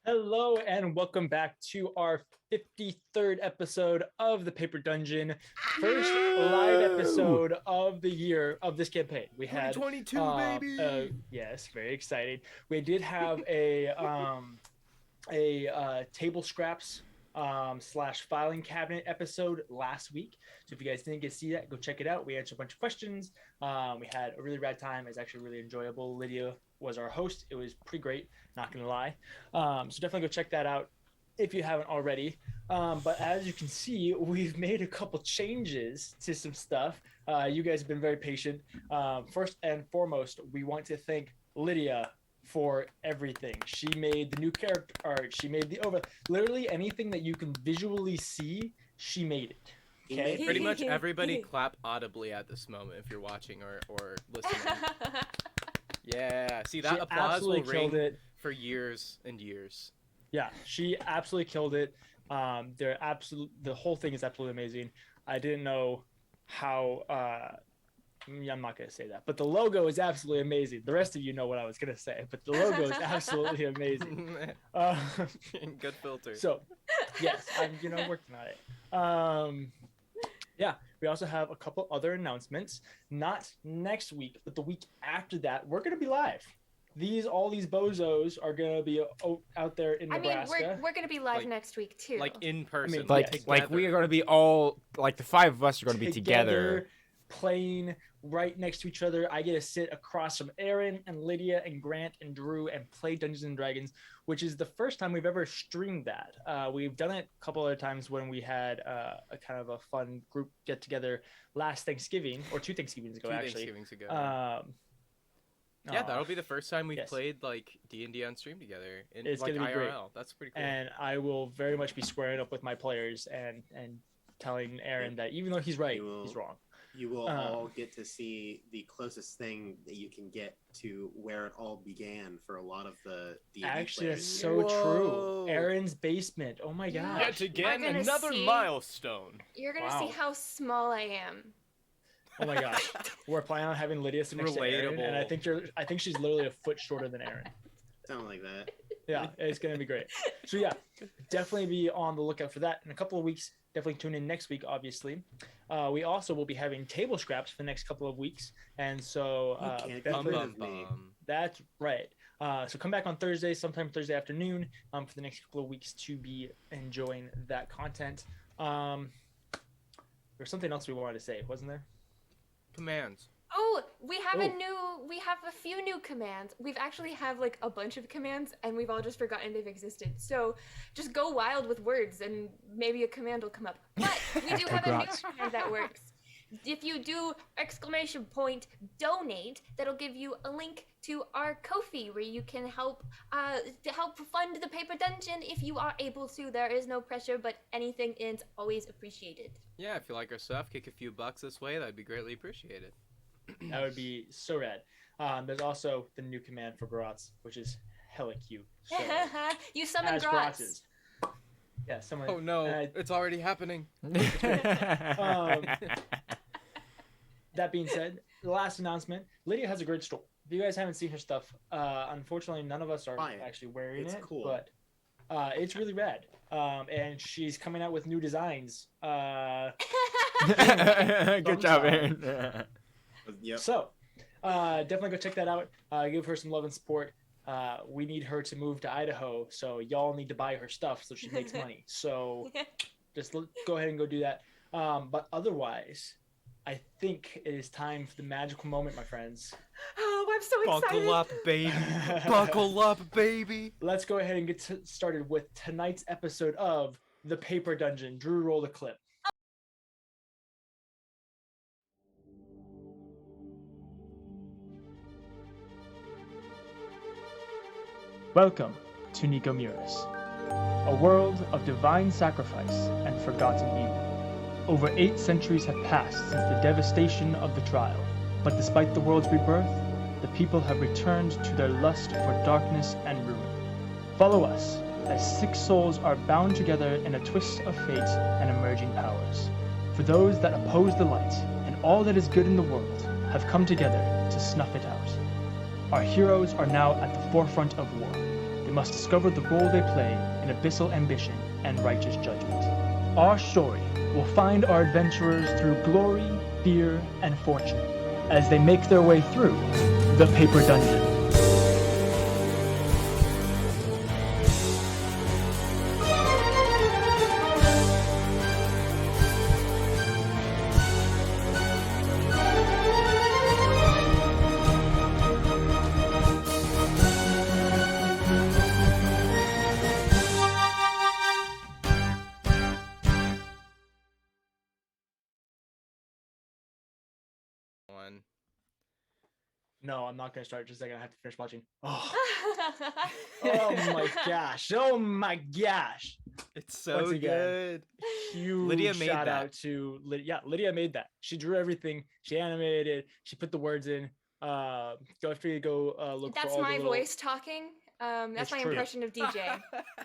Hello and welcome back to our 53rd episode of the Paper Dungeon. First live episode of the year of this campaign. We had 2022, baby. Yes, very exciting. We did have a table scraps slash filing cabinet episode last week. So if you guys didn't get to see that, go check it out. We answered a bunch of questions. We had a really rad time. It was actually really enjoyable. Lydia was our host. It was pretty great, not gonna lie. So definitely go check that out if you haven't already. But as you can see, we've made a couple changes to some stuff. You guys have been very patient. First and foremost, we want to thank Lydia for everything. She made the new character art. She made the literally anything that you can visually see, she made it. Okay. Pretty much everybody clap audibly at this moment if you're watching or listening. Yeah, see that applause will ring for years and years. Yeah, she absolutely killed it. The whole thing is absolutely amazing. I didn't know how. I'm not gonna say that, but the logo is absolutely amazing. The rest of you know what I was gonna say, but the logo is absolutely amazing. Good filter. So, yes, I'm working on it. Yeah, we also have a couple other announcements. Not next week, but the week after that, we're gonna be live. All these bozos are gonna be out there in Nebraska. I mean, we're gonna be live next week too. Like in person. Like we are gonna be all like the five of us are gonna be together. Playing right next to each other. I get to sit across from Aaron and Lydia and Grant and Drew and play Dungeons and Dragons, which is the first time we've ever streamed that. We've done it a couple other times when we had a kind of a fun group get together last Thanksgiving or two Thanksgivings ago. Yeah, that'll be the first time we've played like D&D on stream together in it's like gonna be IRL. Great. That's pretty cool. And I will very much be squaring up with my players and telling Aaron that even though he's right, he's wrong. You will all get to see the closest thing that you can get to where it all began for a lot of the D&D Actually, players. that's so true. Aaron's basement. Oh my gosh. Yet again, another milestone. You're going to see how small I am. Oh my gosh. We're planning on having Lydia sit next to Aaron, and I think she's literally a foot shorter than Aaron. Something like that. Yeah, it's going to be great. So yeah, definitely be on the lookout for that in a couple of weeks. Definitely tune in next week, obviously. We also will be having table scraps for the next couple of weeks. And so that's right. So come back on Thursday, sometime Thursday afternoon, for the next couple of weeks to be enjoying that content. There's something else we wanted to say, wasn't there? Commands. Oh, we have a few new commands. We've actually have like a bunch of commands and we've all just forgotten they've existed. So just go wild with words and maybe a command will come up. But we do have a new command that works. If you do !donate, that'll give you a link to our Ko-fi where you can help fund the Paper Dungeon if you are able to. There is no pressure, but anything is always appreciated. Yeah, if you like our stuff, kick a few bucks this way. That'd be greatly appreciated. That would be so rad. There's also the new command for Grotz, which is hella cute. So, you summon Grotz. Yeah, someone. Oh no, it's already happening. That being said, the last announcement, Lydia has a great store. If you guys haven't seen her stuff, unfortunately, none of us are actually wearing it. Cool. But it's really rad. And she's coming out with new designs. Good job, Aaron. Yep. So, definitely go check that out. Give her some love and support. We need her to move to Idaho, so y'all need to buy her stuff so she makes money. So, just go ahead and go do that. But otherwise, I think it is time for the magical moment, my friends. Oh, I'm so excited! Buckle up, baby! Buckle up, baby! Let's go ahead and get started with tonight's episode of The Paper Dungeon. Drew, roll the clip. Welcome to Dungeoneers, a world of divine sacrifice and forgotten evil. Over 8 centuries have passed since the devastation of the trial, but despite the world's rebirth, the people have returned to their lust for darkness and ruin. Follow us as 6 souls are bound together in a twist of fate and emerging powers. For those that oppose the light and all that is good in the world have come together to snuff it out. Our heroes are now at the forefront of war. The must discover the role they play in abyssal ambition and righteous judgment. Our story will find our adventurers through glory, fear, and fortune as they make their way through the Paper Dungeon. No, I'm not gonna start. Just a second. I have to finish watching. Oh, oh my gosh! Oh my gosh! It's so good. Huge Lydia made shout that. out to Lydia. Yeah, Lydia made that. She drew everything. She animated it. She put the words in. Go free to go look. That's for all my the little... voice talking. That's It's my true. impression of DJ.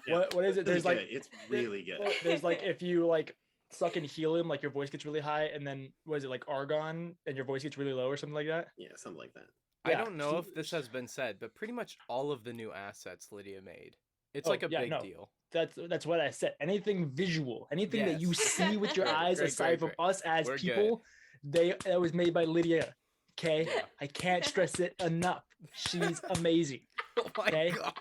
Yeah, What is it? There's like it's really good. There's like if you like suck and heal him, like your voice gets really high, and then was it like Argon and your voice gets really low or something like that? Yeah, something like that. I don't know if this has been said, but pretty much all of the new assets Lydia made. It's like a big deal. That's what I said. Anything visual, anything that you see with your eyes, Great, aside from us as We're people, that was made by Lydia. Okay, Yeah. I can't stress it enough. She's amazing. Oh my Okay? gosh.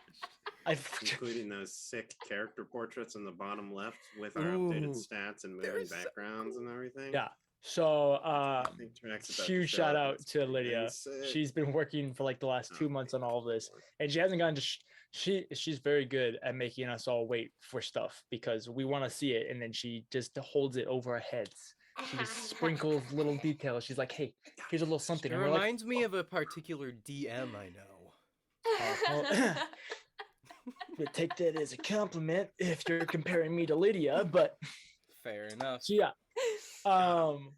Including those sick character portraits in the bottom left with our Ooh, updated stats and moving there's- backgrounds and everything. Yeah. So I think Tarak's about to huge show shout up. out It's to pretty Lydia. sick. She's been working for like the last 2 months on all of this, and she hasn't gotten to. She's very good at making us all wait for stuff because we want to see it, and then she just holds it over our heads. She just sprinkles little details. She's like, "Hey, here's a little something." It And we're like, reminds me of a particular DM I know. but take that as a compliment if you're comparing me to Lydia. But Fair enough. so yeah.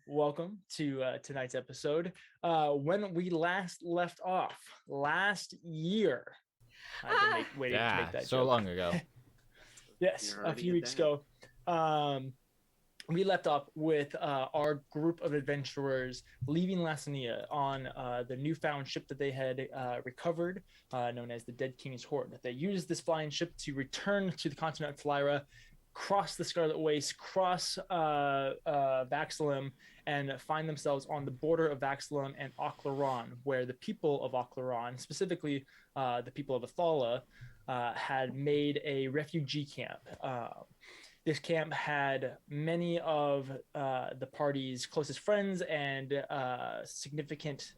Welcome to tonight's episode. When we last left off last year, I've been waiting to make that so joke. long ago. Yes, You're a already few at weeks that. ago. We left off with our group of adventurers leaving Laconia on the newfound ship that they had recovered, known as the Dead King's Horde. They used this flying ship to return to the continent of Phlyra, cross the Scarlet Waste, cross Vaxilum, and find themselves on the border of Vaxilum and Aklaran, where the people of Aklaran, specifically the people of Athala, had made a refugee camp. This camp had many of the party's closest friends and significant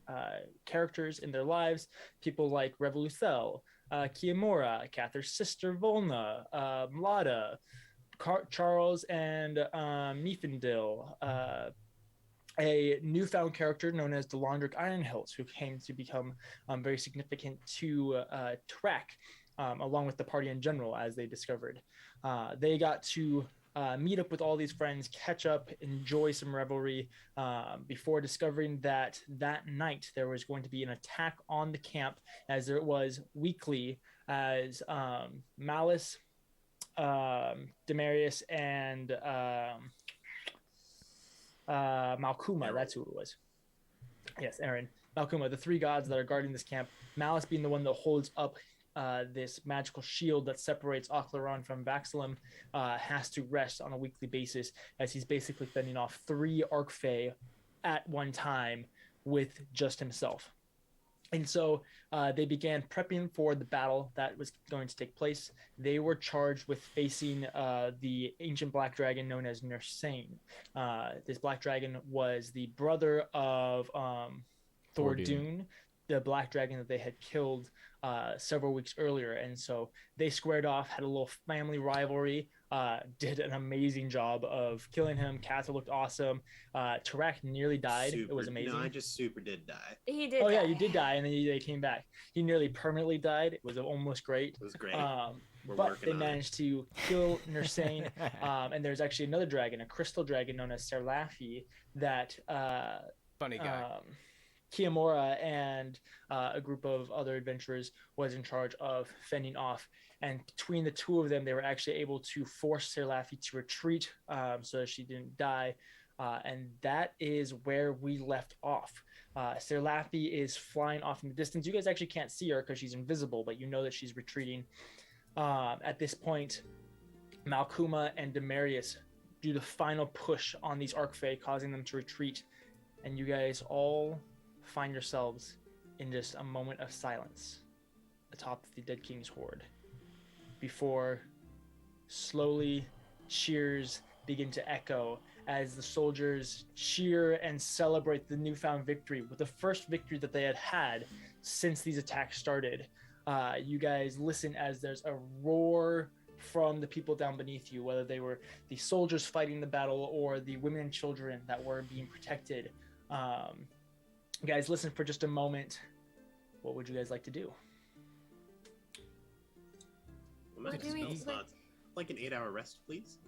characters in their lives, people like Revoluthel, Kiamora, Kathyr's sister Volna, Mlada, Charles and Miefendil, a newfound character known as the Laundric Ironhills, who came to become very significant to Tarak, along with the party in general, as they discovered. They got to meet up with all these friends, catch up, enjoy some revelry, before discovering that night there was going to be an attack on the camp, as there was weekly, as Malice, Demarius, and Malkuma, that's who it was. Yes, Aaron. Malkuma, the three gods that are guarding this camp, Malice being the one that holds up this magical shield that separates Aklaran from Vaxilum, has to rest on a weekly basis, as he's basically fending off 3 Archfey at one time with just himself. And so they began prepping for the battle that was going to take place. They were charged with facing the ancient black dragon known as Nursane. This black dragon was the brother of Thordune, the black dragon that they had killed several weeks earlier. And so they squared off, had a little family rivalry, did an amazing job of killing him. Kathyr looked awesome. Tarak nearly died. It was amazing. No, I just super did die. He did. Oh die. yeah, you did die, and then they came back. He nearly permanently died. It was almost great. It was great. But they managed to kill Nursane. And there's actually another dragon, a crystal dragon known as Serlafi, that Funny guy. Kiamora and a group of other adventurers was in charge of fending off. And between the two of them, they were actually able to force Serlafi to retreat, so that she didn't die. And that is where we left off. Serlafi is flying off in the distance. You guys actually can't see her because she's invisible, but you know that she's retreating. At this point, Malkuma and Demarius do the final push on these Archfey, causing them to retreat, and you guys all find yourselves in just a moment of silence atop the Dead King's horde before slowly cheers begin to echo as the soldiers cheer and celebrate the newfound victory, with the first victory that they had had since these attacks started. You guys listen as there's a roar from the people down beneath you, whether they were the soldiers fighting the battle or the women and children that were being protected. Guys, listen for just a moment. What would you guys like to do? What do we, like an 8-hour rest, please?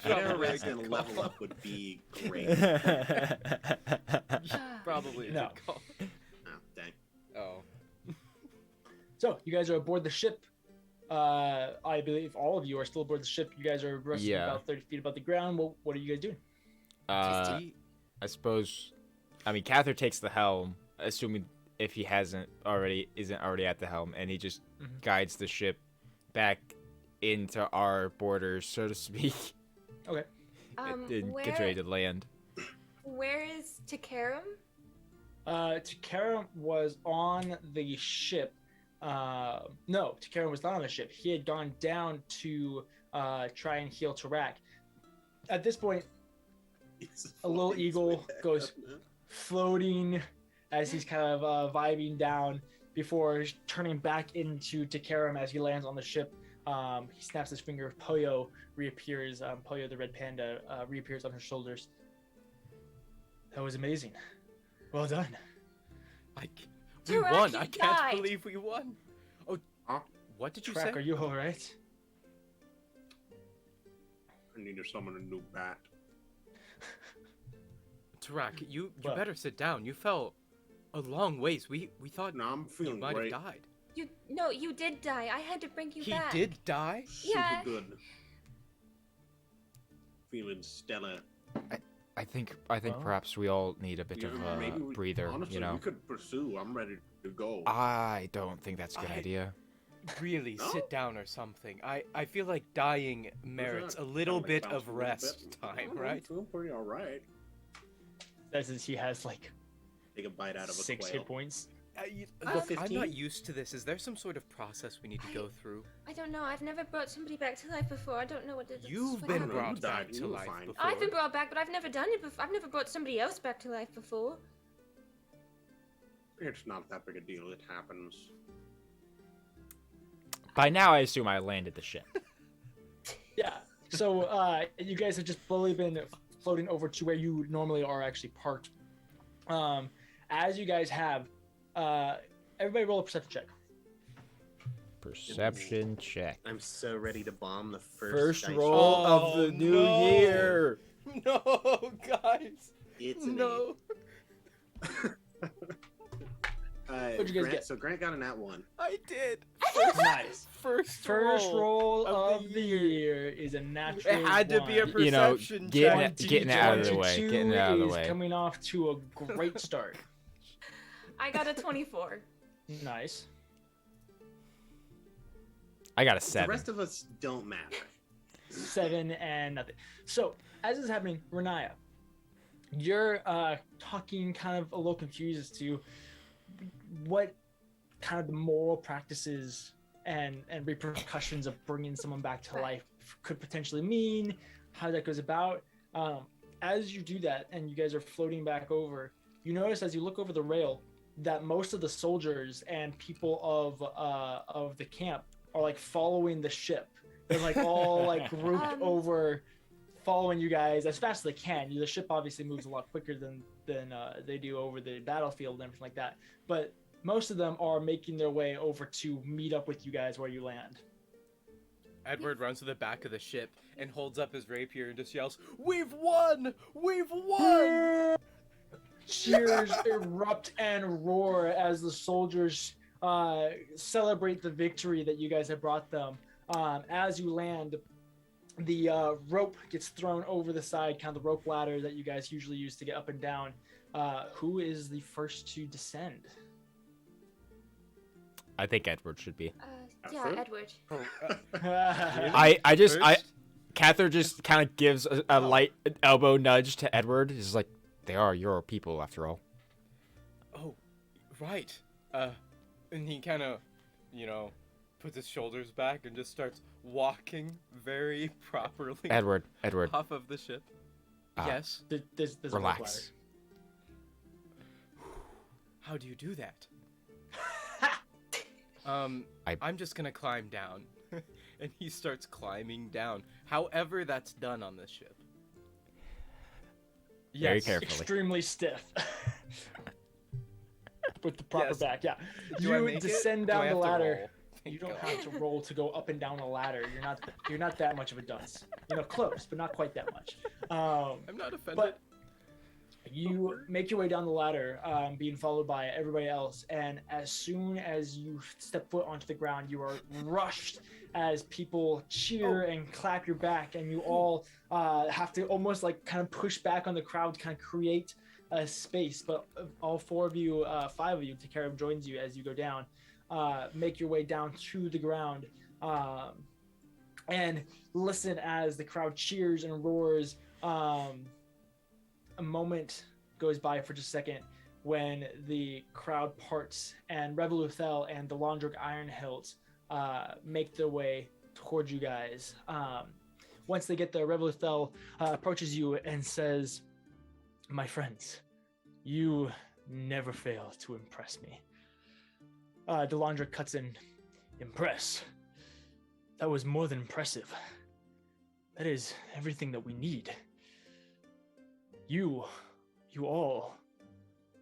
8-hour rest and level up would be great. Probably no. Call. Oh, dang. Oh. So you guys are aboard the ship. I believe all of you are still aboard the ship. You guys are resting about 30 feet above the ground. What are you guys doing? I suppose. I mean, Kathyr takes the helm, assuming if he isn't already at the helm, and he just guides the ship back into our borders, so to speak. Okay. And gets ready to land. Where is Takaram? Takaram was on the ship. No, Takaram was not on the ship. He had gone down to try and heal Tarak. At this point, a little eagle goes floating as he's kind of vibing down before turning back into Takaram as he lands on the ship. He snaps his finger. Poyo reappears. Poyo, the red panda, reappears on his shoulders. That was amazing. Well done. We won. I can't believe we won. Oh, what did you Tarak, say? are you all right? I need to summon a new bat. Tarak, you better sit down. You fell a long ways. We thought I'm feeling you might great. have died. You did die. I had to bring you back. He did die? Yeah. Super good. Feeling stellar. I think perhaps we all need a bit of a breather. Honestly, we could pursue. I'm ready to go. I don't think that's a good idea. Really, sit down or something. I feel like dying merits a little bit of rest time, right? I'm feeling pretty all right. As he has like Take a bite out of a 6 quail. hit points. Look, I'm not used to this. Is there some sort of process we need to go through? I don't know. I've never brought somebody back to life before. I don't know what it is. You've been brought back to life before. I've been brought back, but I've never done it before. I've never brought somebody else back to life before. It's not that big a deal. It happens. By now, I assume I landed the ship. Yeah. So you guys have just slowly been floating over to where you normally are actually parked. As you guys have, everybody roll a perception check. Perception check. I'm so ready to bomb the first roll of the new year. No, guys. It's no. What'd you guys get? So Grant got a nat 1. I did. Nice. First roll of the year is a natural. It had to be a perception check. Getting it out of the way. Getting it out of the way. Coming off to a great start. I got a 24. Nice. I got a 7. The rest of us don't matter. 7 and nothing. So as this is happening, Riniya, you're talking kind of a little confused as to what kind of the moral practices and repercussions of bringing someone back to life could potentially mean, how that goes about. As you do that and you guys are floating back over, you notice as you look over the rail that most of the soldiers and people of the camp are like following the ship. They're like all like grouped over, following you guys as fast as they can. The ship obviously moves a lot quicker than they do over the battlefield and everything like that. But most of them are making their way over to meet up with you guys where you land. Edward runs to the back of the ship and holds up his rapier and just yells, "We've won! We've won!" Cheers erupt and roar as the soldiers celebrate the victory that you guys have brought them. As you land, the rope gets thrown over the side, kind of the rope ladder that you guys usually use to get up and down. Who is the first to descend? I think Edward should be. Yeah, Edward. Kathyr just kind of gives a light elbow nudge to Edward. He's like, they are your people after all. Oh, right. And he kind of, puts his shoulders back and just starts walking very properly. Edward. Off of the ship. Yes. There's relax. How do you do that? I'm just gonna climb down. And he starts climbing down. However that's done on this ship. Very carefully. Extremely stiff. With the proper back, yeah. Do You descend down the ladder. You You don't have to roll to go up and down a ladder. You're not that much of a dunce. Close, but not quite that much. I'm not offended. But you make your way down the ladder, being followed by everybody else, and as soon as you step foot onto the ground, you are rushed as people cheer and clap your back, and you all have to almost like kind of push back on the crowd to kind of create a space. But all four of you, five of you, Tarak joins you as you go down. Make your way down to the ground, and listen as the crowd cheers and roars. A moment goes by for just a second when the crowd parts and Revoluthel and the Londric Ironhilt make their way towards you guys. Once they get there, Revoluthel approaches you and says, "My friends, you never fail to impress me." Delandra cuts in. "Impress? That was more than impressive. That is everything that we need. You all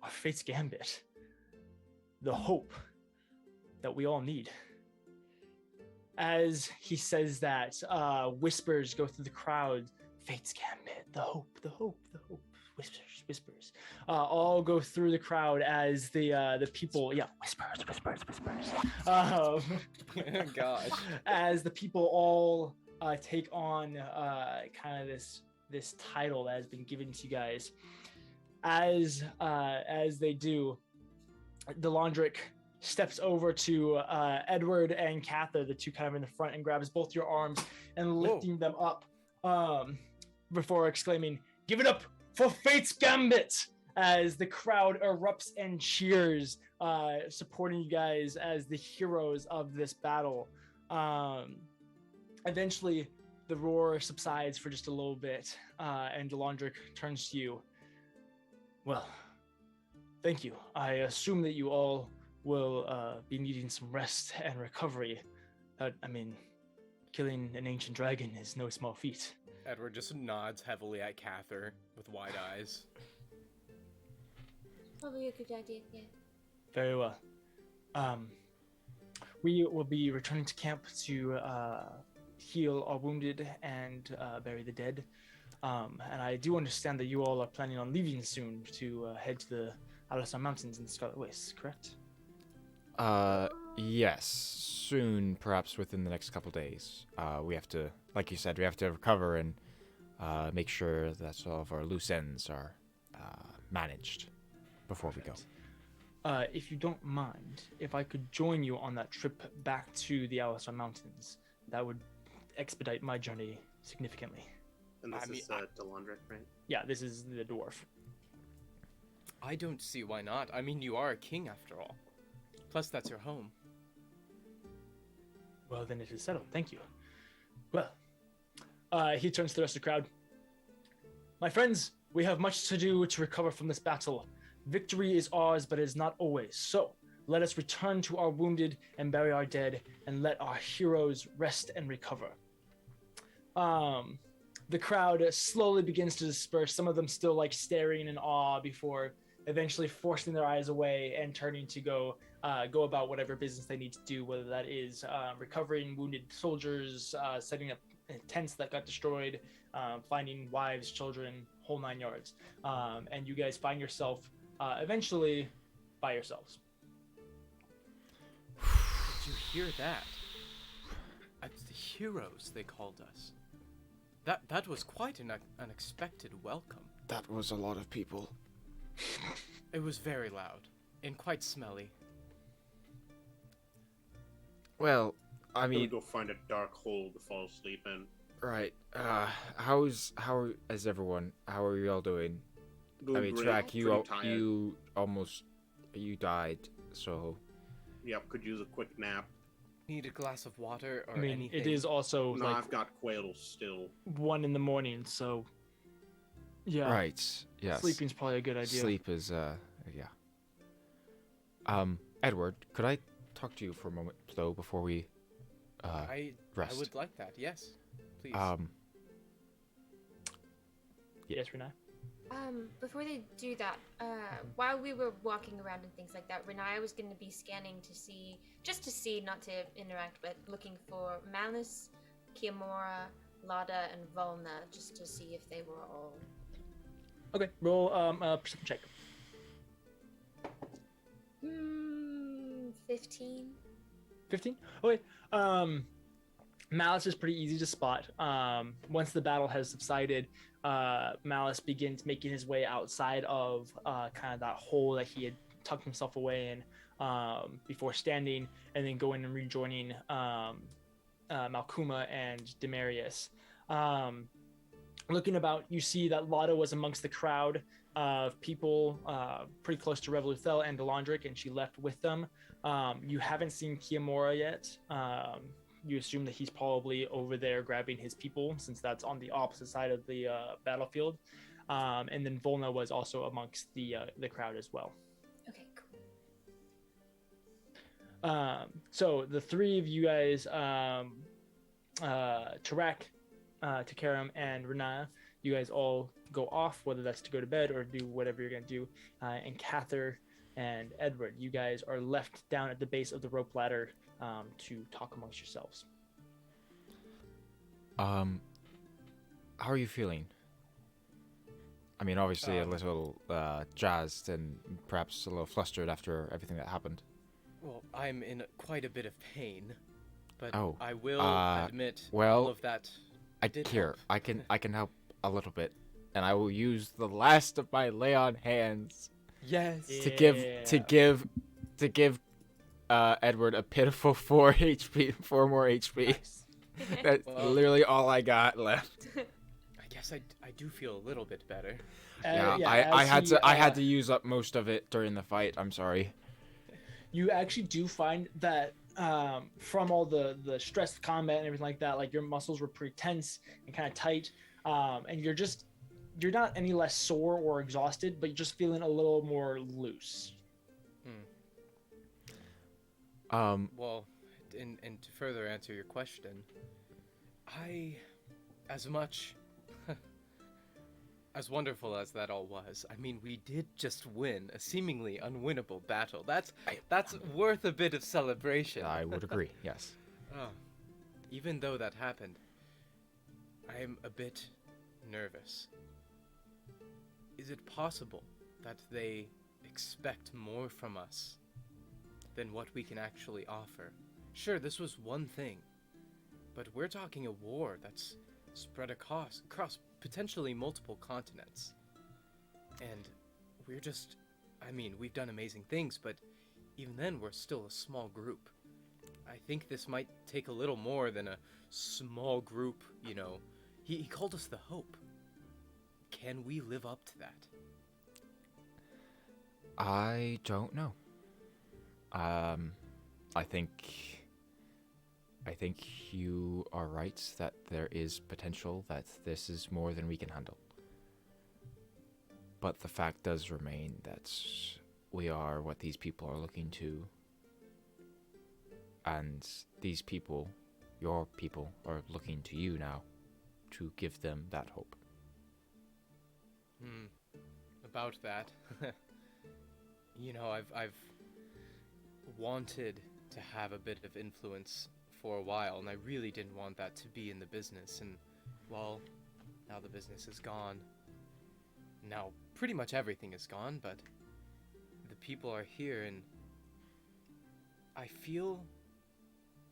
are Fate's Gambit. The hope that we all need." As he says that, whispers go through the crowd. Fate's Gambit, the hope, the hope, the hope. Whispers. All go through the crowd as the people, whispers. Gosh. As the people all take on kind of this title that has been given to you guys. As they do, Delandric steps over to Edward and Kathyr, the two kind of in the front, and grabs both your arms and lifting them up before exclaiming, "Give it up for Fate's Gambit!" As the crowd erupts and cheers, supporting you guys as the heroes of this battle. Eventually, the roar subsides for just a little bit, and Delandric turns to you. "Well, thank you. I assume that you all will be needing some rest and recovery. Killing an ancient dragon is no small feat." Edward just nods heavily at Kathyr with wide eyes. Probably a good idea, yeah. Very well. We will be returning to camp to heal our wounded and bury the dead. And I do understand that you all are planning on leaving soon to head to the Aklaran Mountains in the Scarlet Wastes, correct? Yes. Soon, perhaps within the next couple days. We have to, like you said, we have to recover and make sure that all of our loose ends are managed before we go. If you don't mind, if I could join you on that trip back to the Aklaran Mountains, that would expedite my journey significantly. And this is Delandric, right? Yeah, this is the dwarf. I don't see why not. You are a king after all. Plus, that's your home. Well, then it is settled. Thank you. Well, he turns to the rest of the crowd. "My friends, we have much to do to recover from this battle. Victory is ours, but it is not always. So, let us return to our wounded and bury our dead, and let our heroes rest and recover." The crowd slowly begins to disperse, some of them still staring in awe before eventually forcing their eyes away and turning to go about whatever business they need to do, whether that is recovering wounded soldiers, setting up tents that got destroyed, finding wives, children, whole 9 yards. And you guys find yourself eventually by yourselves. Did you hear that? That's the heroes they called us. That was quite an unexpected welcome. That was a lot of people. It was very loud and quite smelly. Well, I I'm gonna mean, go find a dark hole to fall asleep in. right. How is everyone? How are you all doing? Doing I mean, great. Tarak, Pretty tired. you died, so. Yep, could use a quick nap. Need a glass of water or I mean, anything? it is also No, like I've got quail still. 1 a.m, so yeah, Right. Yes. sleeping's probably a good idea. Sleep is yeah. Edward, could I talk to you for a moment though before we rest? I would like that. Yes, please. Yes, Riniya. Before they do that, while we were walking around and things like that, Riniya was going to be scanning to see, not to interact, but looking for Malice, Kiamora, Lada, and Volna, just to see if they were all... Okay, roll perception check. 15. 15? Okay. Malice is pretty easy to spot. Once the battle has subsided, Malice begins making his way outside of kind of that hole that he had tucked himself away in before standing, and then going and rejoining Malkuma and Demarius. Looking about, you see that Lada was amongst the crowd of people pretty close to Revoluthel and Delandric, and she left with them. You haven't seen Kiamora yet. You assume that he's probably over there grabbing his people, since that's on the opposite side of the battlefield. And then Volna was also amongst the crowd as well. Okay, cool. So the three of you guys, Tarak, Takaram, and Riniya, you guys all go off, whether that's to go to bed or do whatever you're going to do. And Kathyr and Edward, you guys are left down at the base of the rope ladder to talk amongst yourselves. How are you feeling? I mean, obviously a little jazzed and perhaps a little flustered after everything that happened. Well, I'm in quite a bit of pain, but Oh, I will admit well, all of that. Here, I can help a little bit, and I will use the last of my lay on hands. Yes. To give Edward a pitiful 4 more HP. Nice. That's literally all I got left. I guess I do feel a little bit better. I had to use up most of it during the fight. I'm sorry. You actually do find that from all the stress combat and everything like that, like your muscles were pretty tense and kind of tight, and you're not any less sore or exhausted, but you're just feeling a little more loose. Well, and to further answer your question, as much as wonderful as that all was, I mean, we did just win a seemingly unwinnable battle. That's worth a bit of celebration. I would agree. Yes. Even though that happened, I am a bit nervous. Is it possible that they expect more from us than what we can actually offer? Sure, this was one thing, but we're talking a war that's spread across potentially multiple continents. And we're just, I mean, we've done amazing things, but even then we're still a small group. I think this might take a little more than a small group, you know. He called us the Hope. Can we live up to that? I don't know. I think you are right that there is potential that this is more than we can handle. But the fact does remain that we are what these people are looking to. And these people, your people, are looking to you now to give them that hope. About that, you know, I've wanted to have a bit of influence for a while, and I really didn't want that to be in the business, and, well, now the business is gone. Now, pretty much everything is gone, but the people are here, and I feel,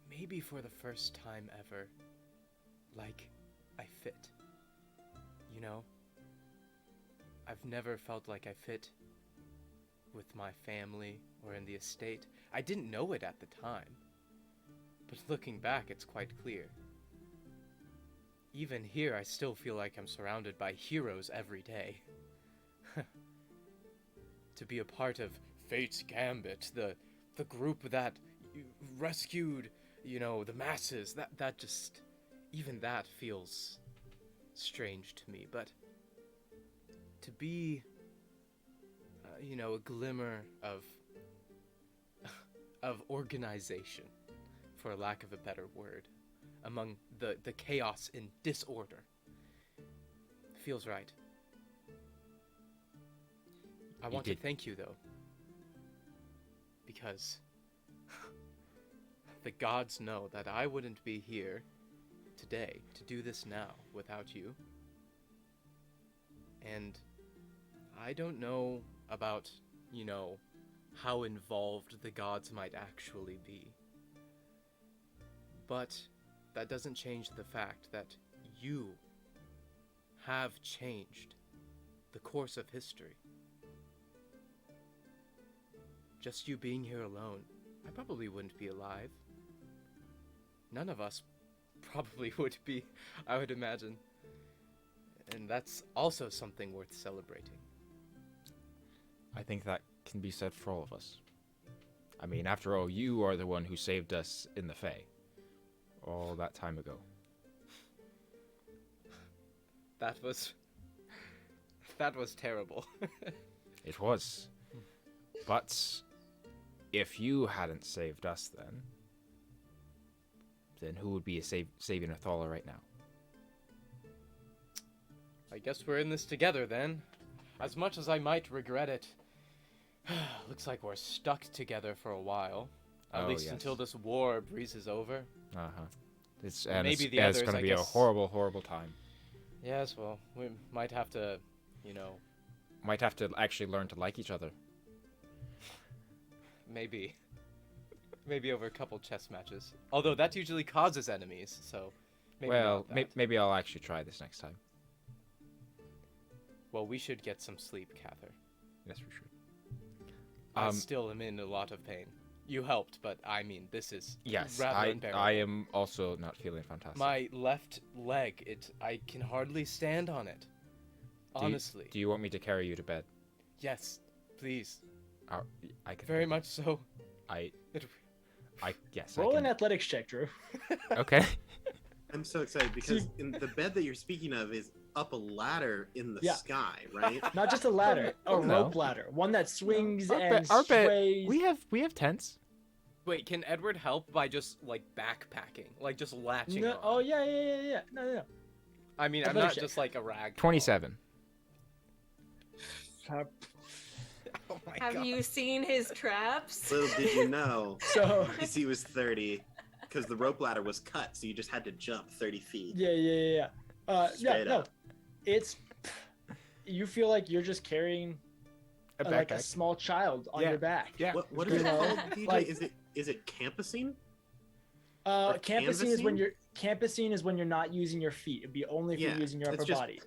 maybe for the first time ever, like I fit. You know? I've never felt like I fit with my family or in the estate. I didn't know it at the time. But looking back, it's quite clear. Even here, I still feel like I'm surrounded by heroes every day. To be a part of Fate's Gambit, the group that rescued, the masses, that just, even that feels strange to me. But to be, a glimmer of organization, for lack of a better word, among the chaos and disorder, feels right. I want to thank you, though, because the gods know that I wouldn't be here today to do this now without you. And I don't know about, how involved the gods might actually be. But that doesn't change the fact that you have changed the course of history. Just you being here alone, I probably wouldn't be alive. None of us probably would be, I would imagine. And that's also something worth celebrating. I think that can be said for all of us. I mean, after all, you are the one who saved us in the Fae. All that time ago. That was terrible. It was. But if you hadn't saved us then who would be saving Athala right now? I guess we're in this together then. As much as I might regret it, looks like we're stuck together for a while. At least until this war breezes over. Uh-huh. It's the going others, to I be guess. a horrible, horrible time. Yes, well, we might have to, Might have to actually learn to like each other. maybe over a couple chess matches. Although that usually causes enemies, so maybe not that. Maybe I'll actually try this next time. Well, we should get some sleep, Kathyr. Yes, we should. I still am in a lot of pain. You helped, but I mean, this is Yes, rather unbearable. I am also not feeling fantastic. My left leg, I can hardly stand on it. Honestly. Do you want me to carry you to bed? Yes, please. I can. Very much so. Yes. Roll I an can. athletics check, Drew. Okay. I'm so excited because in the bed that you're speaking of is up a ladder in the Yeah. sky, right? Not just a ladder, a No. rope ladder, one that swings Our and bed. sways. We have tents. Wait, can Edward help by just, backpacking? Just latching No, on? oh yeah. No. I mean, I'm Athletic not check. just like a rag. 27. Oh my Have god. you seen his traps? Little did you know, So he was 30, because the rope ladder was cut, so you just had to jump 30 feet. yeah. Straight No, up. it's you feel like you're just carrying like a small child on Yeah. your back. Yeah. What is it You know, called, DJ? like- Is it campusing? Or Campusing is when canvassing? you're not using your feet. It'd be only if Yeah, you're using your it's upper just- body.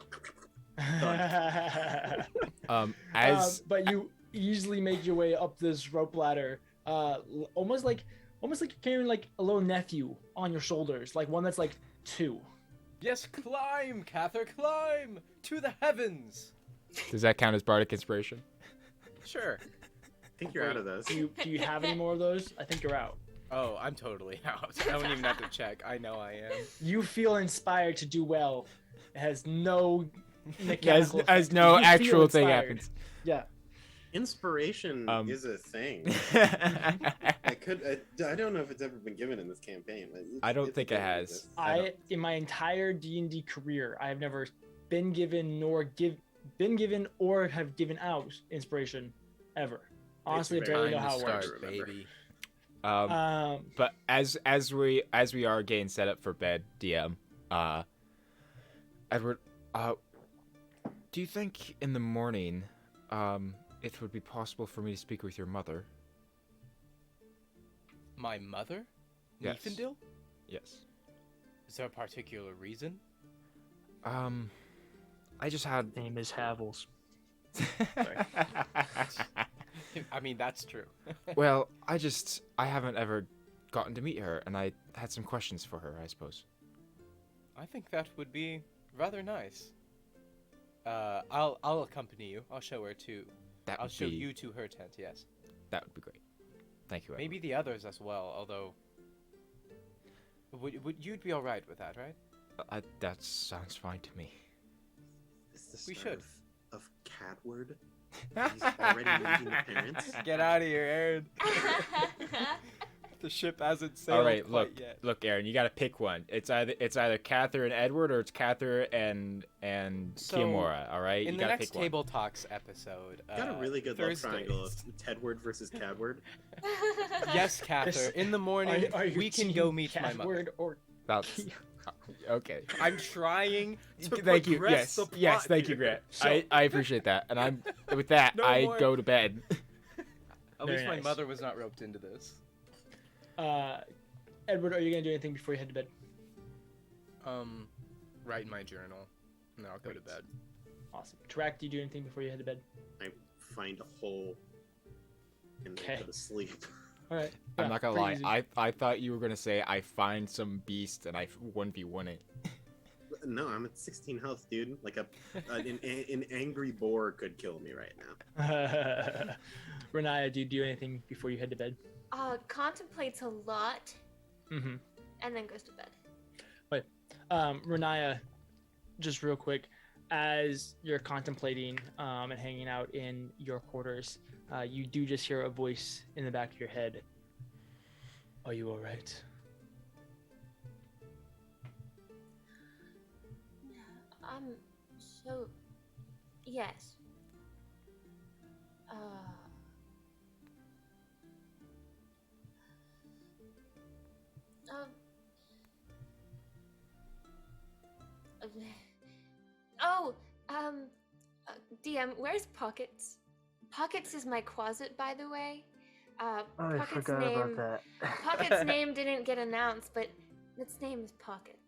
But you easily make your way up this rope ladder, almost like you're carrying like a little nephew on your shoulders, like one that's like 2. Yes, climb, Kathyr, climb to the heavens. Does that count as bardic inspiration? Sure. I think you're out of those. Do you have any more of those? I think you're out. Oh, I'm totally out. I don't even have to check. I know I am. You feel inspired to do well. It has no mechanical As effect. no You feel actual thing inspired. happens. Yeah. Inspiration is a thing. I don't know if it's ever been given in this campaign. But I don't it's think a it thing. has. I in my entire D&D career, I have never been given or have given out inspiration ever. Honestly, I barely know Time how to it works. start. Remember. baby. But as we are getting set up for bed, DM, Edward, do you think in the morning, it would be possible for me to speak with your mother? My mother? Yes. Niefendil? Yes. Is there a particular reason? I just had. Name is Havels. I mean, that's true. Well, I haven't ever gotten to meet her, and I had some questions for her, I suppose. I think that would be rather nice. I'll accompany you. I'll show her to. I'll show you to her tent. Yes. That would be great. Thank you. Edward. Maybe the others as well. Although, would you'd be all right with that, right? That sounds fine to me. Is the We start should. of Catward? He's already meeting the parents. Get out of here, Aaron. The ship hasn't sailed All right, quite yet. look, Aaron. You got to pick one. It's either Kathyr and Edward, or it's Kathyr and So, Kimura. All right. In you the gotta next pick Table Talks episode, Got a really good love Thursdays. triangle of Tedward versus Cadward. Yes, Kathyr. In the morning, Are you we can team go meet my mother. Catward or one. Okay. I'm trying to Thank you. progress Yes. the plot Yes. Thank you, here. Grant. I appreciate that. And with that, No I more. go to bed. At Very least my nice. mother was not roped into this. Edward, are you gonna do anything before you head to bed? Write in my journal, and then I'll go to bed. Awesome. Tarak, do you do anything before you head to bed? I find a hole and then Okay. go to sleep. All right. Ah, I'm not gonna lie. Easy. I thought you were gonna say I find some beast and I 1v1 it. No, I'm at 16 health, dude. Like an angry boar could kill me right now. Riniya, do you do anything before you head to bed? Contemplates a lot Mm-hmm. and then goes to bed. Riniya, just real quick, as you're contemplating and hanging out in your quarters, you do just hear a voice in the back of your head. Are you all right? So, yes. DM, where's Pockets? Pockets is my closet, by the way. I Pockets' forgot name. about that. Pockets' name didn't get announced, but its name is Pockets.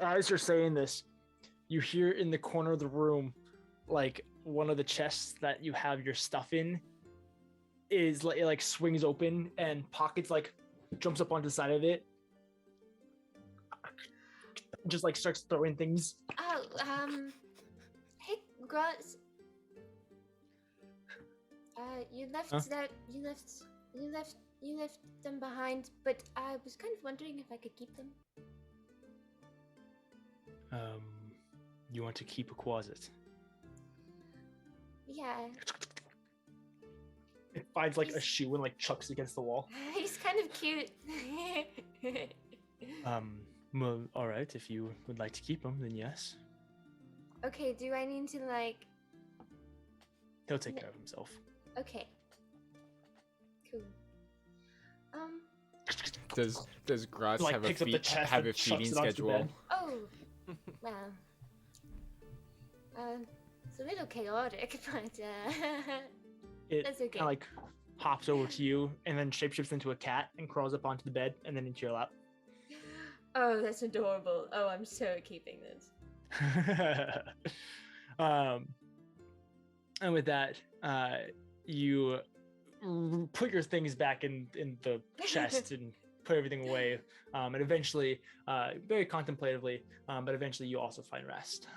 As you're saying this, you hear in the corner of the room, like one of the chests that you have your stuff in is like, it like swings open and Pockets like jumps up onto the side of it, just like starts throwing things. Hey, Gross. You left Huh? you left them behind, but I was kind of wondering if I could keep them. You want to keep a closet? Yeah, It finds like a shoe and like chucks it against the wall. he's kind of cute. Well, all right. If you would like to keep him, then yes. Okay, do I need to like? He'll take care of himself. Okay. Cool. Does Gross Like, have a picks up the chest have and a chucks feeding it onto the schedule? bed. Oh, well. It's a little chaotic, but It That's okay. kind of like hops over to you and then shapeshifts into a cat and crawls up onto the bed and then into your lap. oh, that's adorable. Oh, I'm so keeping this. And with that, you put your things back in the chest and put everything away. And eventually, very contemplatively, but eventually you also find rest.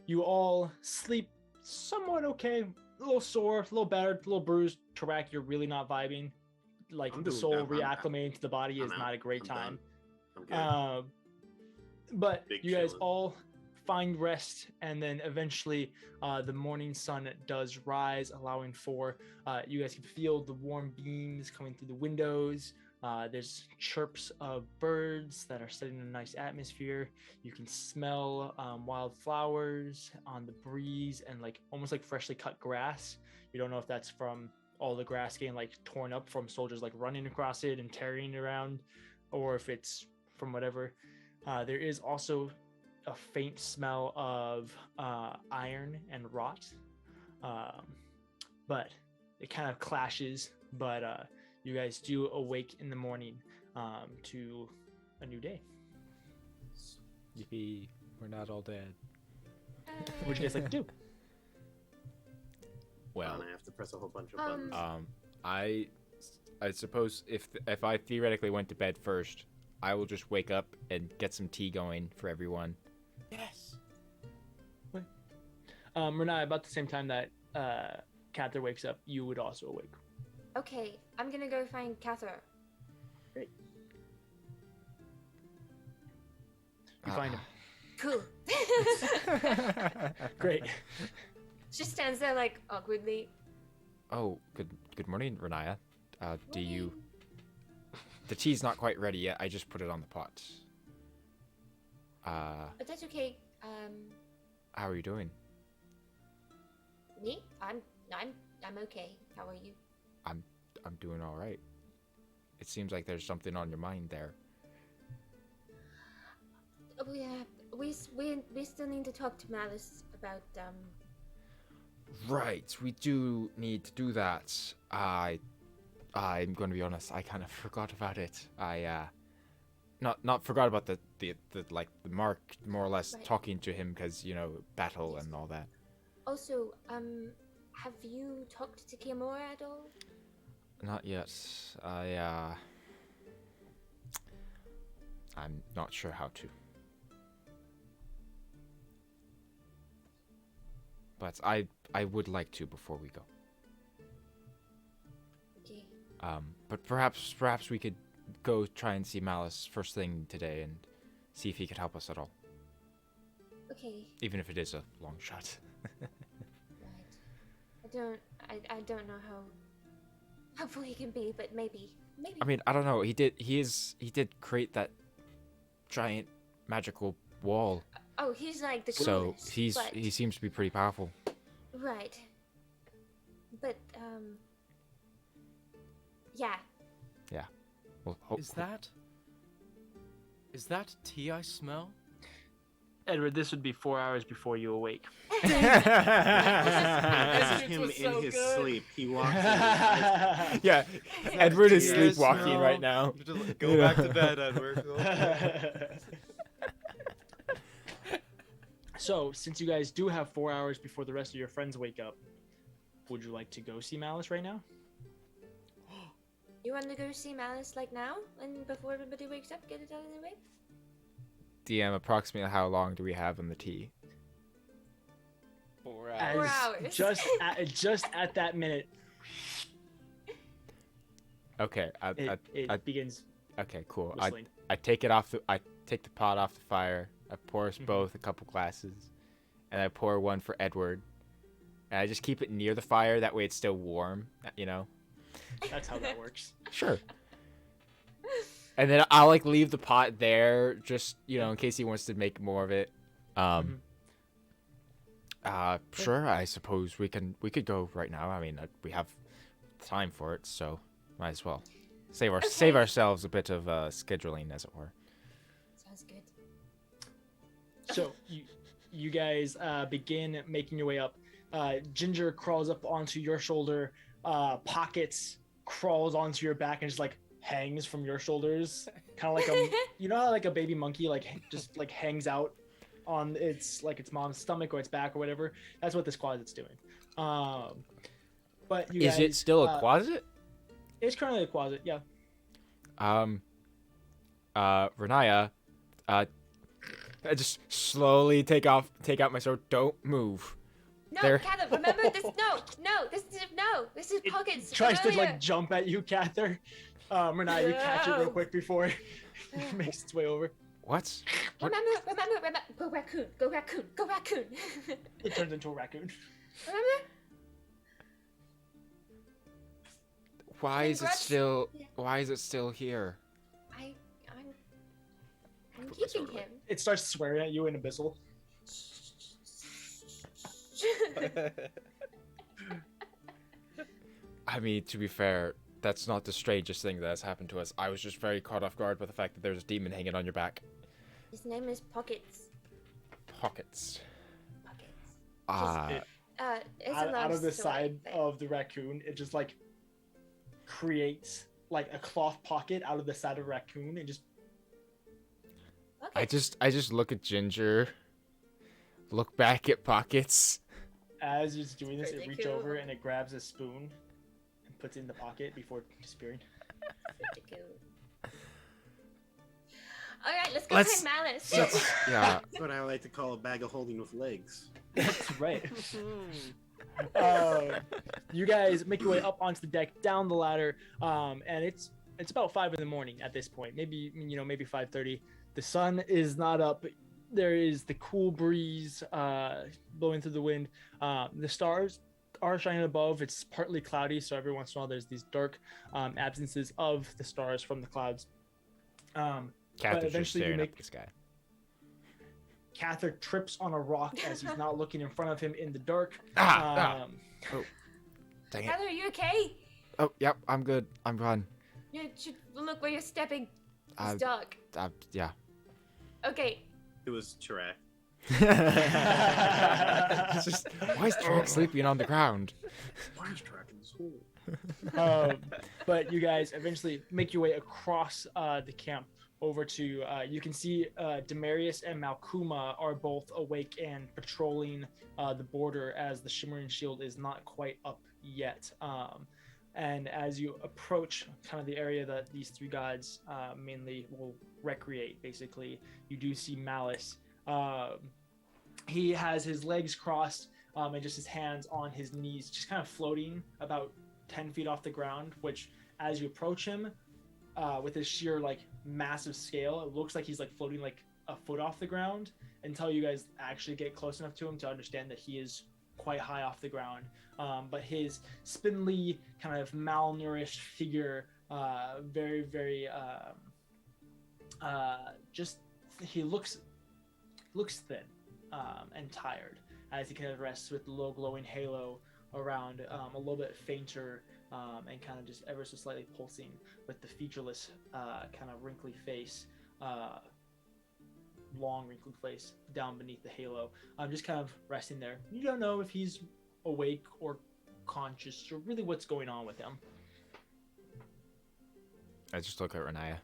You all sleep somewhat okay, a little sore, a little battered, a little bruised. Tarak, you're really not vibing. Like I'm the doing- soul I'm- reacclimating to the body is I'm not out. a great I'm time. done. I'm good. But Big you guys chillin'. all find rest, and then eventually the morning sun does rise, allowing for you guys can feel the warm beams coming through the windows. There's chirps of birds that are setting a nice atmosphere. You can smell wildflowers on the breeze and like almost like freshly cut grass. You don't know if that's from all the grass getting like torn up from soldiers like running across it and tearing it around, or if it's from whatever. There is also a faint smell of iron and rot, but it kind of clashes. But you guys do awake in the morning to a new day. Yippee! We're not all dead. What would you guys like to do? Well, And I have to press a whole bunch of Um, buttons. I I suppose if I theoretically went to bed first, I will just wake up and get some tea going for everyone. Yes. Renai, about the same time that Kathyr wakes up, you would also awake. Okay, I'm gonna go find Kathyr. Great. You find him. Cool. Great. She stands there like awkwardly. Oh, good morning, Riniya. Do you? The tea's not quite ready yet. I just put it on the pot. But that's okay. How are you doing? Me? I'm okay. How are you? I'm doing all right. It seems like there's something on your mind there. Oh yeah, we still need to talk to Malice about Right, we do need to do that. I'm going to be honest. I kind of forgot about it. Not forgot about the Mark more or less Right. talking to him because battle Yes. and all that. Also, have you talked to Kimura at all? Not yet. I'm not sure how to. But I would like to before we go. Okay. But perhaps we could go try and see Malice first thing today and see if he could help us at all. Okay. Even if it is a long shot. Right. I don't know how helpful he can be, but maybe. I mean, I don't know. He did create that giant magical wall. Oh, he's like the So coolest. he seems to be pretty powerful. Right. But yeah. Well, Is that tea I smell? Edward, this would be 4 hours before you awake. This is him was in so his good. sleep. He walks in. His eyes yeah, Edward is Tears sleepwalking smell. right now. Go back to bed, Edward. So, since you guys do have 4 hours before the rest of your friends wake up, would you like to go see Malice right now? You want to go see Malice like now, and before everybody wakes up, get it out of the way? DM, approximately how long do we have in the tea? 4 As 4 hours. just at that minute, Okay, it begins okay, cool. whistling. I take the pot off the fire. I pour us Mhm. both a couple glasses, and I pour one for Edward. And I just keep it near the fire. That way, it's still warm. That's how that works. Sure. And then I'll leave the pot there, just in case he wants to make more of it. Sure. I suppose we could go right now. I mean, we have time for it, so might as well save ourselves a bit of scheduling, as it were. Sounds good. So you guys begin making your way up. Ginger crawls up onto your shoulder. Pockets crawls onto your back and just hangs from your shoulders, kind of like how a baby monkey just hangs out on its mom's stomach or its back or whatever. That's what this closet's doing. But you Is guys, it still a closet? It's currently a closet. Yeah. Riniya, I just slowly take out my sword. Don't move. No, There. Kathyr, remember this? This is It pockets. tries to earlier. jump at you, Kathyr. Renai, you catch it real No. quick before it makes its way over. What? Remember. Go raccoon. It turns into a raccoon. Remember? Why is it Congrats. still here? I'm Put my keeping sword away. him. It starts swearing at you in Abyssal. I mean, to be fair, that's not the strangest thing that has happened to us. I was just very caught off guard by the fact that there's a demon hanging on your back. His name is Pockets. Pockets. It- It's a long out of the story, side but- of the raccoon, it just creates a cloth pocket out of the side of a raccoon and just Okay. I just look at Ginger, look back at Pockets. as it's doing this, it Pretty reaches over cool. and it grabs a spoon and puts it in the pocket before disappearing. All right, let's go Let's- find Malice. Yeah. That's what I like to call a bag of holding with legs. That's right. You guys make your way up onto the deck, down the ladder, and it's about 5 in the morning at this point. Maybe 5:30. The sun is not up. There is the cool breeze blowing through the wind. The stars are shining above. It's partly cloudy, so every once in a while there's these dark absences of the stars from the clouds. Kathyr's just eventually you staring make- up at the sky. Kathyr trips on a rock as he's not looking in front of him in the dark. Ah! Dang it. Heather, are you okay? Oh, yep, I'm good. I'm fine. You should look where you're stepping. Uh, It's dark. Yeah. Okay. It was Tarak. It's just, why is Tarak sleeping on the ground? Why is Tarak in this hole? But you guys eventually make your way across the camp over to you can see Demarius and Malkuma are both awake and patrolling the border as the Shimmering Shield is not quite up yet. And as you approach kind of the area that these three gods mainly will recreate, basically, you do see Malice. He has his legs crossed and just his hands on his knees, just kind of floating about 10 feet off the ground, which as you approach him, with his sheer like massive scale, it looks like he's like floating like a foot off the ground until you guys actually get close enough to him to understand that he is quite high off the ground. But his spindly, kind of malnourished figure, very, very, just he looks thin and tired as he kind of rests with the low glowing halo around, a little bit fainter and kind of just ever so slightly pulsing with the featureless kind of wrinkly face, long wrinkled face down beneath the halo. Just kind of resting there. You don't know if he's awake or conscious or really what's going on with him. I just look at Riniya.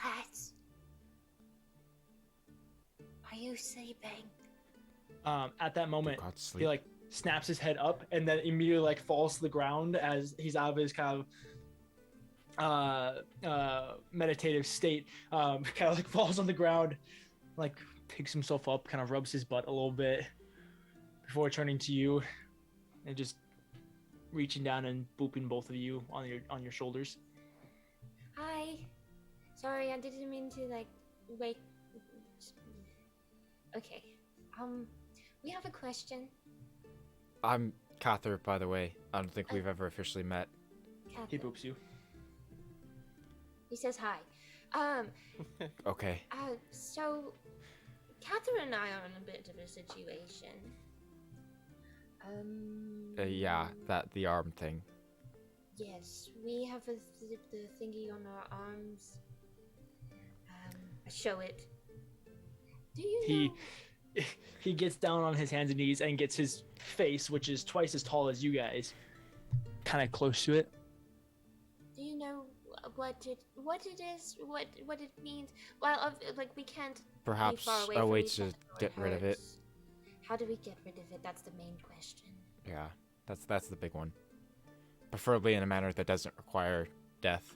Malice. Are you sleeping? At that moment, God, sleep. he like snaps his head up and then immediately like falls to the ground as he's out of his kind of meditative state. Kind of like falls on the ground, like picks himself up, kind of rubs his butt a little bit before turning to you and just reaching down and booping both of you on your shoulders. Hi. Sorry, I didn't mean to like wake. Okay. We have a question. I'm Kathyr, by the way. I don't think we've ever officially met. He Kathyr. boops you. He says hi. Okay. So Kathyr and I are in a bit of a situation. Yeah, the arm thing. Yes, we have the thingy on our arms. I show it. Do you know? He gets down on his hands and knees and gets his face, which is twice as tall as you guys, kind of close to it. Do you know what it is? What it means? Well, like we can't. Perhaps far away a from way each to other or get rid of it. hurts. How do we get rid of it? That's the main question. Yeah, that's the big one. Preferably in a manner that doesn't require death.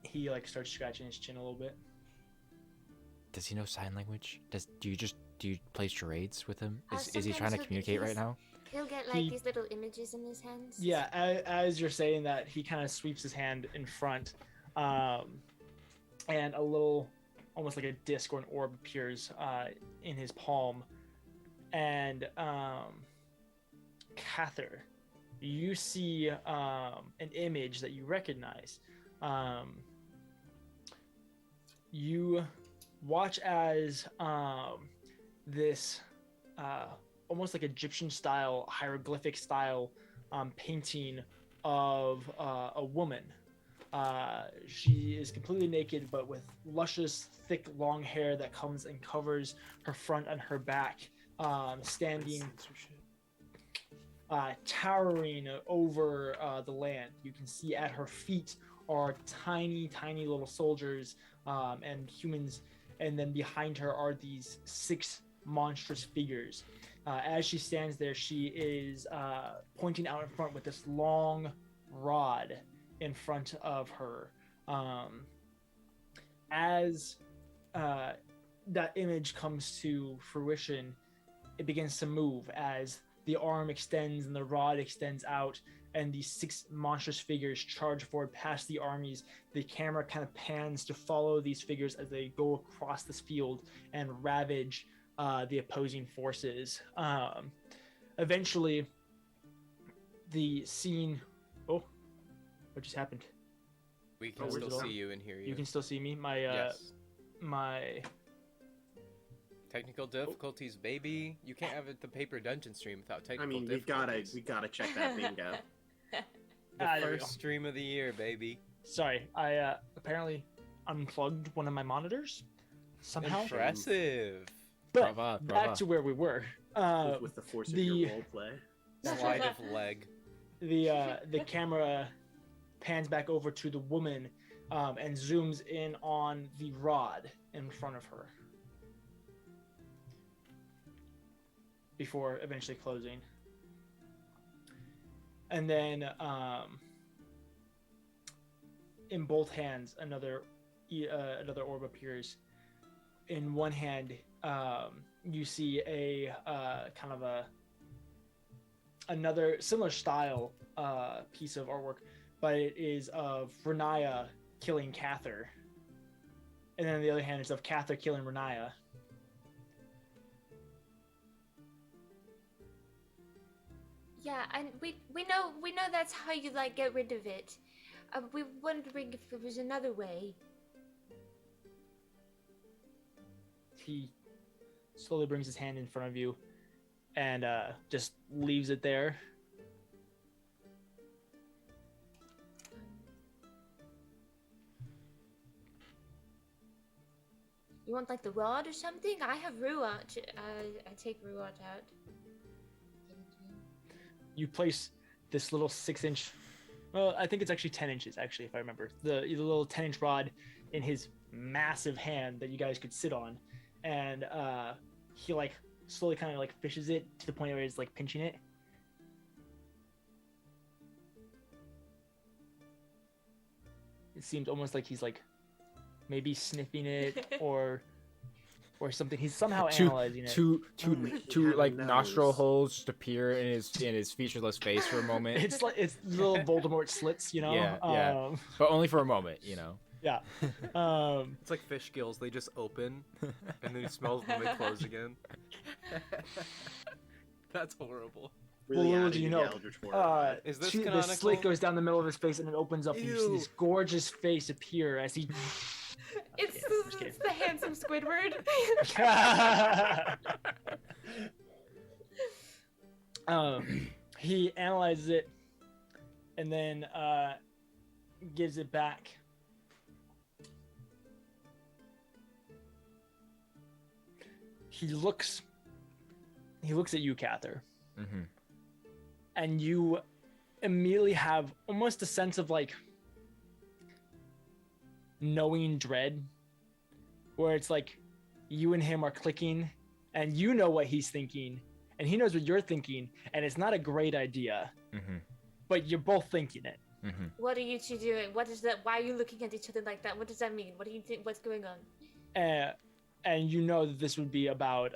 He like starts scratching his chin a little bit. Does he know sign language? Do you play charades with him? Is he Sometimes trying to he'll- communicate right now? He'll get like He- these little images in his hands. Yeah, as you're saying that, he kind of sweeps his hand in front, and a little, almost like a disc or an orb appears in his palm. And Kathyr, you see an image that you recognize. You watch as this almost like Egyptian style, hieroglyphic style painting of a woman. She is completely naked, but with luscious, thick, long hair that comes and covers her front and her back, standing, towering over the land. You can see at her feet are tiny, tiny little soldiers and humans, and then behind her are these 6 monstrous figures. As she stands there, she is pointing out in front with this long rod in front of her. As that image comes to fruition, it begins to move as the arm extends and the rod extends out, and these 6 monstrous figures charge forward past the armies. The camera kind of pans to follow these figures as they go across this field and ravage the opposing forces. Eventually, the scene. Oh, what just happened? We can Oh, still where's it see on? you and hear you. You can still see me. My Yes. my. Technical difficulties, baby. You can't have the paper dungeon stream without I technical mean, difficulties. we gotta check that bingo. The there we first go. stream of the year, baby. Sorry, I apparently unplugged one of my monitors somehow. Impressive. But Brava, back brava. to where we were. With the force of the- your role play. Slide of leg. The camera pans back over to the woman and zooms in on the rod in front of her before eventually closing. And then in both hands, another orb appears. In one hand, you see a kind of another similar style piece of artwork, but it is of Riniya killing Kathyr. And then on the other hand, it's of Kathyr killing Riniya. Yeah, and we know that's how you like get rid of it. We were wondering if there was another way. He slowly brings his hand in front of you and just leaves it there. You want like the rod or something? I have Ruat. I take Ruat out. Give it to him. You place this little 6-inch, well, I think it's actually 10 inches, actually, if I remember. The little 10-inch rod in his massive hand that you guys could sit on. And he like slowly kind of like fishes it to the point where he's like pinching it. It seems almost like he's like maybe sniffing it or something. He's somehow analyzing it. Two had like a nostril nose. holes just appear in his featureless face for a moment, It's like it's little Voldemort slits, you know. Yeah. but only for a moment, you know. Yeah. It's like fish gills. They just open, and then you smell them when they close again. That's horrible. Really Well, adding you to know, the Eldritch Horror. Is this the canonical? slit goes down the middle of his face and it opens up and you see Ew. this gorgeous face appear as he It's, Yeah, just kidding. it's the handsome Squidward. he analyzes it and then gives it back. He looks at you, Kathyr, Mm-hmm. and you immediately have almost a sense of like knowing dread, where it's like you and him are clicking and you know what he's thinking and he knows what you're thinking, and it's not a great idea, Mm-hmm. but you're both thinking it. Mm-hmm. What are you two doing? What is that? Why are you looking at each other like that? What does that mean? What do you think? What's going on? And you know that this would be about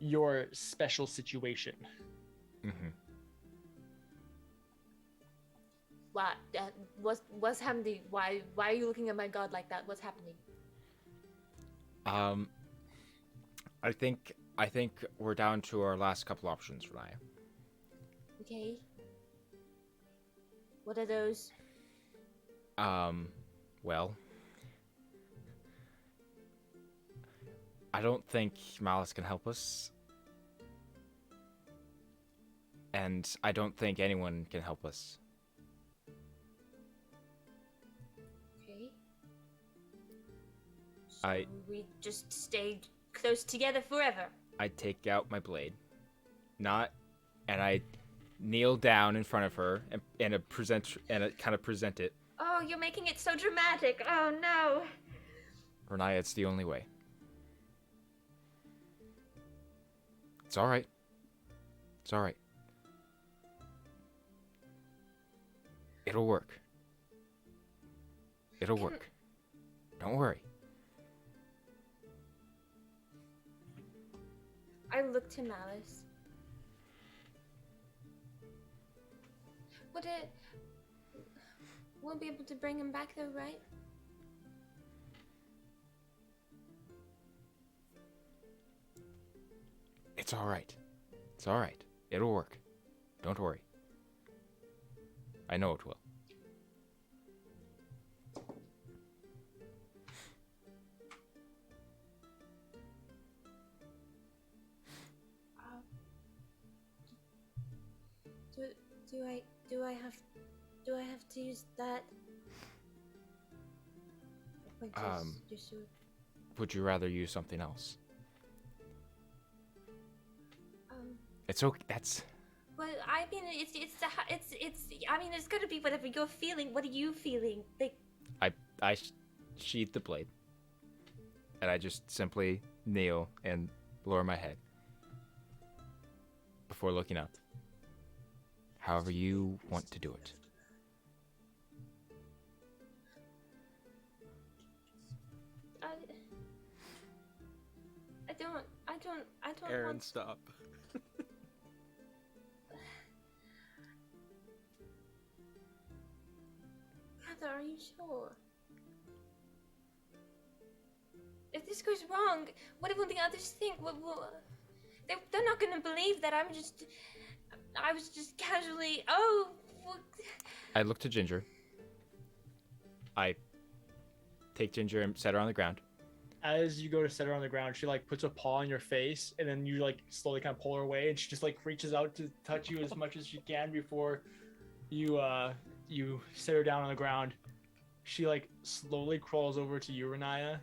your special situation. Mm-hmm. What? What's happening? Why are you looking at my god like that? What's happening? I think we're down to our last couple options, Riniya. Okay. What are those? Well, I don't think Malice can help us. And I don't think anyone can help us. Okay. So I- we just stay close together forever. I take out my blade. And I kneel down in front of her and kind of present it. Oh, you're making it so dramatic. Oh no. Riniya, it's the only way. It's alright. It's alright. It'll work. It'll work. Don't worry. I look to Malice. We'll be able to bring him back though, right? It's alright. It's alright. It'll work. Don't worry. I know it will. Do I have to use that? Would you rather use something else? It's okay. That's. Well, I mean, I mean, it's gonna be whatever you're feeling. What are you feeling? Like. I sheathe the blade, and I just simply kneel and lower my head before looking up. However you want to do it. I don't Aaron, want... stop. Kathyr, are you sure? If this goes wrong, what will the others think? They're not gonna believe that I was just casually, I look to Ginger. I take Ginger and set her on the ground. As you go to set her on the ground, she like puts a paw on your face, and then you like slowly kind of pull her away, and she just like reaches out to touch you as much as she can before you set her down on the ground. She like slowly crawls over to you, Riniya,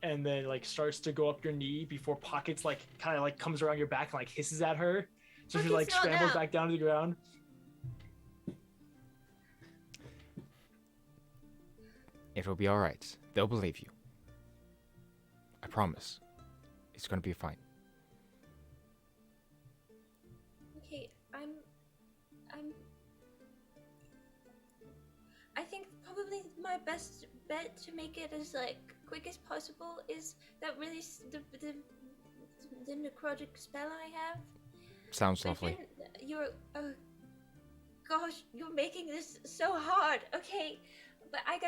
and then like starts to go up your knee before Pockets like kind of like comes around your back and like hisses at her. So she like scrambles back down to the ground. It'll be alright. They'll believe you. I promise. It's gonna be fine. Okay, I think probably my best bet to make it as like quick as possible is that really the necrotic spell I have. Sounds lovely. Gosh, you're making this so hard. Okay, but I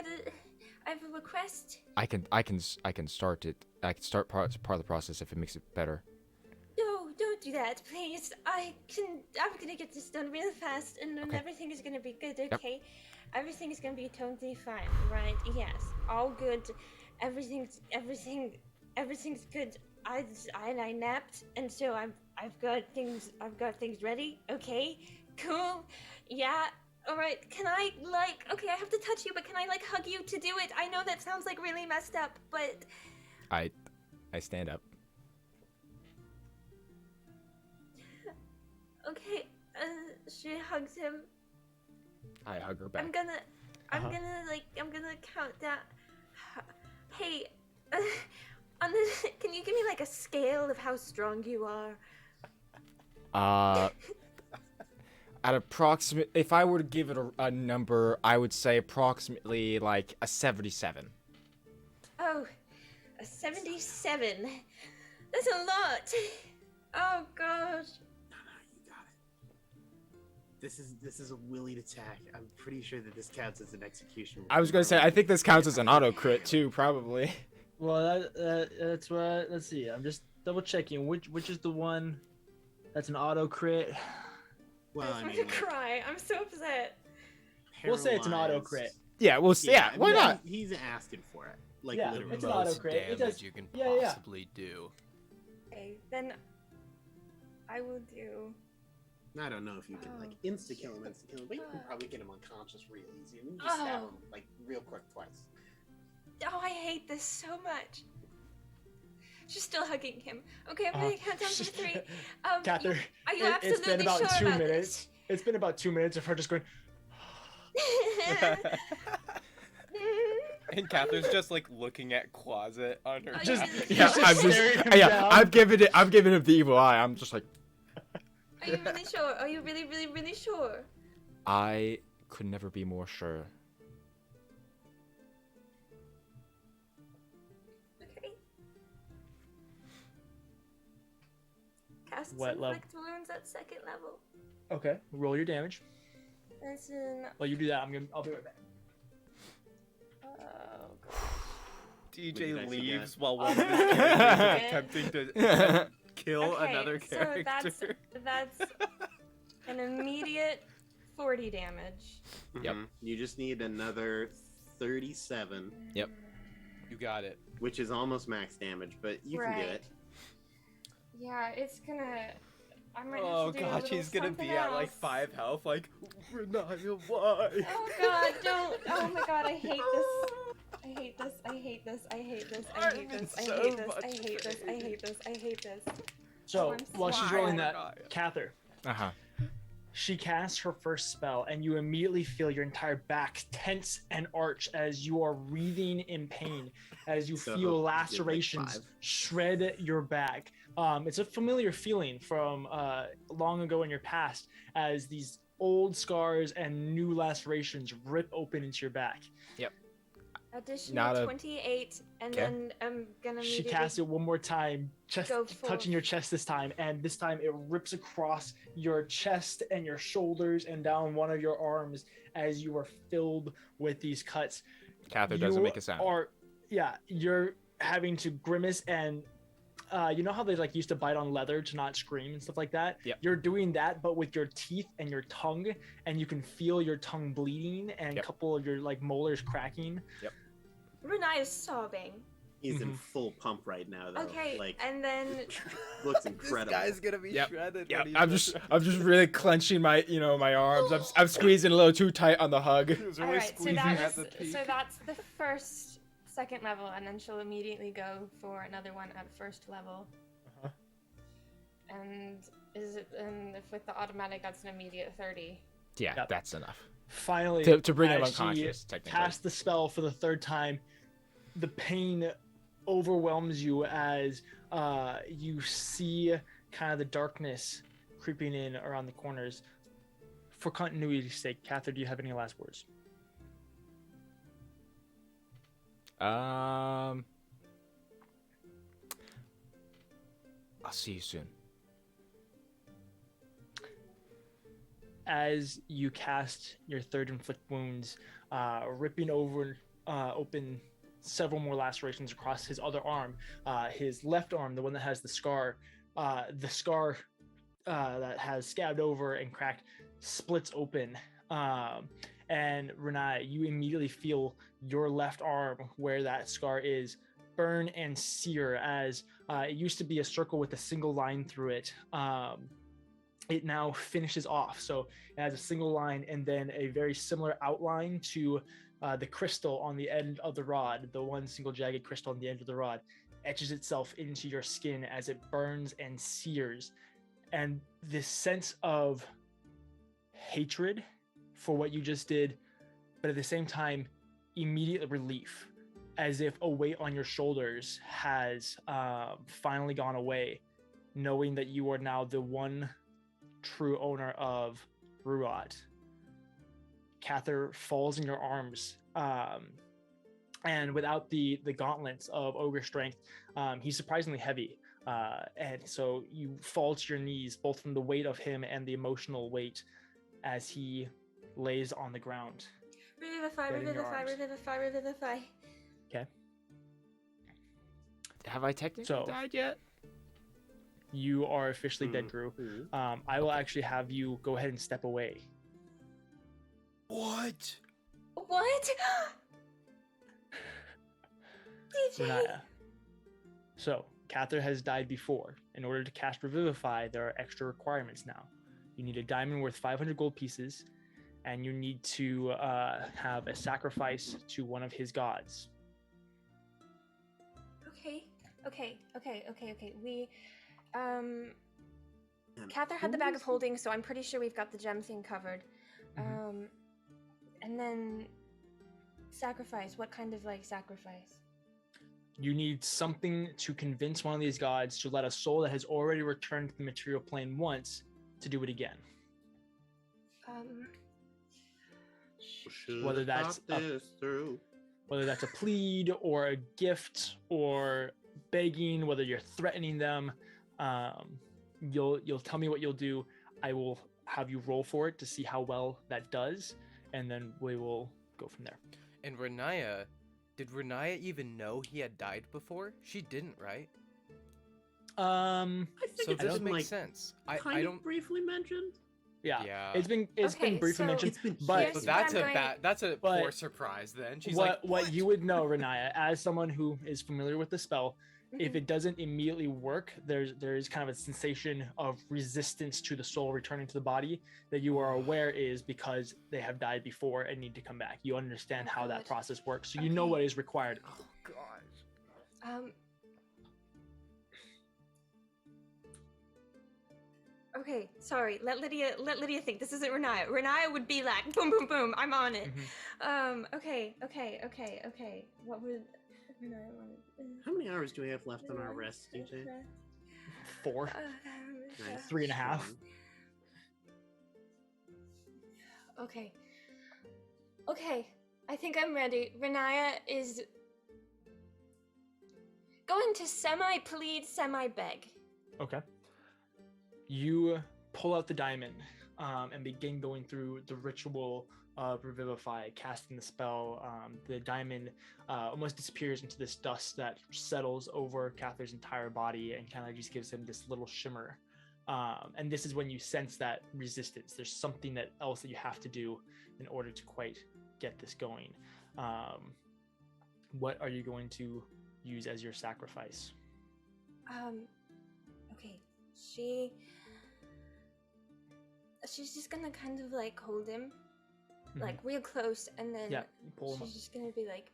have a request. I can start it. I can start part of the process if it makes it better. No, don't do that, please. I'm gonna get this done real fast, and then Okay. everything is gonna be good. Yep. Okay, everything is gonna be totally fine, right? Yes, all good. Everything's good. I napped, and so I've got things ready. Okay, cool. Yeah. All right. Can I okay, I have to touch you, but can I hug you to do it? I know that sounds really messed up, but I stand up. okay. She hugs him. I hug her back. I'm gonna count down. Hey, can you give me a scale of how strong you are? At approximate, if I were to give it a number, I would say approximately a 77. Oh, a 77. That's a lot. Oh gosh. No, you got it. This is a willied attack. I'm pretty sure that this counts as an execution. I was gonna say, I think this counts as an auto crit too, probably. Well, that's what. Let's see. I'm just double checking which is the one that's an auto crit. Well, I'm gonna cry. I'm so upset. We'll say it's an auto Paralyzed. crit. Yeah, well, yeah, I why mean, not? He's asking for it. Yeah, Literally. it's an auto Most crit. It damage does- you can yeah. possibly do. Okay, then I will do. I don't know if you can insta kill him, but you can probably get him unconscious real easy. And you just stab him real quick twice. Oh, I hate this so much. She's still hugging him. Okay, I'm gonna count down to 3. Kathyr, Are you it's been absolutely about sure 2 about minutes. It's been about 2 minutes of her just going. And Catherine's just like looking at Closet on her. Oh, Just- yeah. Yeah, He's I'm just just, staring him yeah, down. I'm giving him the evil eye. I'm just like, Are you really sure? Are you really, really, really sure? I could never be more sure. Okay. Cast What level? inflict wounds at 2nd level. Okay, roll your damage. That's in. While you do that, I'll be right back. Oh god. DJ What did I leaves forget? while Oh, one of his my characters God. is attempting to kill Okay, another so character. that's an immediate 40 damage. Yep. You just need another 37, Yep. You got it. which is almost max damage, but you can get it. Yeah, it's gonna. I might have Oh to do a god, little she's gonna something be at like else. 5 health, like, Riniya, why? Oh god, don't! Oh my god, I hate this. I hate this. I hate this. I hate this. I hate this. I hate this. I hate this. I hate this. I hate this. So I'm while she's sorry. rolling that, Riniya. Kathyr, Uh-huh. she casts her first spell, and you immediately feel your entire back tense and arch as you are wreathing in pain, as you So feel you did, like, lacerations 5. shred your back. It's a familiar feeling from long ago in your past, as these old scars and new lacerations rip open into your back. Additional Not a- 28, and Okay. then I'm gonna She immediately casts it one more time, chest go full. touching your chest this time, and this time it rips across your chest and your shoulders and down one of your arms as you are filled with these cuts. Cather doesn't You make a sound. You're having to grimace, and you know how they like used to bite on leather to not scream and stuff like that. Yep. You're doing that, but with your teeth and your tongue, and you can feel your tongue bleeding and Yep. a couple of your like molars cracking. Renai is sobbing. He's in Mhm. full pump right now, though. Okay, Like, and then looks This incredible. guy's gonna be Yep. shredded. Yeah, when he's I'm done. just really clenching my my arms. I'm squeezing a little too tight on the hug. He was all really right, so squeezing that at was the peak. so that's the first, 2nd level, and then she'll immediately go for another one at 1st level. Uh-huh. And if with the automatic, that's an immediate 30. Yeah, Yep. that's enough Finally, to bring him as she unconscious. Technically. cast the spell for the 3rd time, the pain overwhelms you as you see kind of the darkness creeping in around the corners. For continuity's sake, Kathyr, do you have any last words? I'll see you soon. As you cast your 3rd inflict wounds, ripping open several more lacerations across his other arm, his left arm, the one that has the scar that has scabbed over and cracked, splits open. And Riniya, you immediately feel your left arm, where that scar is, burn and sear, as it used to be a circle with a single line through it. It now finishes off, so it has a single line and then a very similar outline to the crystal on the end of the rod. The one single jagged crystal on the end of the rod etches itself into your skin as it burns and sears, and this sense of hatred for what you just did, but at the same time immediate relief, as if a weight on your shoulders has finally gone away, knowing that you are now the one true owner of Ruat. Kathyr falls in your arms, and without the gauntlets of ogre strength, he's surprisingly heavy, and so you fall to your knees, both from the weight of him and the emotional weight, as he lays on the ground. Revivify, Dead in your revivify, arms. revivify, revivify. Okay, Have I technically So- died yet? you are officially dead, Drew. Mhm. I will actually have you go ahead and step away. What? What? DJ. Riniya. So, Kathyr has died before. In order to cast Revivify, there are extra requirements now. You need a diamond worth 500 gold pieces, and you need to have a sacrifice to one of his gods. Okay. We, Man, Kathyr had the bag of holding, so I'm pretty sure we've got the gem thing covered. Mhm. And then sacrifice. What kind of like sacrifice? You need something to convince one of these gods to let a soul that has already returned to the material plane once to do it again. Whether that's a plead or a gift or begging, whether you're threatening them, you'll tell me what you'll do. I will have you roll for it to see how well that does, and then we will go from there. And Riniya, did Riniya even know he had died before? She didn't, right? I think So it's this been, makes like, sense. kind I of don't. briefly mentioned. Yeah. Yeah. It's Okay, been briefly so- mentioned, It's been but Here's So that's what a I'm bad. That's a but poor surprise. Then she's what like, you would know, Riniya, as someone who is familiar with the spell, if Mhm. it doesn't immediately work, there is kind of a sensation of resistance to the soul returning to the body that you are aware is because they have died before and need to come back. You understand Oh, how that God. process works, so you know Okay. what is required. oh gosh. Okay, sorry. Let Lydia think. This isn't Riniya. Riniya would be like, boom, boom, boom. I'm on it. Okay. What would Riniya want? How many hours do we have left on our rest, DJ? 4, Nice. 3.5. Okay. I think I'm ready. Riniya is going to semi-plead, semi-beg. Okay. You pull out the diamond and begin going through the ritual of Revivify, casting the spell. The diamond almost disappears into this dust that settles over Kathyr's entire body and kind of just gives him this little shimmer. And this is when you sense that resistance. There's something else that you have to do in order to quite get this going. What are you going to use as your sacrifice? Okay. She's just gonna kind of like hold him, like real close, and then Yeah, you pull him up. she's just gonna be like,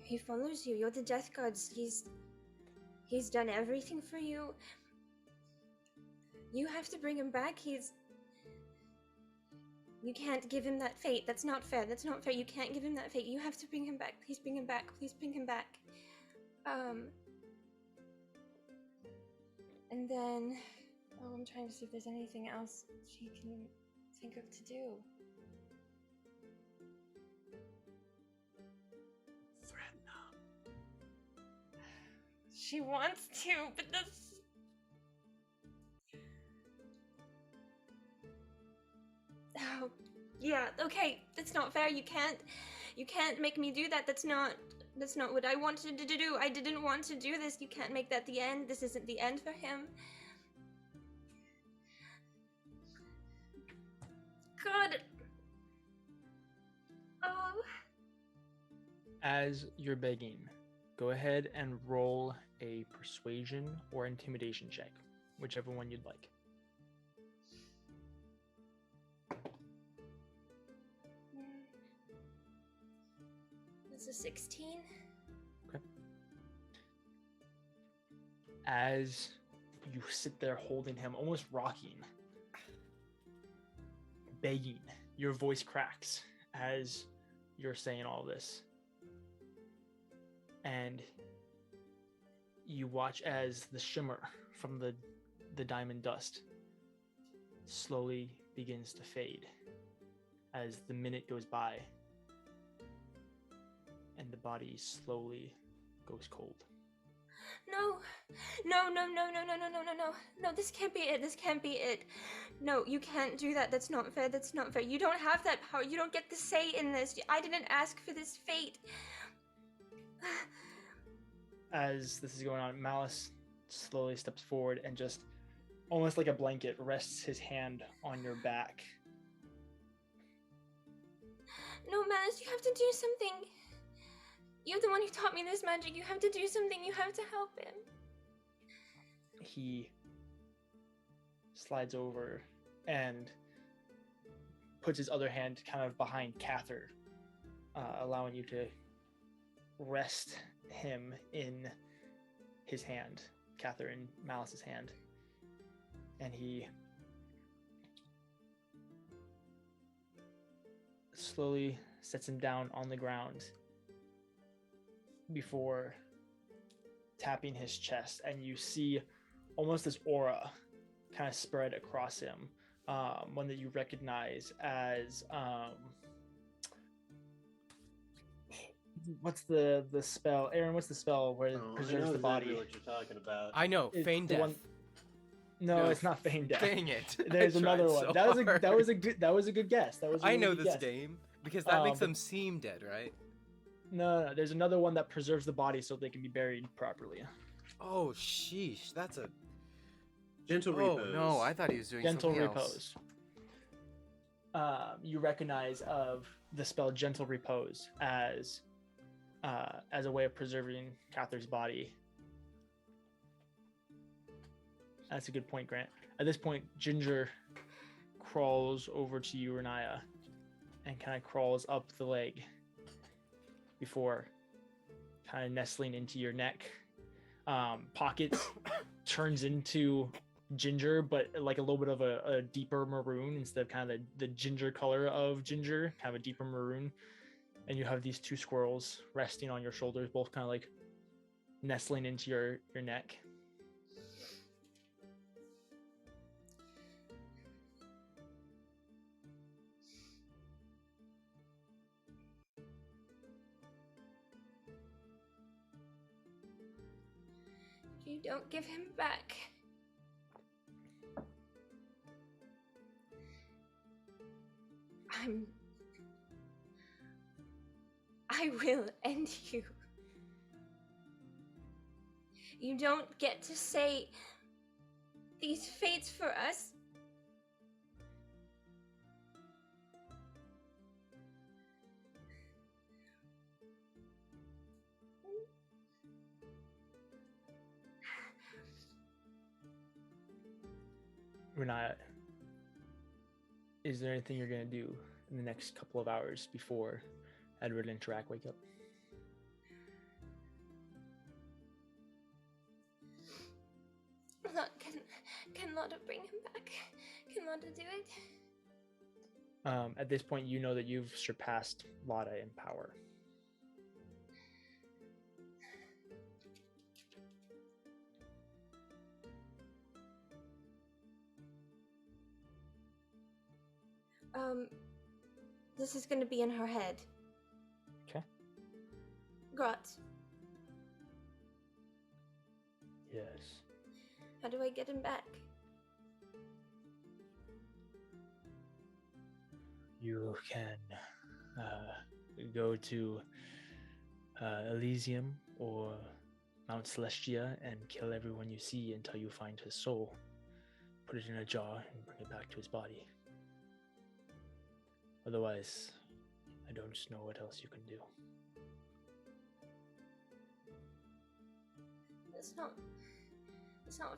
he follows you. You're the death gods. He's done everything for you. You have to bring him back. You can't give him that fate. That's not fair. You can't give him that fate. You have to bring him back. Please bring him back. And then, I'm trying to see if there's anything else she can think of to do. Threaten him. She wants to, but that's... Oh, yeah, okay, that's not fair. You can't make me do that. That's not what I wanted to do. I didn't want to do this. You can't make that the end. This isn't the end for him. God. Oh. As you're begging, go ahead and roll a persuasion or intimidation check, whichever one you'd like. That's a 16. Okay. As you sit there holding him, almost rocking, begging, your voice cracks as you're saying all this. And you watch as the shimmer from the diamond dust slowly begins to fade as the minute goes by and the body slowly goes cold. No, this can't be it. No, you can't do that. That's not fair. You don't have that power. You don't get to say in this. I didn't ask for this fate. As this is going on, Malice slowly steps forward and just almost like a blanket rests his hand on your back. No, Malice, you have to do something. You're the one who taught me this magic. You have to do something. You have to help him. He slides over and puts his other hand kind of behind Kathyr, allowing you to rest him in his hand, Kathyr in Malice's hand. And he slowly sets him down on the ground before tapping his chest, and you see almost this aura kind of spread across him, one that you recognize as what's the spell, Aaron? What's the spell where it preserves the body? What you're talking about? I know, It's feign the death. one- No, it's not feign death. Dang it! There's I another tried one. so that was a hard. that was a good guess. That was. A I really know good this guess. game because that makes but- them seem dead, right? No, there's another one that preserves the body so they can be buried properly. Oh, sheesh, that's a. Gentle Oh repose. no, I thought he was doing Gentle something else. repose. You recognize of the spell Gentle Repose as a way of preserving Cathyr's body. That's a good point, Grant. At this point, Ginger crawls over to you, Riniya, and kind of crawls up the leg before kind of nestling into your neck. Pockets turns into ginger, but like a little bit of a deeper maroon instead of kind of the ginger color of ginger, kind of a deeper maroon. And you have these two squirrels resting on your shoulders, both kind of like nestling into your neck. You don't give him back. I will end you. You don't get to say these fates for us. Riniya, is there anything you're going to do in the next couple of hours before Edward and Tarak wake up? Can Lotta bring him back? Can Lotta do it? At this point, you know that you've surpassed Lotta in power. This is gonna be in her head. Okay. Grot, Yes. how do I get him back? You can go to Elysium or Mount Celestia and kill everyone you see until you find his soul. Put it in a jar and bring it back to his body. Otherwise, I don't know what else you can do. It's not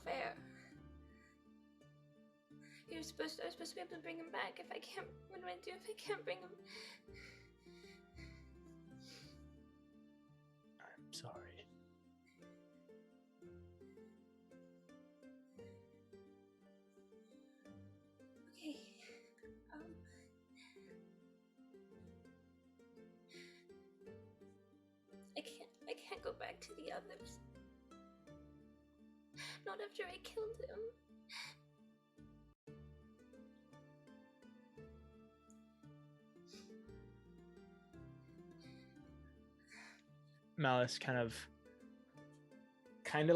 fair. I'm supposed to be able to bring him back. If I can't, what do I do if I can't bring him? I'm sorry. Okay. I can't go back to the others. Not after I killed him. Malice kind of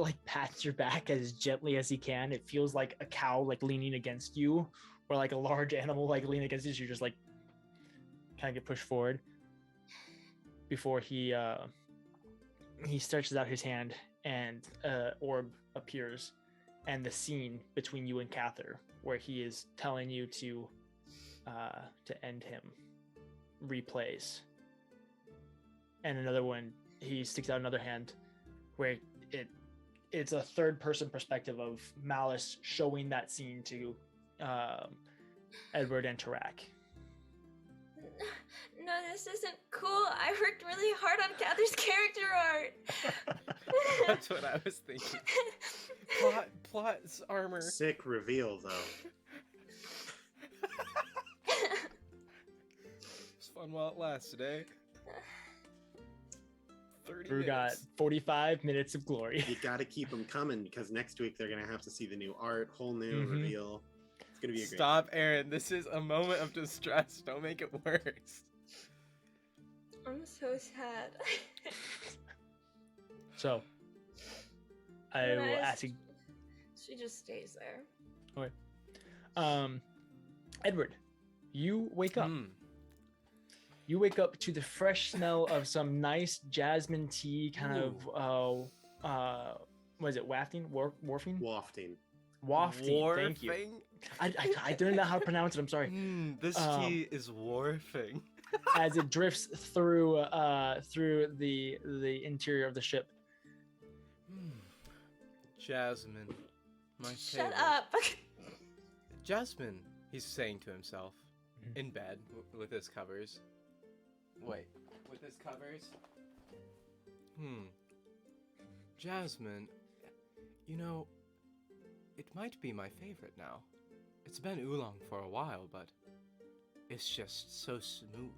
like pats your back as gently as he can. It feels like a cow like leaning against you, or like a large animal like leaning against you. So you just like kind of get pushed forward before he stretches out his hand and orb appears, and the scene between you and Kathyr where he is telling you to end him replays. And another one, he sticks out another hand where it's a third person perspective of Malice showing that scene to Edward and Tarak. No, this isn't cool. I worked really hard on Cathyr's character art. That's what I was thinking. Plot's armor. Sick reveal, though. Fun while it lasted, eh? 30 Drew got minutes. 45 minutes of glory. You got to keep them coming because next week they're gonna have to see the new art, whole new Mhm. reveal. It's gonna be a great. Stop, Aaron. This is a moment of distress. Don't make it worse. I'm so sad. So, I will ask you, She just stays there. Edward, you wake up. Hmm. You wake up to the fresh smell of some nice jasmine tea, kind of, what is it, wafting? Wafting? Wafting. Wafting, thank you. Warfing? I don't know how to pronounce it, I'm sorry. This tea is warfing. As it drifts through the interior of the ship. Jasmine. My Shut favorite. up. Jasmine, he's saying to himself, Mhm. in bed with his covers. Wait, with his covers? Jasmine, you know, it might be my favorite now. It's been oolong for a while, but it's just so smooth.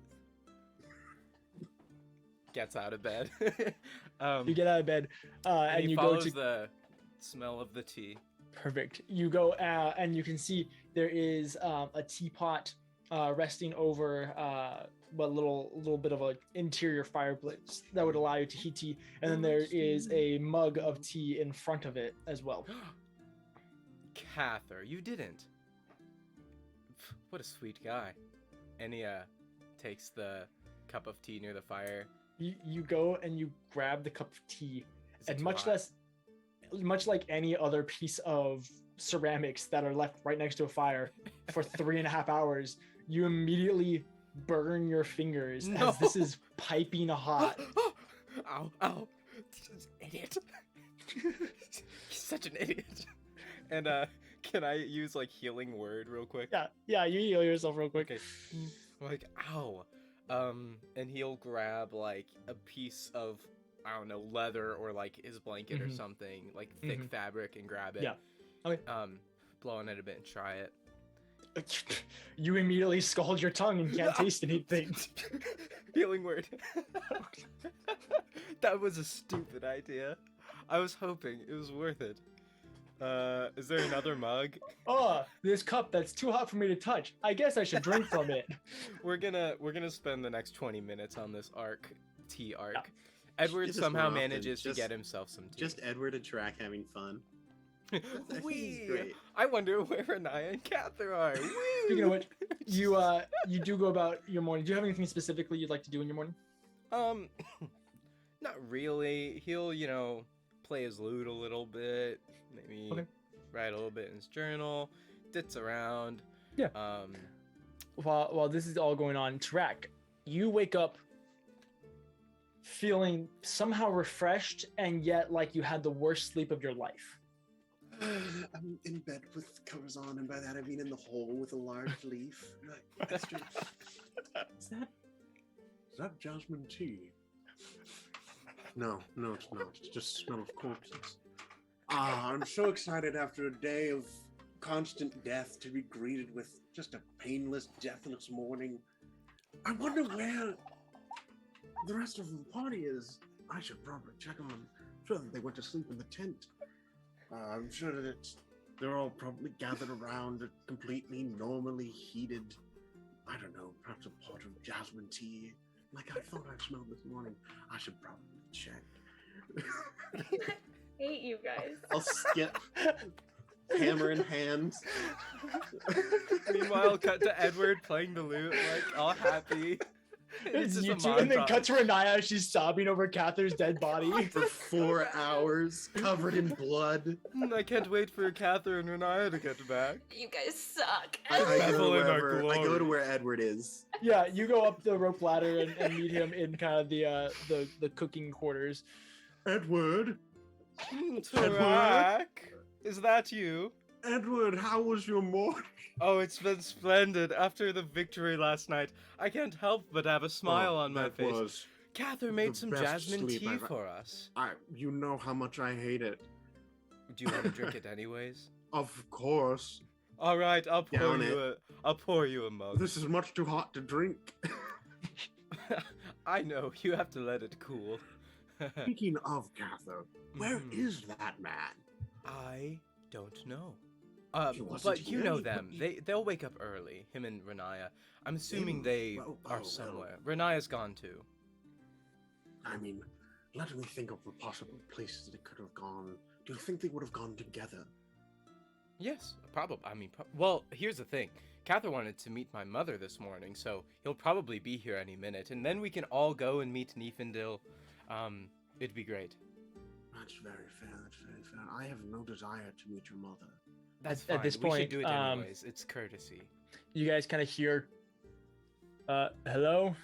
Gets out of bed. You get out of bed, and and he you go follows to the smell of the tea. perfect. You go and you can see there is a teapot resting over a little bit of an interior fireplace that would allow you to heat tea, and then there is a mug of tea in front of it as well. Kathyr, you didn't. What a sweet guy. And he takes the cup of tea near the fire. You go and you grab the cup of tea, Is it and too much hot? like any other piece of ceramics that are left right next to a fire for 3.5 hours, you immediately burn your fingers No. as this is piping hot. Ow, ow. Idiot. He's such an idiot. And can I use like healing word real quick? Yeah, you heal yourself real quick. Okay. Like, ow. And he'll grab like a piece of, I don't know, leather or like his blanket or Mhm. something, like thick Mhm. fabric, and grab it. Yeah. Okay. Blow on it a bit and try it. You immediately scald your tongue and can't taste anything. Healing word. That was a stupid idea. I was hoping it was worth it. Is there another mug? Oh, this cup that's too hot for me to touch. I guess I should drink from it. We're gonna spend the next 20 minutes on this tea arc. Yeah. Edward Just somehow more often, manages to just- get himself some tea. Just Edward and Tarak having fun. I think he's great. I wonder where Riniya and Kathyr are. Speaking of which, you do go about your morning. Do you have anything specifically you'd like to do in your morning? Not really. He'll, play his lute a little bit, maybe Okay. write a little bit in his journal, ditz around. Yeah. While this is all going on, Tarak, you wake up feeling somehow refreshed and yet like you had the worst sleep of your life. I'm in bed with covers on, and by that I mean in the hole with a large leaf. Right. That's true. Is that jasmine tea? No, it's not. It's just smell of corpses. I'm so excited after a day of constant death to be greeted with just a painless, deathless morning. I wonder where the rest of the party is. I should probably check on them. I'm sure that they went to sleep in the tent. I'm sure that they're all probably gathered around a completely normally heated, I don't know, perhaps a pot of jasmine tea, like I thought I smelled this morning. I should probably check. I hate you guys. I'll skip, hammer in hand. Meanwhile, cut to Edward playing the lute, like all happy. It's just You a two, and then montage. cut to Riniya, she's sobbing over Kathyr's dead body. For 4 hours, covered in blood. I can't wait for Kathyr and Riniya to get back. You guys suck. I Revel in our I go glory. to where Edward is. Yeah, you go up the rope ladder and meet him in kind of the cooking quarters. Edward, Tarak, is that you? Edward, how was your morning? Oh, it's been splendid. After the victory last night, I can't help but have a smile on my face. Was, Kathyr made the some best jasmine sleep tea I've- for us. you know how much I hate it. Do you want to drink it anyways? Of course. All right, I'll Down pour you a mug. This is much too hot to drink. I know, you have to let it cool. Speaking of Kathyr, where Mhm. is that man? I don't know. He wasn't But you here, know he- them. They'll wake up early, him and Riniya. I'm assuming they well, are well. somewhere. Riniya's gone too. I mean, let me think of the possible places they could have gone. Do you think they would have gone together? Yes, probably. I mean, well, here's the thing. Kathyr wanted to meet my mother this morning, so he'll probably be here any minute, and then we can all go and meet Nifendil. It'd be great. That's very fair. That's very fair. I have no desire to meet your mother. That's At fine. this we should point, do it anyways. It's courtesy. You guys kind of hear, hello?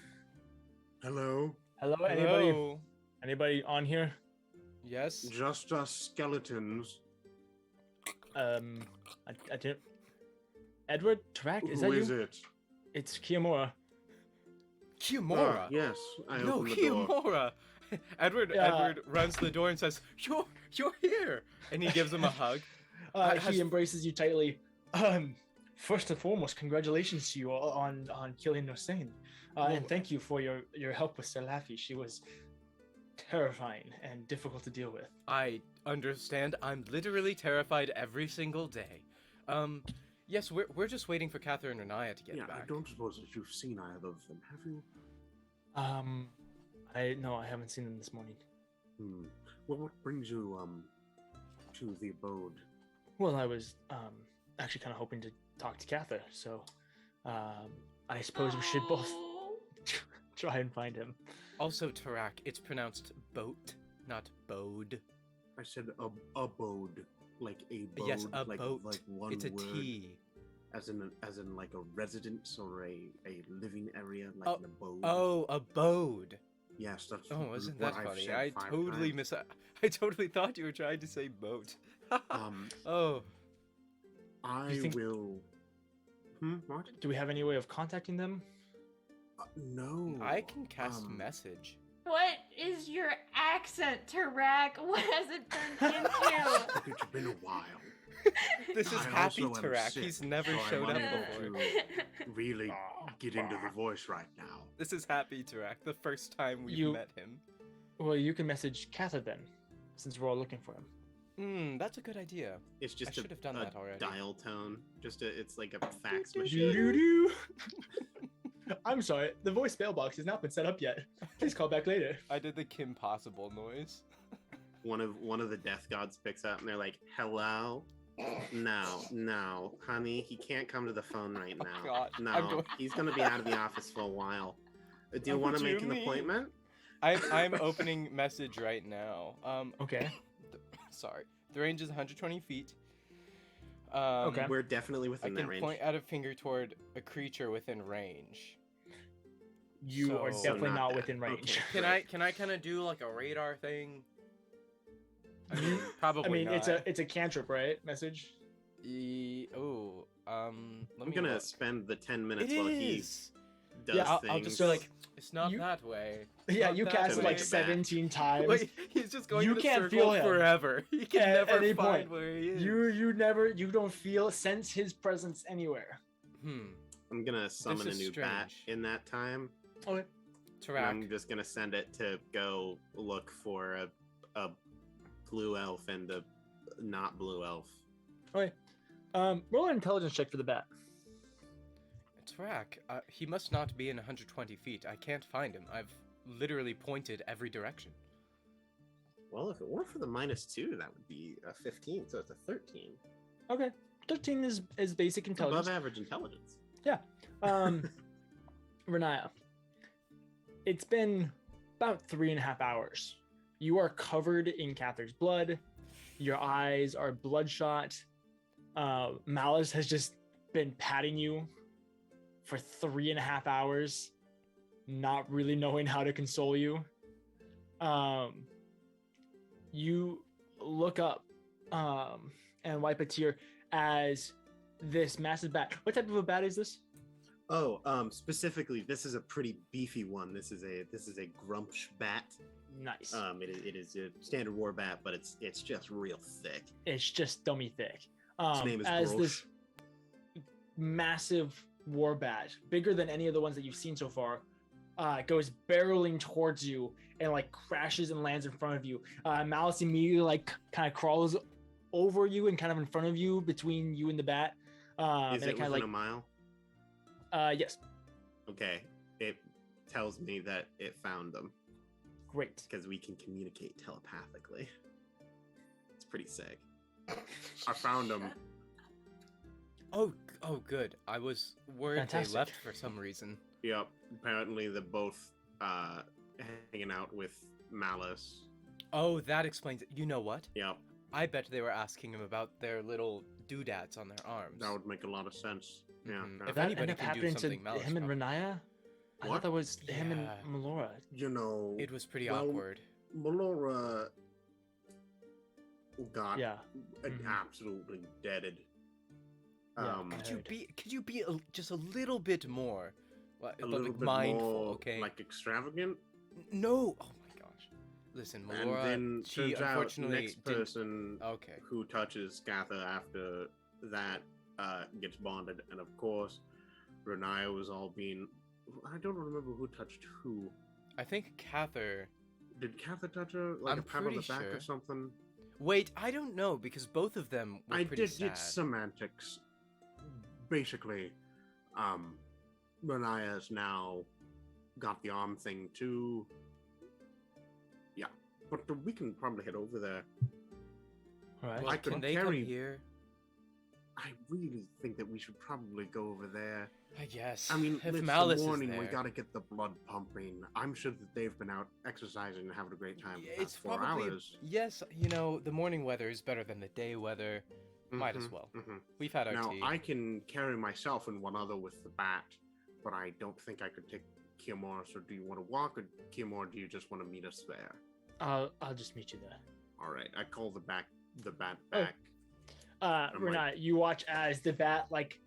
Hello? Hello? Hello? Anybody on here? Yes? Just us skeletons. I didn't... Edward? Tarak? Is Who that is you? it? It's Kiyomura. Kiyomura? Ah, yes, I No, opened the door. Kiyomura! Edward runs to the door and says, You're here! And he gives him a hug. He embraces you tightly. First and foremost, congratulations to you on killing Hossein. And thank you for your help with Salafi. She was terrifying and difficult to deal with. I understand. I'm literally terrified every single day. Yes, we're just waiting for Kathyr and Riniya to get Yeah, back. I don't suppose that you've seen either of them, have you? I haven't seen them this morning. Well, what brings you, to the abode? Well, I was actually kind of hoping to talk to Kathyr, so I suppose we should both try and find him. Also, Tarak, it's pronounced boat, not bode. I said abode, like a boat. Yes, a like, boat. Like one It's a word, T. as in like a residence or a living area, like an abode. Oh, abode. Yes, that's. Oh, isn't what that I've funny? said I 5 totally times. I totally thought you were trying to say boat. Oh, I You think- will. What? Do we have any way of contacting them? No. I can cast um, message. What is your accent, Tarak? What has it turned into? It's been a while. This is I Happy also am Tarak. sick, He's never so I'm showed up unable before. to really get into the voice right now. This is Happy Tarak, the first time we've You- met him. Well, you can message Kathyr then, since we're all looking for him. That's a good idea. It's just I should have done that already. dial tone. It's like a fax Doo machine. doo doo. I'm sorry, the voice mailbox has not been set up yet. Please call back later. I did the Kim Possible noise. One of the death gods picks up and they're like, "Hello, no, honey, he can't come to the phone right Oh, now. God. I'm No, going- he's gonna be out of the office for a while. Do you What want to do make you an mean? appointment? I'm opening message right now. Okay. Sorry. The range is 120 feet. Okay. We're definitely I within can that range. point out a finger toward a creature within range. You are So definitely not not that. within range. Okay. Can I kind of do like a radar thing? I mean, probably I mean, not. it's a cantrip, right? Message. Let I'm me gonna look. spend the 10 minutes It while he is. does Yeah, things. I'll just So, be like, it's not you- that way. Yeah, Not you that cast way. like Back. 17 times. Wait, he's just going You in a can't circle feel him. forever. He can At never any find point. where he is. You don't sense his presence anywhere. I'm gonna summon a is new bat strange. in that time. Okay. And Tarak. I'm just gonna send it to go look for a blue elf and a not blue elf. Okay. Roll an intelligence check for the bat. Tarak, he must not be in 120 feet. I can't find him. I've literally pointed every direction. Well, if it weren't for the -2, that would be a 15, so it's a 13. Okay. 13 is basic intelligence. Above average intelligence. Riniya, it's been about 3.5 hours. You are covered in Kathyr's blood. Your eyes are bloodshot. Malice has just been patting you for 3.5 hours, not really knowing how to console you. You look up and wipe a tear as this massive bat. What type of a bat is this? Oh, specifically, this is a pretty beefy one. This is a Grumpsh bat. Nice. It is a standard war bat, but it's just real thick. It's just dummy thick. Its name is As Grosh. this massive war bat, bigger than any of the ones that you've seen so far, goes barreling towards you and like crashes and lands in front of you. Malice immediately like kind of crawls over you and kind of in front of you between you and the bat. Is and it kind within of a mile? Yes. Okay. It tells me that it found them Great. because we can communicate telepathically. It's pretty sick. I found them. Oh, good. I was worried Fantastic. they left for some reason. Yep. Apparently, they're both hanging out with Malice. Oh, that explains it. You know what? Yep. I bet they were asking him about their little doodads on their arms. That would make a lot of sense. Yeah. Mhm. yeah. If That anybody ended up can do happening to something, Malice him and probably- Riniya. I What? thought that was him and Yeah. Melora. You know, It was pretty Well, awkward. Melora got Yeah. Mhm. absolutely deaded. Yeah. Um, Could you be just a little bit more, a little bit mindful? more Okay. like extravagant. No. Oh my gosh. Listen, And Melora. then She turns out unfortunately next didn't. person Okay. who touches Kathyr after that gets bonded, and of course, Riniya was all being. I don't remember who touched who. I think Kathyr. Did Kathyr touch her like I'm a pat on the pretty back sure. or something? Wait, I don't know because both of them were I pretty did sad. get semantics. Basically, Riniya's now got the arm thing too. Yeah, but we can probably head over there. All right. Well, I can could they carry- come here? I really think that we should probably go over there. I guess. I mean, if it's Malice the morning. is We there, gotta get the blood pumping. I'm sure that they've been out exercising and having a great time for the it's past 4 probably hours. yes. You know, the morning weather is better than the day weather. Might as Mhm, well. mhm. We've had our Now, tea. I can carry myself and one other with the bat, but I don't think I could take Kiamor. So, do you want to walk, or Kiamor, do you just want to meet us there? I'll just meet you there. All right, I call the bat Oh. back. Renai, you watch as the bat like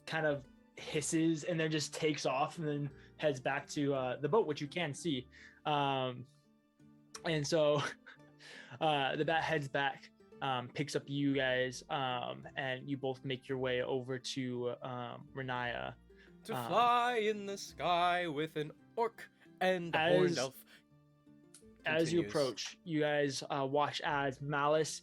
kind of hisses and then just takes off and then heads back to the boat, which you can see. And so the bat heads back, picks up you guys, and you both make your way over to Riniya. to fly in the sky with an orc and a horned As- elf. As you Continues. approach, you guys watch as Malice.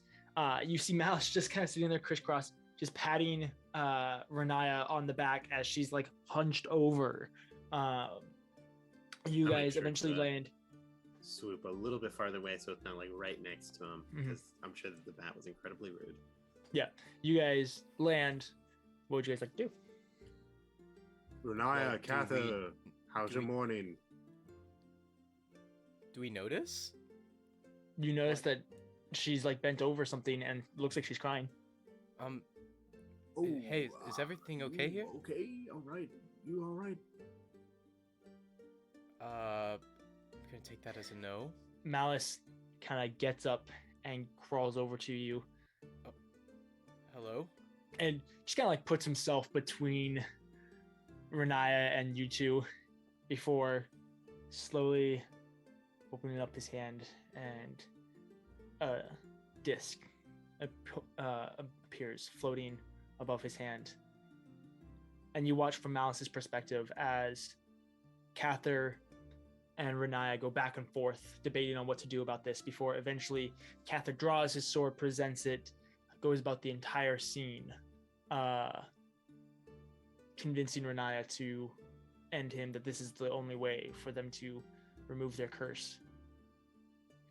You see Malice just kind of sitting there crisscross, just patting Riniya on the back as she's like hunched over. You I'll make guys sure eventually to- land. Swoop a little bit farther away, so it's not like right next to him, Mhm. because I'm sure that the bat was incredibly rude. You guys land. What would you guys like to do? Riniya, Well, do Kathyr, how's do your we- morning? Do we notice? You notice that she's like bent over something and looks like she's crying. Hey, is everything okay here? Okay, all right. You all right? I'm gonna take that as a no. Malice kind of gets up and crawls over to you Hello. and just kind of like puts himself between Riniya and you two before slowly opening up his hand, and a disc appears floating above his hand. And you watch from Malice's perspective as Kathyr and Riniya go back and forth debating on what to do about this before eventually Kathyr draws his sword, presents it, goes about the entire scene, convincing Riniya to end him, that this is the only way for them to remove their curse.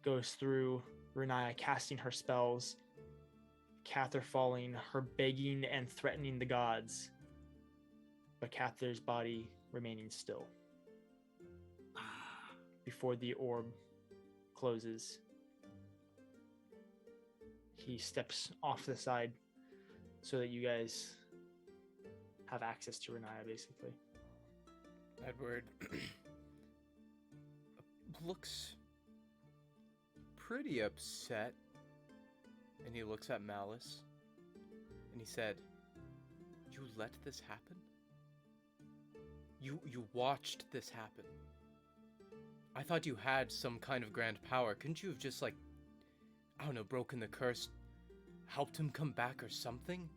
Goes through Riniya casting her spells, Kathyr falling, her begging and threatening the gods, but Kathyr's body remaining still. Before the orb closes, he steps off the side so that you guys have access to Riniya, basically. Edward looks pretty upset, and he looks at Malice, and he said, "You let this happen? You watched this happen? I thought you had some kind of grand power. Couldn't you have just, like, I don't know, broken the curse, helped him come back or something?"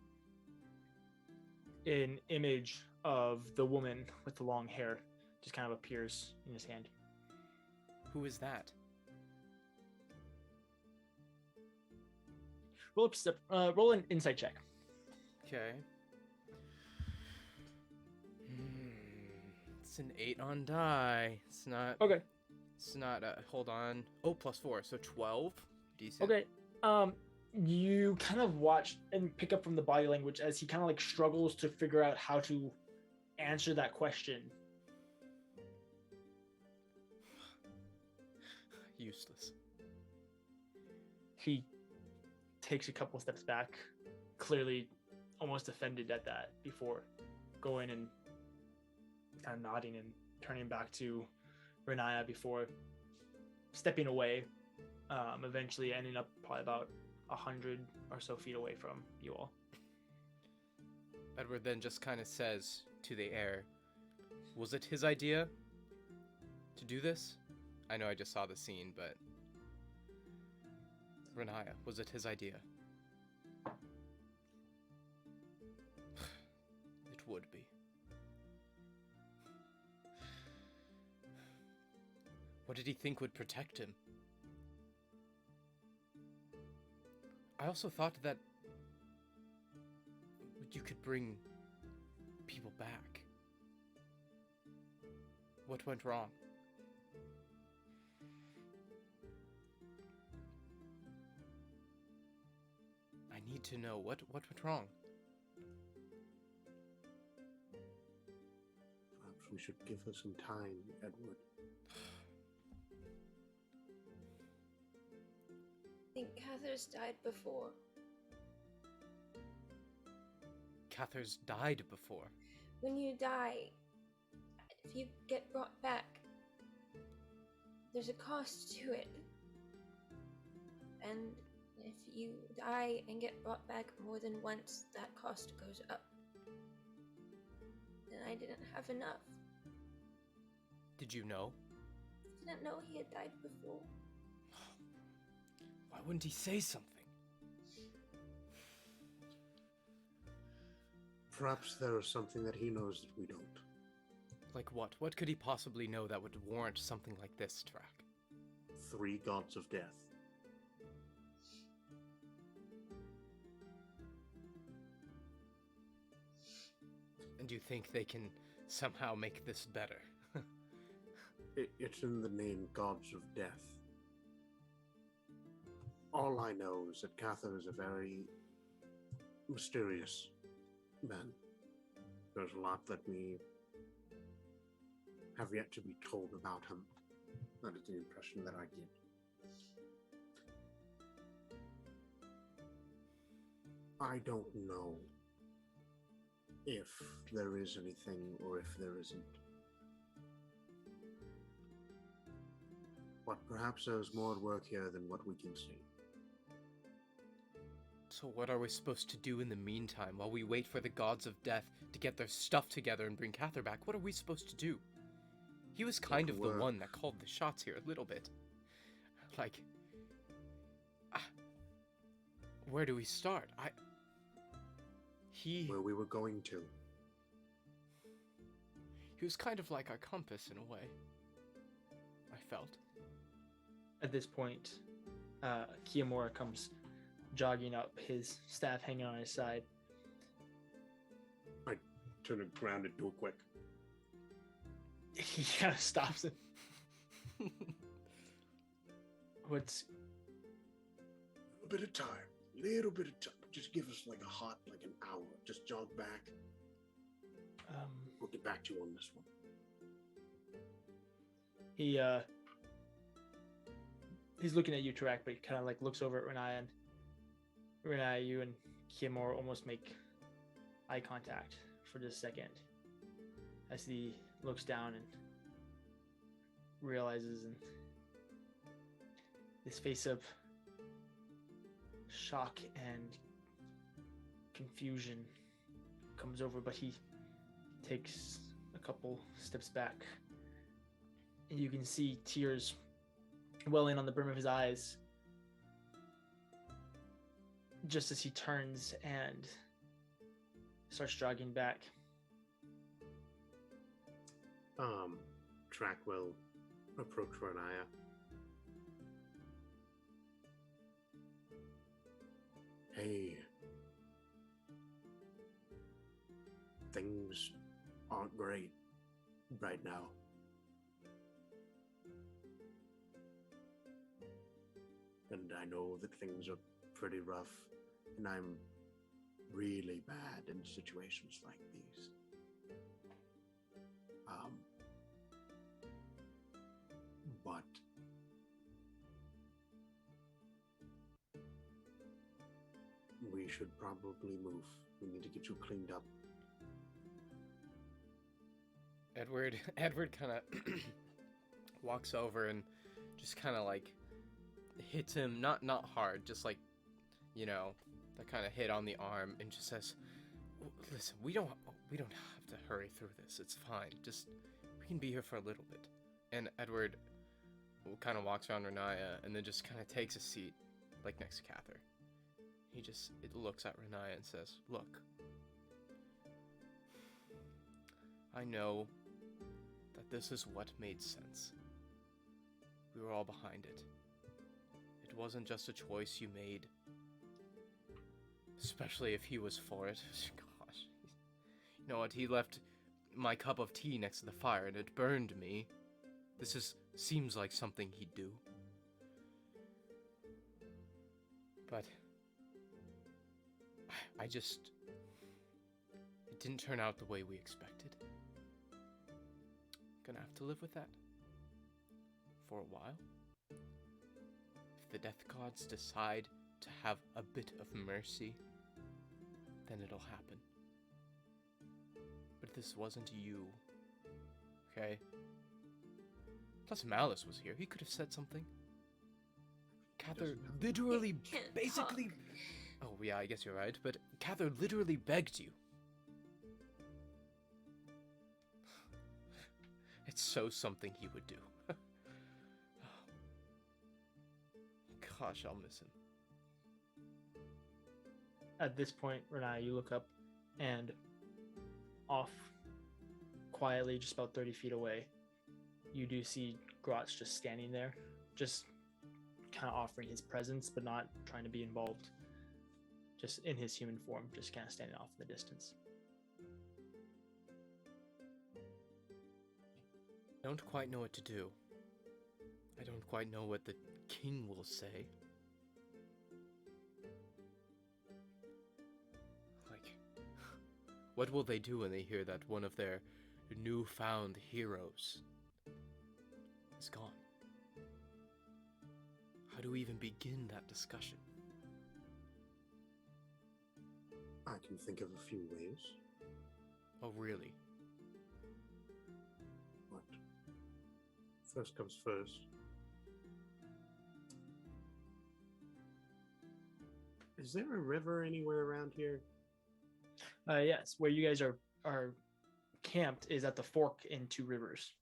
An image of the woman with the long hair just kind of appears in his hand. Who is that? Roll an insight check. Okay. It's an 8 on die. It's not. Okay. It's not. Hold on. Oh, +4, so 12. Decent. Okay. You kind of watch and pick up from the body language as he kind of like struggles to figure out how to answer that question. Useless. He takes a couple steps back, clearly almost offended at that, before going and kind of nodding and turning back to Riniya before stepping away, eventually ending up probably about 100 or so feet away from you all. Edward then just kind of says to the air, was it his idea to do this? I know I just saw the scene, but Riniya, was it his idea? It would be. What did he think would protect him? I also thought that you could bring people back. What went wrong? I need to know what went wrong. Perhaps we should give her some time, Edward. I think Kathyr's died before. Kathyr's died before. When you die, if you get brought back, there's a cost to it. And if you die and get brought back more than once, that cost goes up. And I didn't have enough. Did you know? Didn't know he had died before. Why wouldn't he say something? Perhaps there is something that he knows that we don't. Like what? What could he possibly know that would warrant something like this, Tarak? 3 gods of death. And do you think they can somehow make this better? It's in the name Gods of Death. All I know is that Kathyr is a very mysterious man. There's a lot that we have yet to be told about him. That is the impression that I get. I don't know if there is anything or if there isn't. But perhaps there's more at work here than what we can see. So what are we supposed to do in the meantime while we wait for the gods of death to get their stuff together and bring Kathyr back? What are we supposed to do? He was kind of the one that called the shots here a little bit. Like, where do we start? Where we were going to. He was kind of like our compass in a way. I felt. At this point, Kiyomura comes jogging up, his staff hanging on his side. I turn around and do it quick. He kind of stops him. What's... A bit of time. Little bit of time. Just give us like an hour. Just jog back. We'll get back to you on this one. He's looking at you, Tarak, but he kind of like looks over at Riniya, and Riniya, you and Kiyomura almost make eye contact for just a second as he looks down and realizes, and this face of shock and confusion comes over, but he takes a couple steps back, and you can see tears welling on the brim of his eyes just as he turns and starts jogging back. Tarak will approach Riniya. Hey, things aren't great right now. And I know that things are pretty rough, and I'm really bad in situations like these. But we should probably move. We need to get you cleaned up. Edward kind of walks over and just kind of like hits him, not hard, just like, you know, that kind of hit on the arm, and just says, "Listen, we don't have to hurry through this. It's fine. Just we can be here for a little bit." And Edward kind of walks around Riniya and then just kind of takes a seat, like next to Kathyr. It looks at Riniya and says, "Look, I know that this is what made sense. We were all behind it. It wasn't just a choice you made, especially if he was for it. Gosh, you know what? He left my cup of tea next to the fire and it burned me. This seems like something he'd do. But it didn't turn out the way we expected. Gonna have to live with that for a while. If the death gods decide to have a bit of mercy, then it'll happen. But this wasn't you, okay? Plus Malice was here. He could have said something. Kathyr literally, basically... Talk. Oh yeah, I guess you're right, but Kathyr literally begged you. It's so something he would do. Gosh, I'll miss him. At this point, Riniya, you look up, and off, quietly, just about 30 feet away, you do see Grotz just standing there, just kind of offering his presence, but not trying to be involved. Just in his human form, just kind of standing off in the distance. I don't quite know what to do. I don't quite know what the king will say. Like, what will they do when they hear that one of their newfound heroes is gone? How do we even begin that discussion? I can think of a few ways. Oh, really? But first comes first. Is there a river anywhere around here? Yes, where you guys are camped is at the fork in two rivers.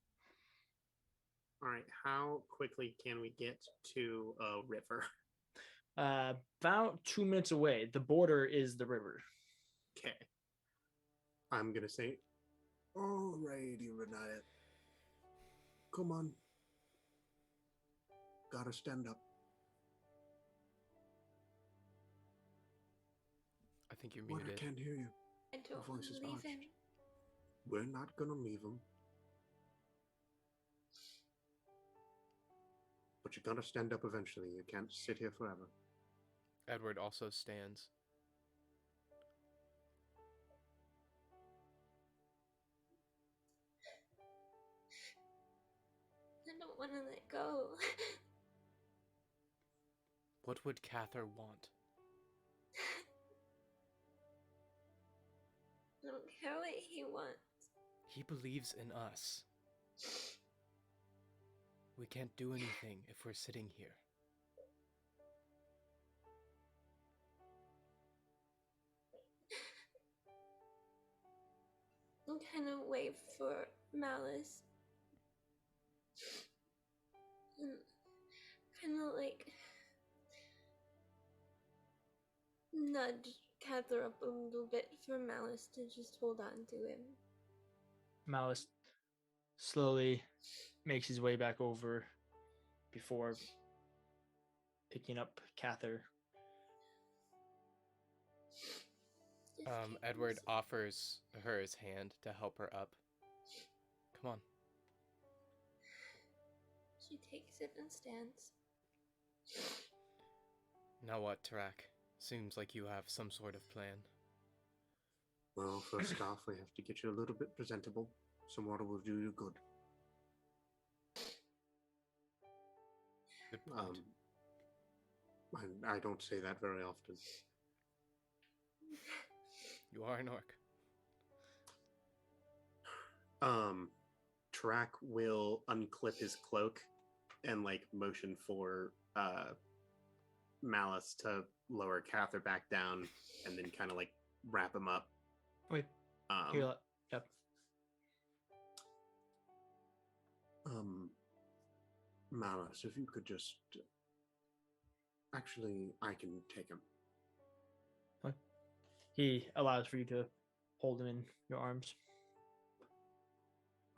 All right, how quickly can we get to a river? About 2 minutes away. The border is the river. Okay. I'm gonna say, alrighty, Riniya. Come on. Gotta stand up. I think you're What? I muted. can't hear you. I don't voice is believe arched. him. We're not gonna leave him. But you gotta stand up eventually. You can't sit here forever. Edward also stands. I don't want to let go. What would Kathyr want? I don't care what he wants. He believes in us. We can't do anything if we're sitting here. I'm kind of wait for Malice. And kind of like nudge Kathyr up a little bit for Malice to just hold on to him. Malice slowly makes his way back over before picking up Kathyr. Edward offers her his hand to help her up. Come on. She takes it and stands. Now what, Tarak? Seems like you have some sort of plan. Well, first off, we have to get you a little bit presentable. Some water will do you good. Good point. I don't say that very often. You are an orc. Tarak will unclip his cloak and like motion for Malice to lower Kathyr back down and then kind of like wrap him up. Wait. Yep. Malice, if you could just actually, I can take him. What? He allows for you to hold him in your arms.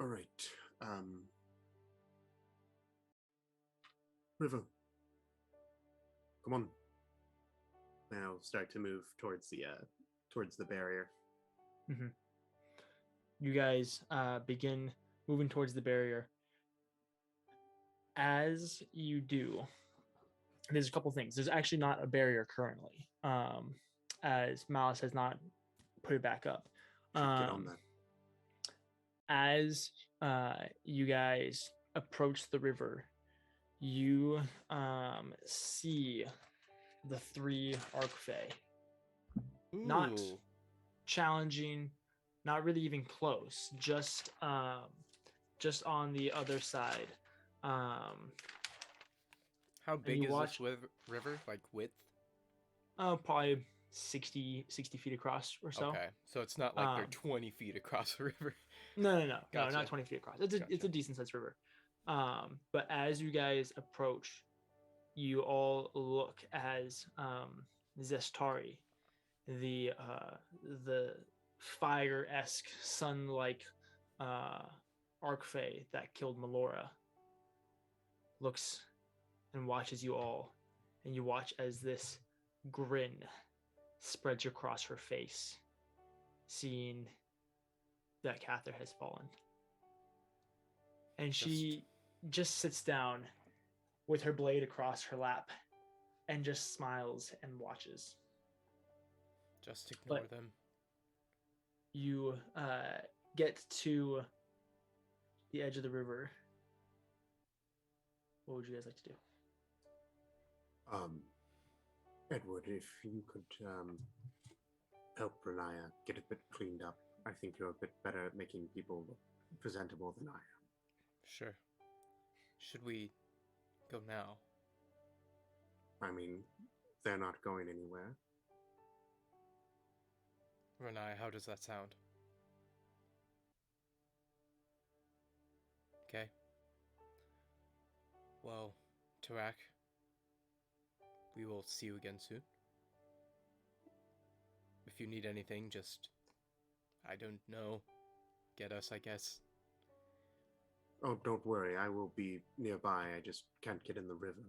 All right. River. Come on. Now start to move towards the barrier. Mm-hmm. You guys begin moving towards the barrier. As you do, there's a couple things. There's actually not a barrier currently, as Malice has not put it back up. Should get on that. As you guys approach the river, you see the 3 Archfey. Not Ooh. challenging, not really even close, just on the other side. How big you is watch- this river? Like width? Probably 60 feet across or so. Okay, so it's not like they're Um, 20 feet across the river. No, Gotcha. not 20 feet across. It's a Gotcha. decent sized river. But as you guys approach, you all look as Zestari, the fire-esque, sun-like Archfey that killed Melora, looks and watches you all, and you watch as this grin spreads across her face, seeing that Kathyr has fallen. And she just sits down with her blade across her lap and just smiles and watches. Just ignore But- them. You get to the edge of the river. What would you guys like to do? Edward, if you could help Riniya get a bit cleaned up. I think you're a bit better at making people look presentable than I am. Sure. Should we go now? I mean, they're not going anywhere. Renai, how does that sound? Okay. Well, Tarak, we will see you again soon. If you need anything, just, I don't know, get us, I guess. Oh, don't worry. I will be nearby. I just can't get in the river.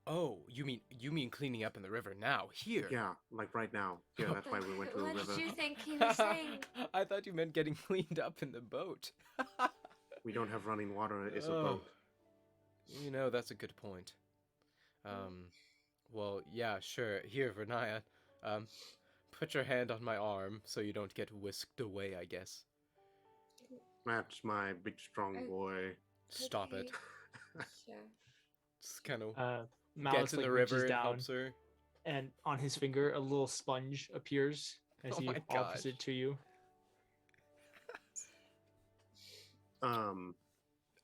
Oh, you mean cleaning up in the river now, here? Yeah, like right now. Yeah, that's why we went to the What river. did you think he was saying? I thought you meant getting cleaned up in the boat. We don't have running water. It's a Oh. boat. You know, that's a good point. Well, yeah, sure. Here, Riniya, put your hand on my arm so you don't get whisked away, I guess. That's my big strong boy. Stop it. Sure. Just kind of Malice gets in the reaches river and down, helps her. and on his finger a little sponge appears as Oh he my gosh. offers it to you.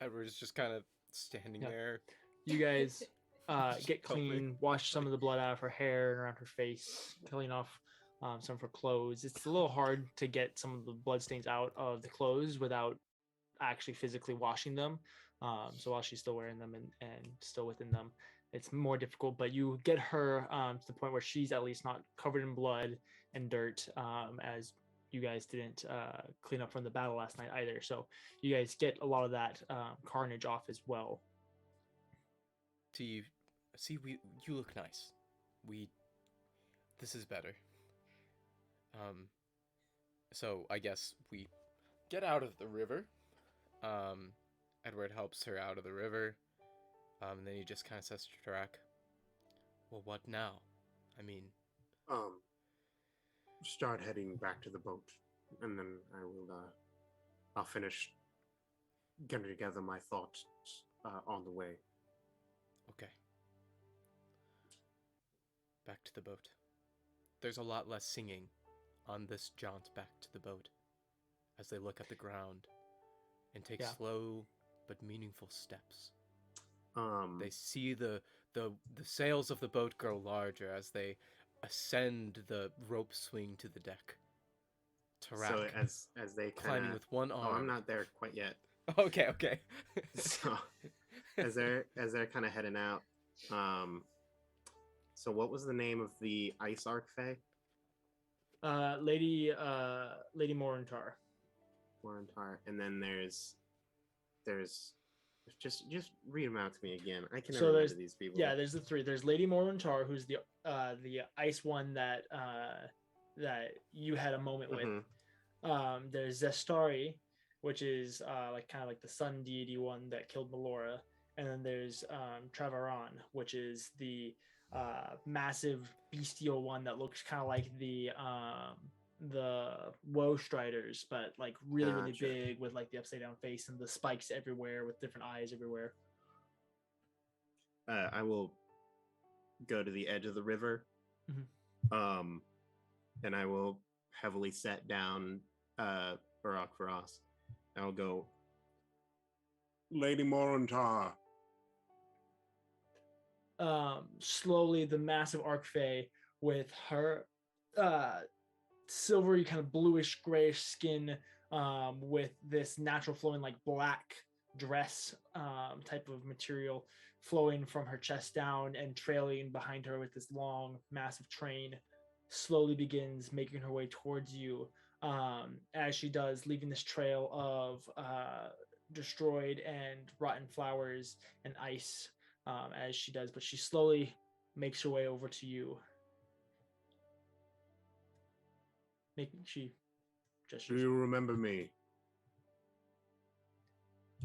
Edward's just kind of standing Yeah. there. You guys get Helping. clean, wash some of the blood out of her hair and around her face, clean off some of her clothes. It's a little hard to get some of the blood stains out of the clothes without actually physically washing them. So while she's still wearing them and still within them, it's more difficult. But you get her to the point where she's at least not covered in blood and dirt, as you guys didn't clean up from the battle last night either. So you guys get a lot of that carnage off as well. You look nice. This is better. So I guess we get out of the river. Edward helps her out of the river. And then he just kind of says to Tarak, well, what now? I mean... Start heading back to the boat, and then I'll finish getting together my thoughts on the way. Okay. Back to the boat. There's a lot less singing on this jaunt back to the boat as they look at the ground and take slow but meaningful steps. They see the sails of the boat grow larger as they ascend the rope swing to the deck. Tarak, so as they climbing with one arm. Oh, I'm not there quite yet. Okay. So as they're kind of heading out, so what was the name of the ice archfey? Lady Morintar. Morintar, and then there's just read them out to me again. I can never remember these people. Yeah, there's the three. There's Lady Morintar, who's the ice one that you had a moment with. There's Zestari, which is kind of like the sun deity one that killed Melora, and then there's Travaran, which is the massive bestial one that looks kind of like the Woe Striders, but like really big with like the upside down face and the spikes everywhere with different eyes everywhere. I will go to the edge of the river, and I will heavily set down Barak Faras. I'll go, Lady Morintar. Slowly, the massive Archfey with her silvery kind of bluish grayish skin, with this natural flowing like black dress type of material flowing from her chest down and trailing behind her with this long massive train, slowly begins making her way towards you, as she does, leaving this trail of destroyed and rotten flowers and ice as she does, but she slowly makes her way over to you. She gestures. Do you remember me?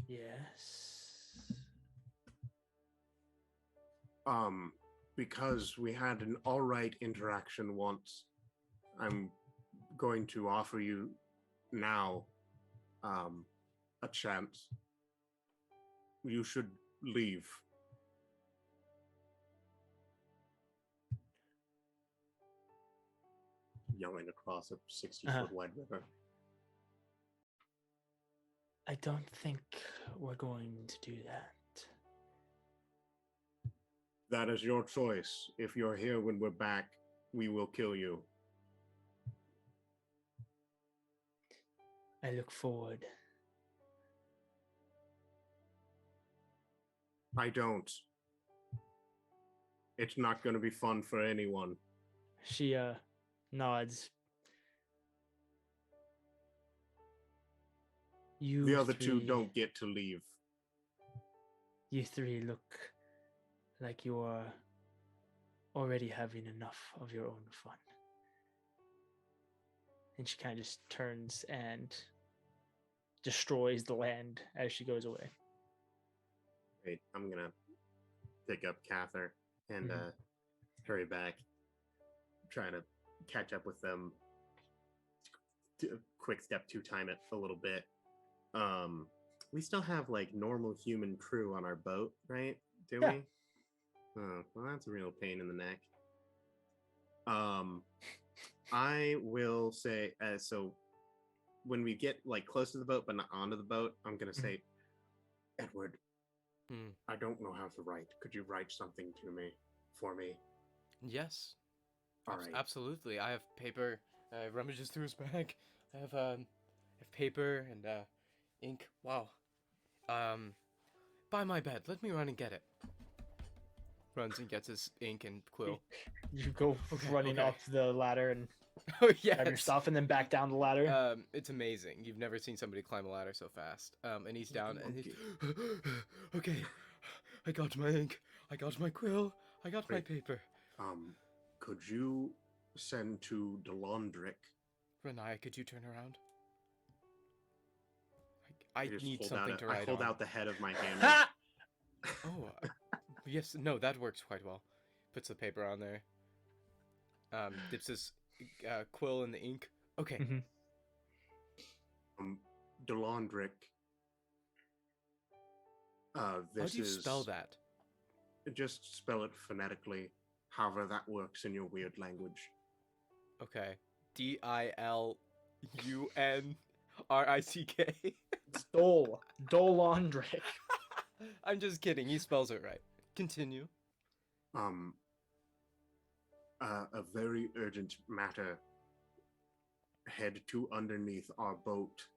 Yes. Because we had an alright interaction once, I'm going to offer you now a chance. You should leave. Yelling across a 60-foot wide river. I don't think we're going to do that. That is your choice. If you're here when we're back, we will kill you. I look forward. I don't. It's not going to be fun for anyone. She nods. The other two don't get to leave. You three look like you are already having enough of your own fun. And she kind of just turns and destroys the land as she goes away. Wait, I'm gonna pick up Kathyr and hurry back, trying to catch up with them. Quick step to time it a little bit. We still have like normal human crew on our boat, right? Do we? Oh, well, that's a real pain in the neck. I will say, so when we get like close to the boat but not onto the boat, I'm gonna say, Edward, I don't know how to write. Could you write something to me for me? Yes. All right. Absolutely. I have paper. Rummages through his bag. I have paper and ink. Wow. By my bed. Let me run and get it. Runs and gets his ink and quill. You go running up the ladder and Oh grab your yes. stuff, and then back down the ladder. It's amazing. You've never seen somebody climb a ladder so fast. And he's down, and he's okay. I got my ink. I got my quill. I got my Wait. paper. Could you send to Delondric? Riniya, could you turn around? I just need hold something out to write I hold on. out the head of my hand. Ha! Oh, yes. No, that works quite well. Puts the paper on there. Dips his quill in the ink. Okay. Mm-hmm. Delondric. How do you spell that? Just spell it phonetically, however that works in your weird language. Okay. Dilunrick. It's Dolondric. I'm just kidding. He spells it right. Continue. A very urgent matter. Head to underneath our boat,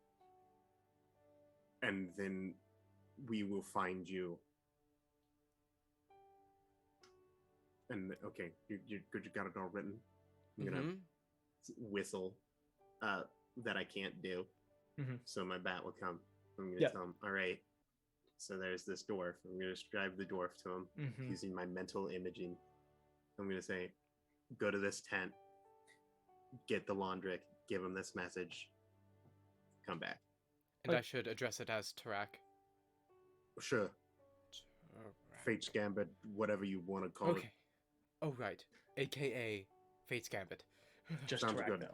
and then we will find you. And okay, you good? You got it all written. I'm gonna whistle, that I can't do. So my bat will come. I'm gonna tell him, all right. So there's this dwarf. I'm gonna describe the dwarf to him using my mental imaging. I'm gonna say, go to this tent, get the Laundric, give him this message, come back. And I should address it as Tarak. Sure. Fate's Gambit, whatever you want to call it. Oh, right. AKA Fate's Gambit. Just Sounds Tarak, good.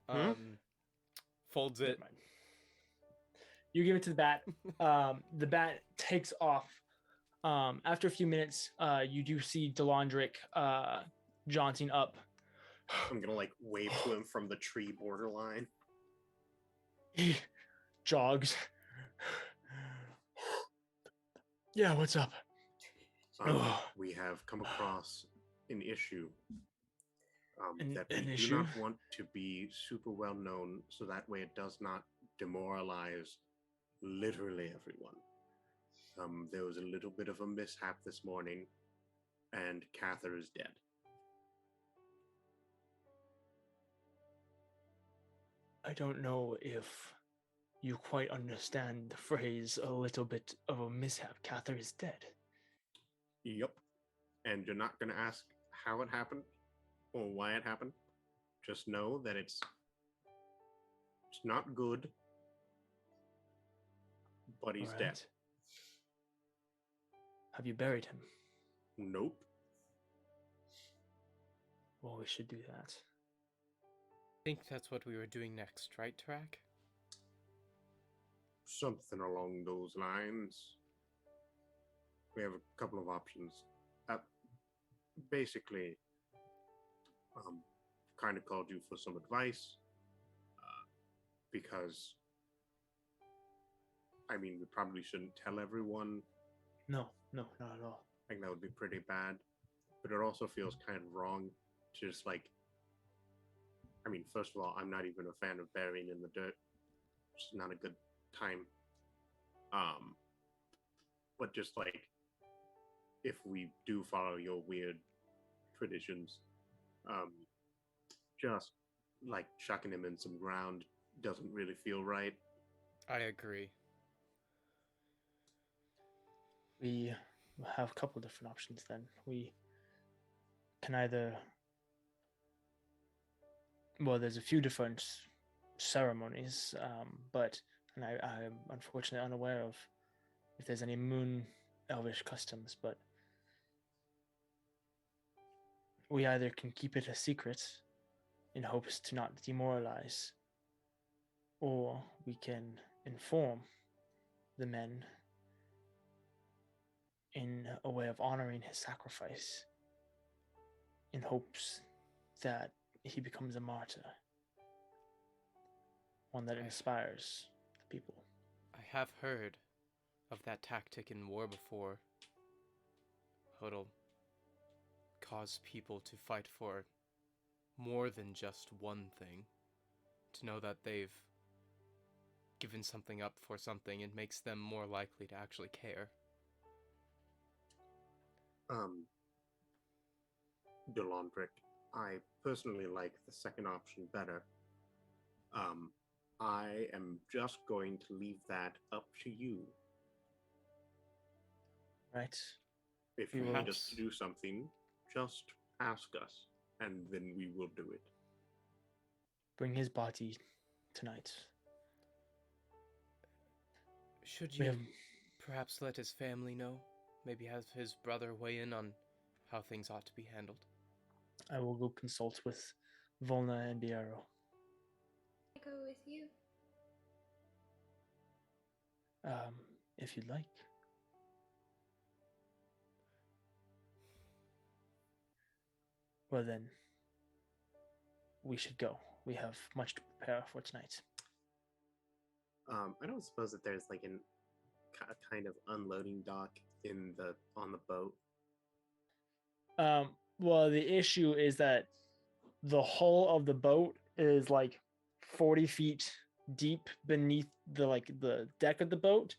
though. Folds Never it. mind. You give it to the bat. The bat takes off. After a few minutes, you do see Delondric jaunting up. I'm gonna like wave to him from the tree borderline. He jogs. Yeah, what's up? We have come across an issue that we an do issue? not want to be super well known, so that way it does not demoralize literally everyone. There was a little bit of a mishap this morning, and Kathyr is dead. I don't know if you quite understand the phrase "a little bit of a mishap." Kathyr is dead. Yep. And you're not going to ask how it happened or why it happened. Just know that it's not good, but he's dead. Alright. Have you buried him? Nope. Well, we should do that. I think that's what we were doing next, right, Tarak? Something along those lines. We have a couple of options. Basically, kind of called you for some advice, because, I mean, we probably shouldn't tell everyone. No, not at all. I think that would be pretty bad. But it also feels kind of wrong to just like, I mean, first of all, I'm not even a fan of burying in the dirt. It's not a good time. But just like, if we do follow your weird traditions, just like chucking him in some ground doesn't really feel right. I agree. We have a couple different options then. We can either... Well, there's a few different ceremonies, but I'm unfortunately unaware of if there's any moon elvish customs, but we either can keep it a secret in hopes to not demoralize, or we can inform the men in a way of honoring his sacrifice in hopes that he becomes a martyr, one that inspires the people. I have heard of that tactic in war before. It'll cause people to fight for more than just one thing. To know that they've given something up for something, it makes them more likely to actually care. Delondric, I personally like the second option better. I am just going to leave that up to you. Right. If We you will- need us to do something, just ask us, and then we will do it. Bring his body tonight. Should We you have- perhaps let his family know? Maybe have his brother weigh in on how things ought to be handled. I will go consult with Volna and Biaro. I go with you. If you'd like. Well then, we should go. We have much to prepare for tonight. I don't suppose that there's like a kind of unloading dock on the boat. Well, the issue is that the hull of the boat is like 40 feet deep beneath the deck of the boat,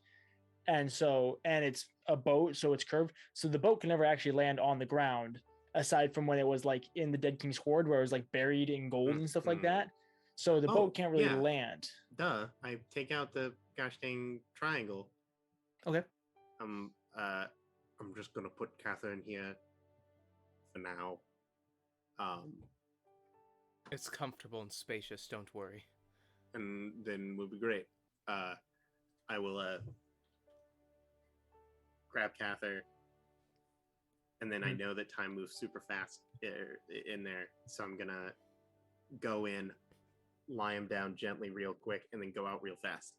and it's a boat, so it's curved, so the boat can never actually land on the ground, aside from when it was like in the Dead King's Hoard, where it was like buried in gold and stuff like that. So the boat can't really land. Duh! I take out the gosh dang triangle. Okay. I'm just gonna put Kathyr in here for now. It's comfortable and spacious, don't worry. And then we'll be great. I will grab Kathyr, and then I know that time moves super fast in there, so I'm gonna go in, lie him down gently real quick, and then go out real fast.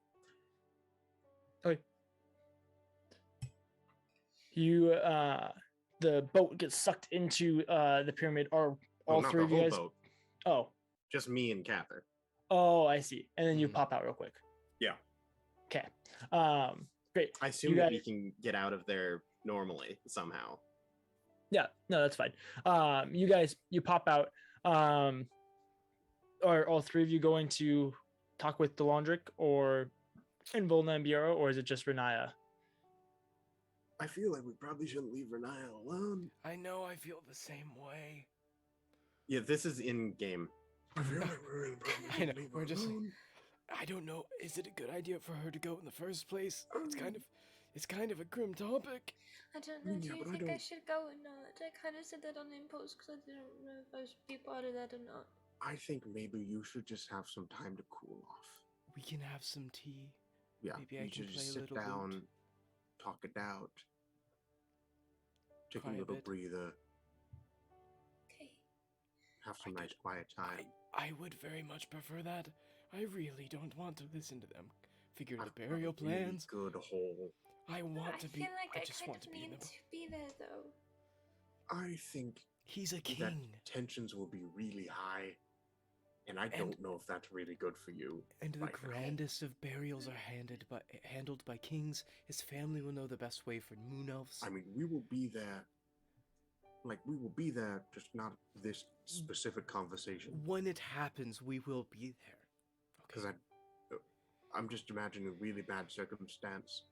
Okay. You the boat gets sucked into the pyramid. Are all not three the of you whole guys? boat, Oh, just me and Kathyr. oh, I see. And then you Mhm. pop out real quick. Yeah. Okay. Great. I assume You that we guys- can get out of there normally somehow. Yeah, no, that's fine. You guys, you pop out. Are all three of you going to talk with Delandric or Volna and Biero, or is it just Riniya? I feel like we probably shouldn't leave Riniya alone. I know, I feel the same way. Yeah, this is in game. I feel like we really probably I know, shouldn't leave we're her just- alone. I don't know, is it a good idea for her to go in the first place? It's kind of a grim topic. I don't know. Yeah, Do you but I think I don't- should go or not? I kind of said that on impulse because I didn't know if I should be part of that or not. I think maybe you should just have some time to cool off. We can have some tea. Yeah, Maybe I you can should play just a sit little down, lute. talk it out, take Cry a a little bit. breather, Okay. have some I nice did- quiet time. I would very much prefer that. I really don't want to listen to them figure the I've got burial a really plans. good hole. I want I to be. feel like I just kind want of to be in need the. to be there though. I think He's a that king, tensions will be really high, and I And- don't know if that's really good for you. and the right now. grandest of burials are handled by kings. His family will know the best way for moon elves. I mean, we will be there. Like, we will be there, just not this specific conversation. When it happens, we will be there. Because I'm just imagining a really bad circumstance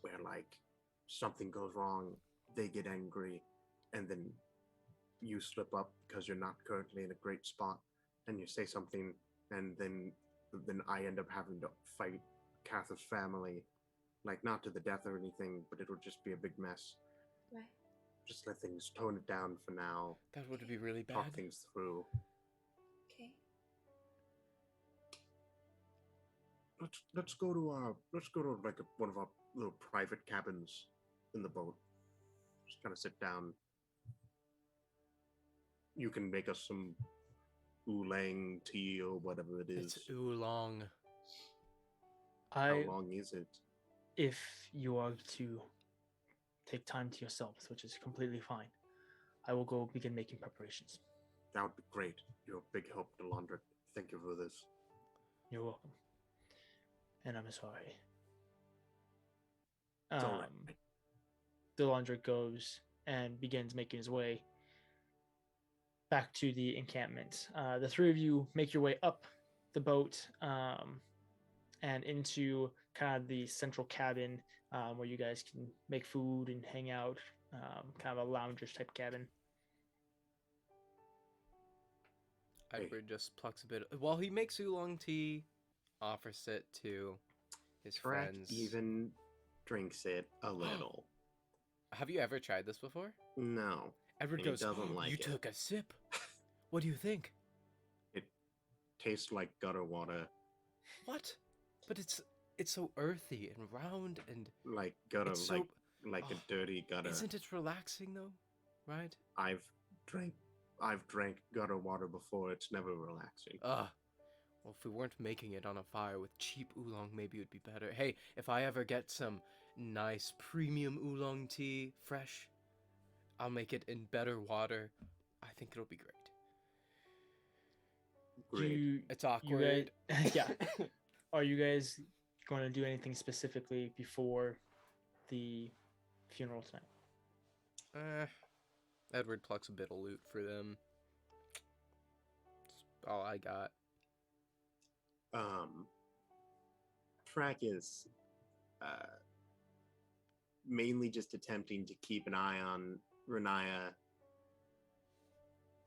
where, like, something goes wrong, they get angry, and then you slip up because you're not currently in a great spot, and you say something, and then I end up having to fight Kathyr's family, like, not to the death or anything, but it'll just be a big mess. Right. Just let things tone it down for now. That would be really Talk bad. things through. Okay. Let's go to like one of our little private cabins in the boat. Just kind of sit down. You can make us some oolong tea or whatever it is. It's oolong. How I, long is it? if you are to take time to yourselves, which is completely fine, I will go begin making preparations. That would be great. You're a big help to Landric. Thank you for this. You're welcome. And I'm sorry. It's all right. Delandric goes and begins making his way back to the encampment. The three of you make your way up the boat and into kind of the central cabin where you guys can make food and hang out, kind of a loungers type cabin. Edward just plucks a bit. While he makes oolong tea, offers it to his Tarak friends. even drinks it a little. Have you ever tried this before? No. Edward And he goes, doesn't like you it. took a sip. What do you think? It tastes like gutter water. What? But it's so earthy and round and Like gutter, it's so... like Oh, a dirty gutter. Isn't it relaxing though? Right? I've drank gutter water before. It's never relaxing. Well, if we weren't making it on a fire with cheap oolong, maybe it would be better. Hey, if I ever get some nice premium oolong tea, fresh, I'll make it in better water. I think it'll be great. Great. It's awkward. Yeah. Are you guys going to do anything specifically before the funeral tonight? Edward plucks a bit of loot for them. That's all I got. Tarak is mainly just attempting to keep an eye on Riniya,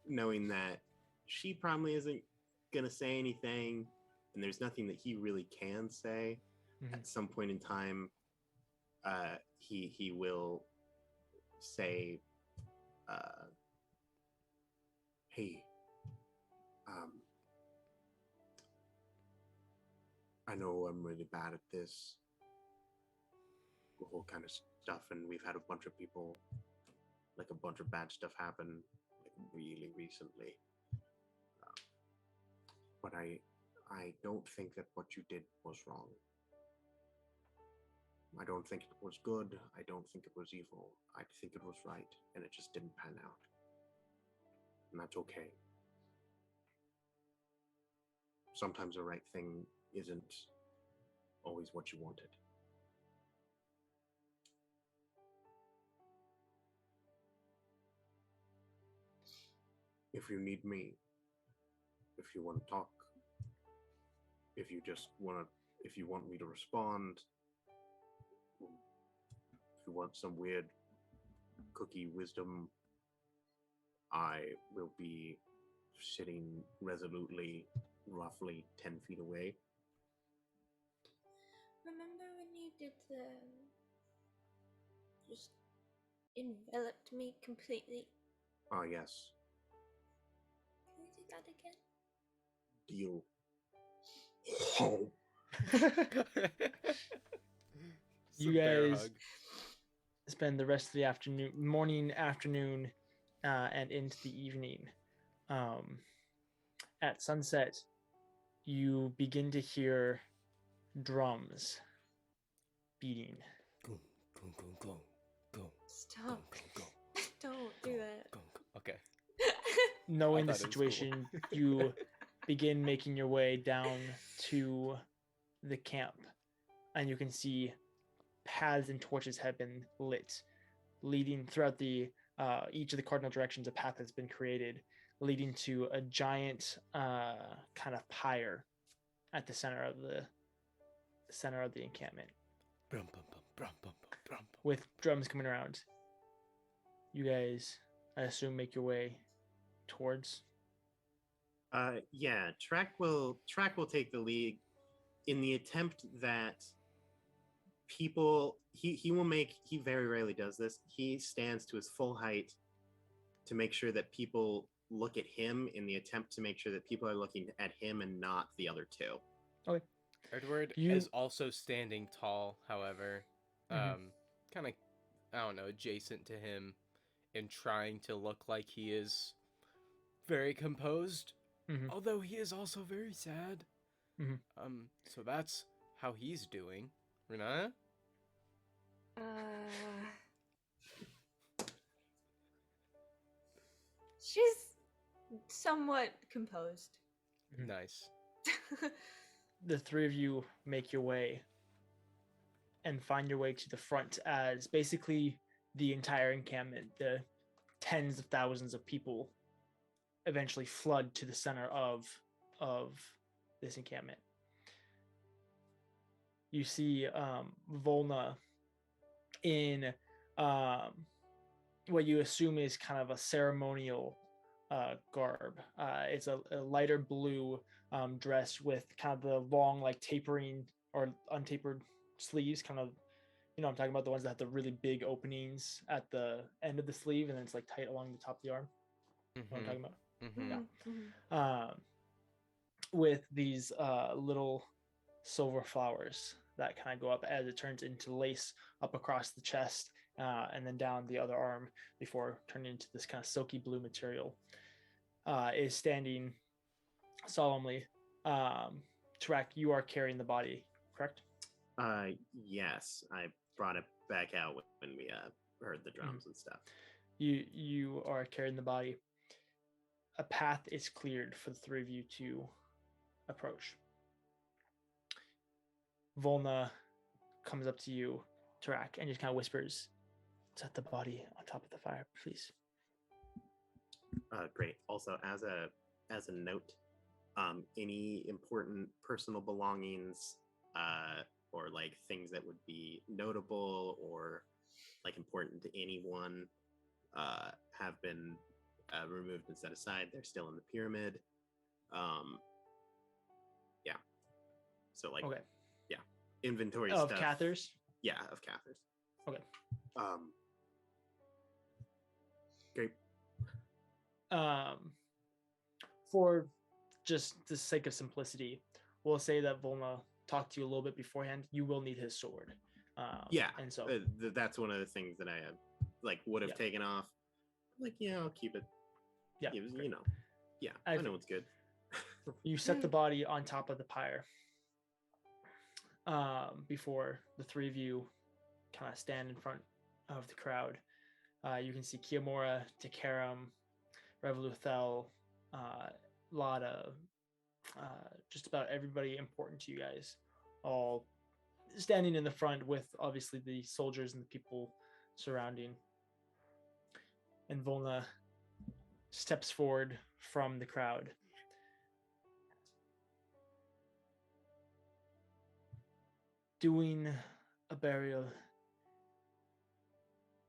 knowing that she probably isn't gonna say anything, and there's nothing that he really can say. Mhm. At some point in time, he will say, "Hey, I know I'm really bad at this whole kind of stuff, and we've had a bunch of people, like a bunch of bad stuff happen, like really recently. But I don't think that what you did was wrong. I don't think it was good. I don't think it was evil. I think it was right, and it just didn't pan out. And that's okay. Sometimes the right thing isn't always what you wanted. If you need me, if you want to talk, if you want me to respond, if you want some weird cookie wisdom, I will be sitting resolutely, roughly 10 feet away. Remember when you did just enveloped me completely? Ah, yes. Can we do that again? Deal. You guys spend the rest of the morning, afternoon, and into the evening. At sunset, you begin to hear drums beating. Go, go, go, go, go. Stop. Go, go, Don't do that. go, go. Okay. Knowing the I thought it was cool. situation, you begin making your way down to the camp, and you can see paths and torches have been lit, leading throughout the each of the cardinal directions. A path has been created, leading to a giant kind of pyre at the center of the encampment, Brum, bum, bum, brum, bum, bum, brum, bum. with drums coming around. You guys, I assume, make your way towards. Yeah, Tarak will take the lead in the attempt that people he very rarely does this. He stands to his full height to make sure that people look at him, in the attempt to make sure that people are looking at him and not the other two. Okay. Edward You- is also standing tall, however, Mhm. kind of, I don't know, adjacent to him, and trying to look like he is very composed, Mhm. although he is also very sad. Mhm. So that's how he's doing. Riniya? She's somewhat composed. Mhm. Nice. The three of you make your way and find your way to the front, as basically the entire encampment, the tens of thousands of people, eventually flood to the center of this encampment. You see Volna in what you assume is kind of a ceremonial garb. It's a lighter blue dress with kind of the long, like tapering or untapered sleeves, kind of. I'm talking about the ones that have the really big openings at the end of the sleeve, and then it's like tight along the top of the arm. What I'm talking about? Yeah. With these little silver flowers that kind of go up as it turns into lace up across the chest and then down the other arm before turning into this kind of silky blue material. Is standing solemnly. Tarak, you are carrying the body, correct? Yes, I brought it back out when we heard the drums and stuff. You are carrying the body. A path is cleared for the three of you to approach. Volna comes up to you, Tarak, and just kind of whispers, "Set the body on top of the fire, please." Great. Also, as a note, any important personal belongings, or like things that would be notable or like important to anyone, have been removed and set aside. They're still in the pyramid. Yeah. So like, okay. Yeah, inventory of stuff. Kathyr's. Yeah, of Kathyr's. Okay. Great. For just the sake of simplicity, we'll say that Volna talked to you a little bit beforehand. You will need his sword. Yeah, and so that's one of the things that I would have taken off. Like, yeah, I'll keep it. Yeah, Yeah, I know it's good. You set the body on top of the pyre. Before the three of you kind of stand in front of the crowd, you can see Kiamora, Takaram, Revoluthel, Lada, just about everybody important to you guys, all standing in the front with obviously the soldiers and the people surrounding. And Volna steps forward from the crowd. Doing a burial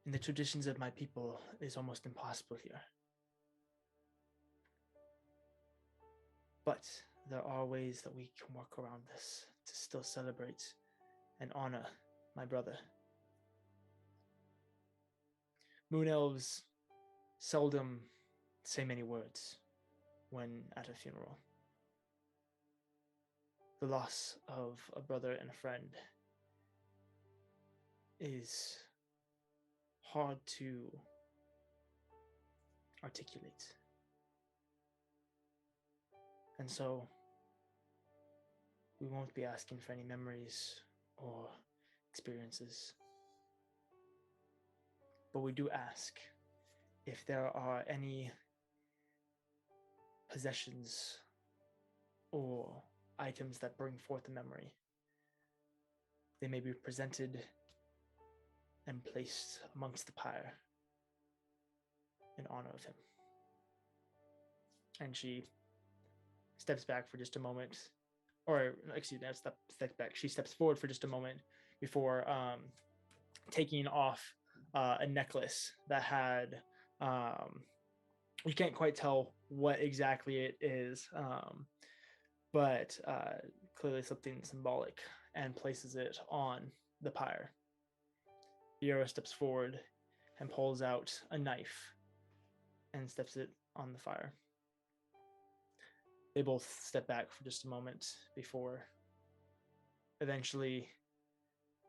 in the traditions of my people is almost impossible here. But there are ways that we can work around this to still celebrate and honor my brother. Moon elves seldom say many words when at a funeral. The loss of a brother and a friend is hard to articulate. And so we won't be asking for any memories or experiences. But we do ask if there are any possessions or items that bring forth a memory. They may be presented and placed amongst the pyre in honor of him. And she steps back for just a moment, or excuse me, steps back. She steps forward for just a moment before taking off a necklace that had, you can't quite tell what exactly it is, but clearly something symbolic, and places it on the pyre. Viera steps forward and pulls out a knife and steps it on the fire. They both step back for just a moment before eventually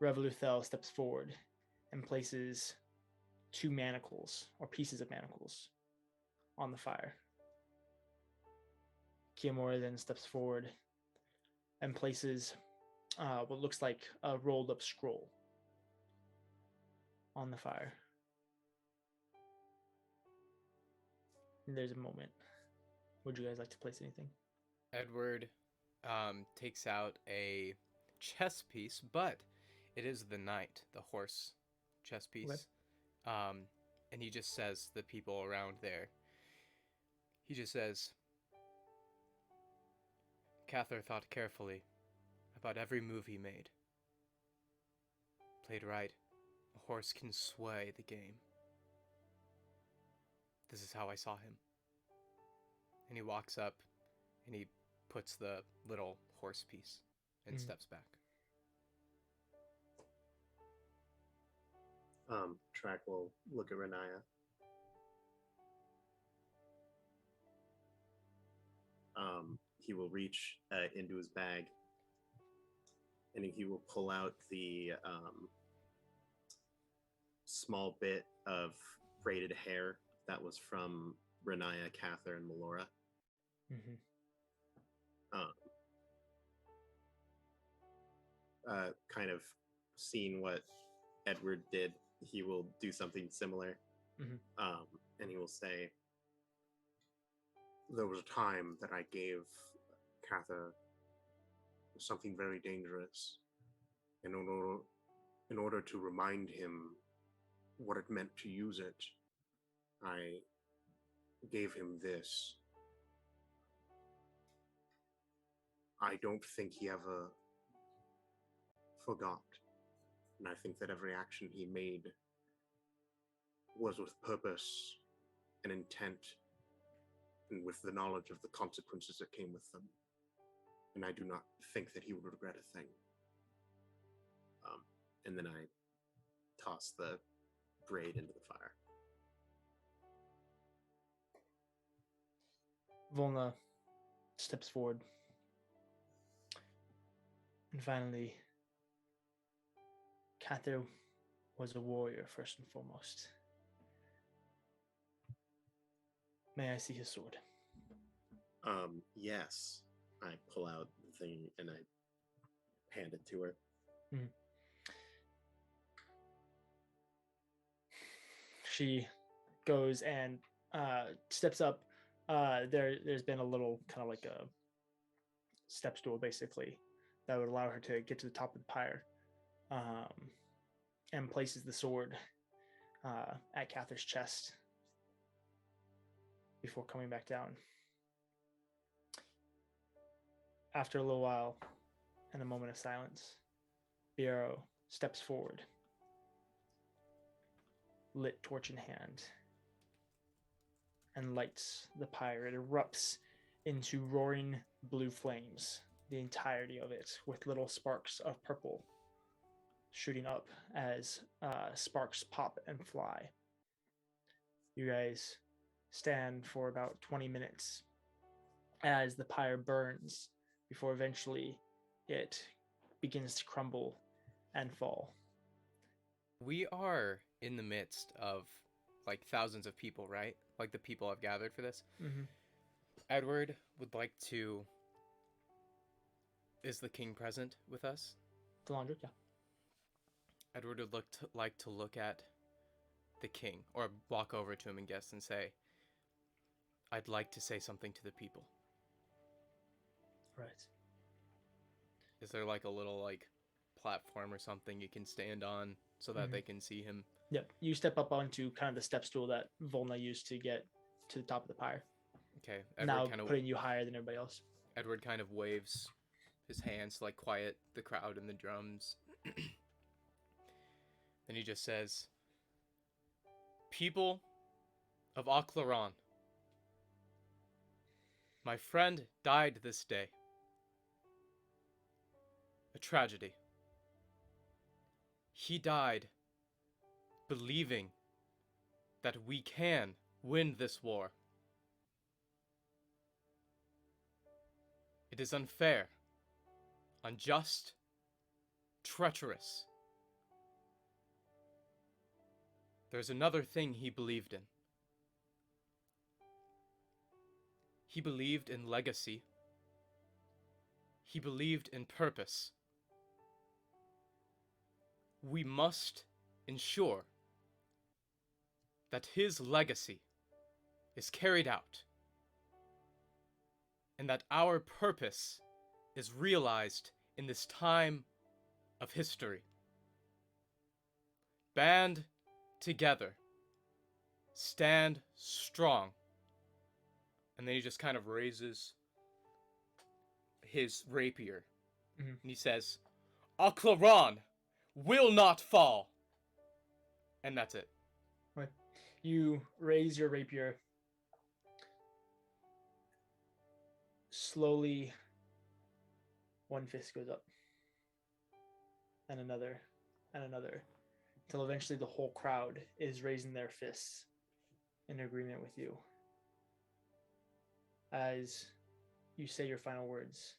Revoluthel steps forward and places two manacles or pieces of manacles on the fire. Kiamora then steps forward and places what looks like a rolled up scroll on the fire. And there's a moment. Would you guys like to place anything? Edward takes out a chess piece, but it is the knight, the horse chess piece. Okay. And he just says to the people around there, he just says, Kathyr thought carefully about every move he made. Played right, a horse can sway the game. This is how I saw him. And he walks up and he puts the little horse piece and steps back. Tarak will look at Riniya. He will reach into his bag, and he will pull out the small bit of braided hair that was from Riniya, Kathyr, and Melora. Kind of seeing what Edward did, he will do something similar. And he will say, there was a time that I gave Kathyr something very dangerous. In order to remind him what it meant to use it, I gave him this. I don't think he ever forgot. And I think that every action he made was with purpose and intent, and with the knowledge of the consequences that came with them. And I do not think that he would regret a thing. And then I toss the braid into the fire. Volna steps forward. And finally, Kathyr was a warrior first and foremost. May I see his sword? Yes. I pull out the thing and I hand it to her. She goes and steps up. There's been a little kind of like a step stool, basically, that would allow her to get to the top of the pyre, and places the sword at Kathyr's chest before coming back down. After a little while and a moment of silence, the arrow steps forward, lit torch in hand, and lights the pyre. It erupts into roaring blue flames, the entirety of it, with little sparks of purple shooting up as sparks pop and fly. You guys stand for about 20 minutes as the pyre burns before eventually it begins to crumble and fall. We are in the midst of like thousands of people, right? Like the people I've gathered for this. Edward would like to... Is the king present with us? Delandra, yeah. Edward would like to look at the king, or walk over to him and guess and say, I'd like to say something to the people. Right. Is there like a little like platform or something you can stand on so that they can see him? Yep. You step up onto kind of the step stool that Volna used to get to the top of the pyre. Okay. Edward now putting you higher than everybody else. Edward kind of waves his hands to like quiet the crowd and the drums. Then he just says, people of Aklaran, my friend died this day. A tragedy. He died believing that we can win this war. It is unfair, unjust, treacherous. There's another thing he believed in. He believed in legacy. He believed in purpose. We must ensure that his legacy is carried out and that our purpose is realized in this time of history. Band together. Stand strong. And then he just kind of raises his rapier. And he says, Aklaran will not fall. And that's it. Right. You raise your rapier slowly, one fist goes up, and another, until eventually the whole crowd is raising their fists in agreement with you. As you say your final words,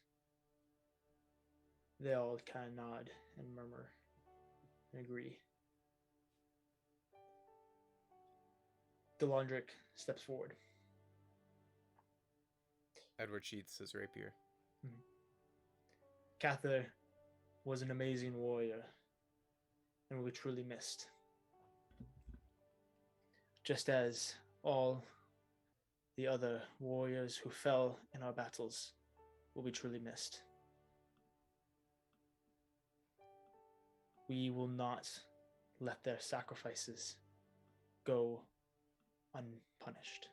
they all kind of nod and murmur and agree. Delandric steps forward. Edward sheaths his rapier. Kathyr was an amazing warrior and will be truly missed. Just as all the other warriors who fell in our battles will be truly missed. We will not let their sacrifices go unpunished.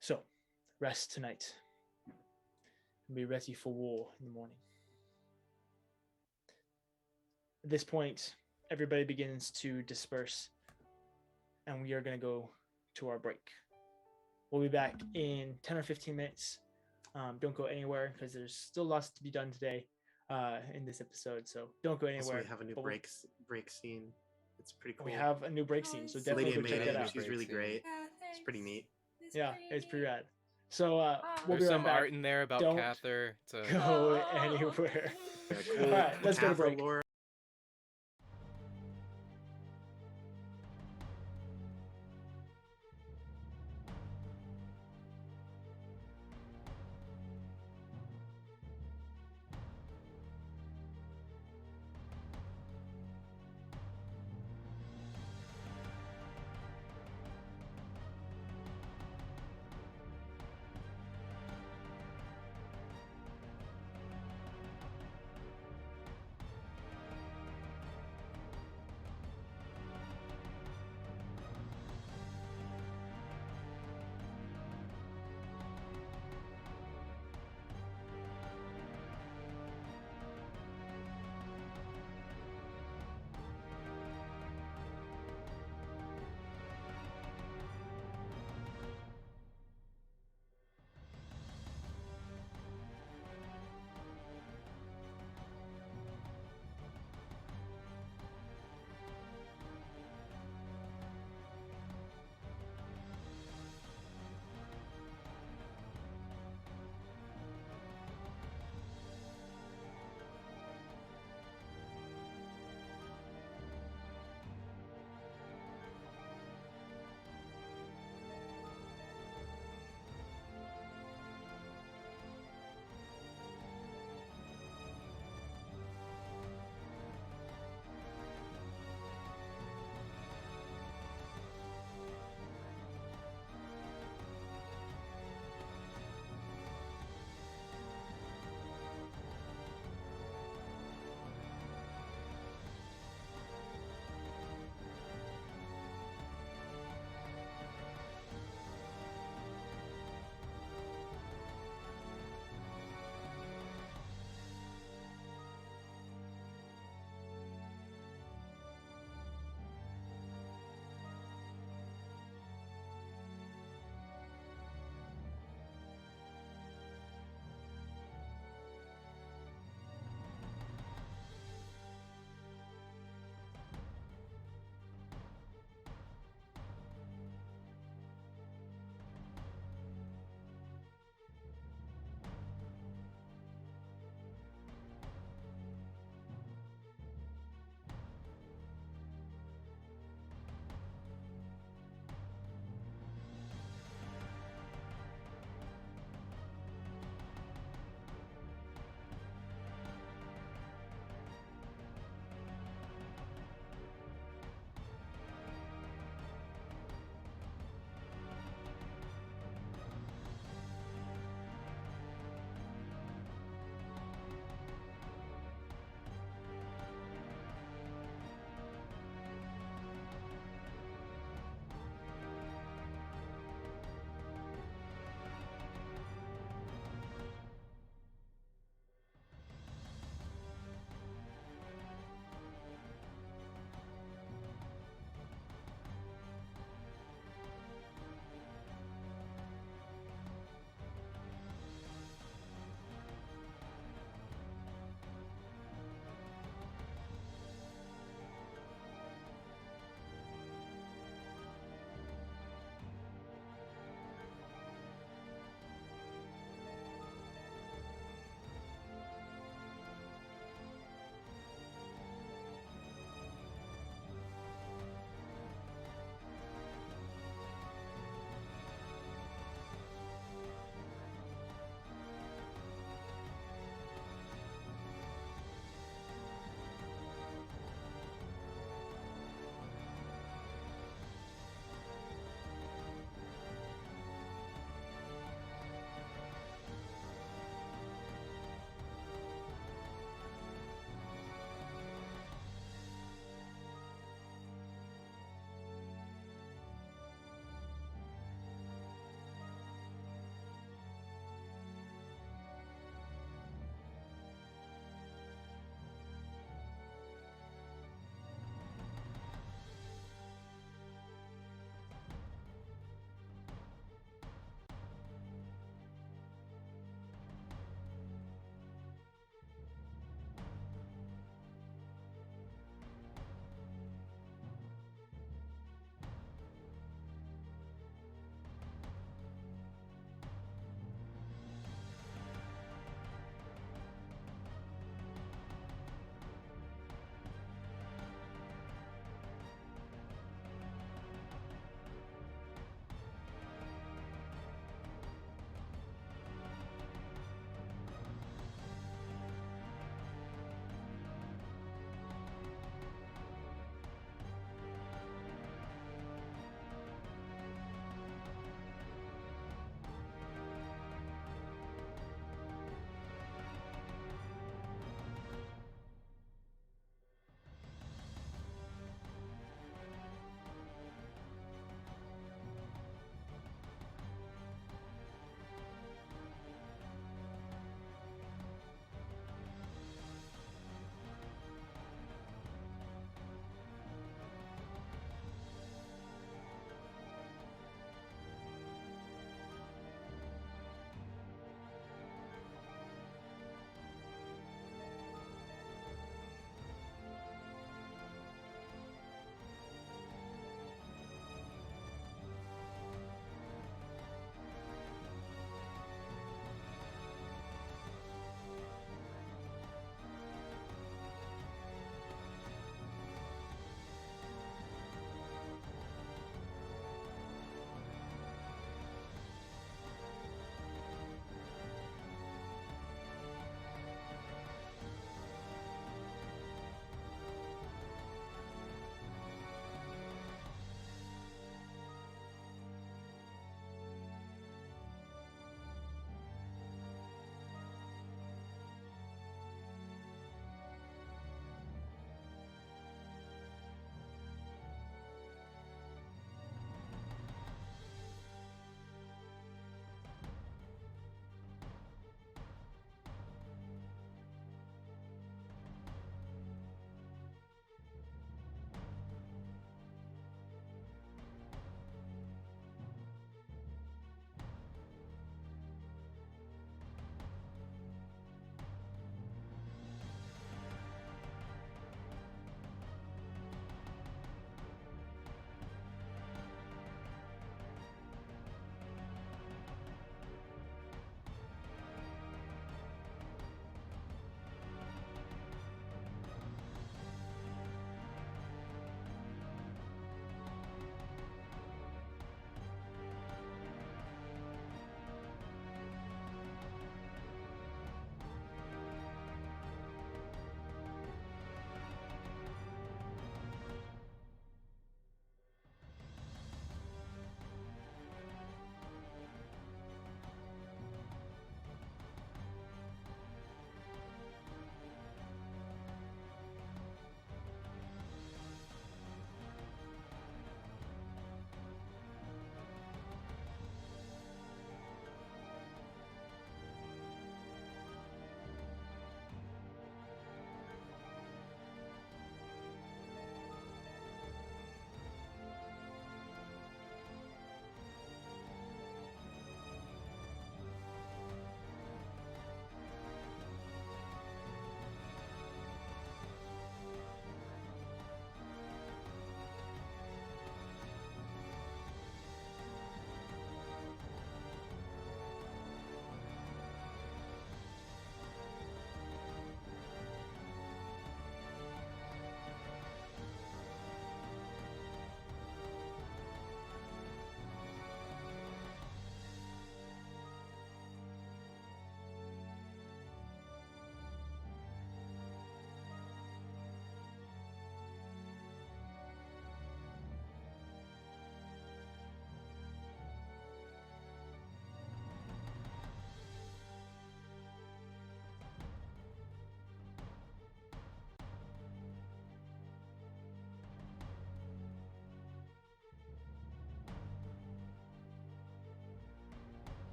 So, rest tonight and be ready for war in the morning. At this point, everybody begins to disperse, and we are going to go to our break. We'll be back in 10 or 15 minutes. Don't go anywhere because there's still lots to be done today in this episode, so don't go anywhere. Also, we have a new break scene. It's pretty cool. We have a new break scene, so definitely go check that out. She's really great. It's pretty neat. Yeah, it's pretty rad. So we'll There's be right some back. art in there about Don't Kathyr. Go anywhere. Yeah, cool. All right, let's go to break. Lore.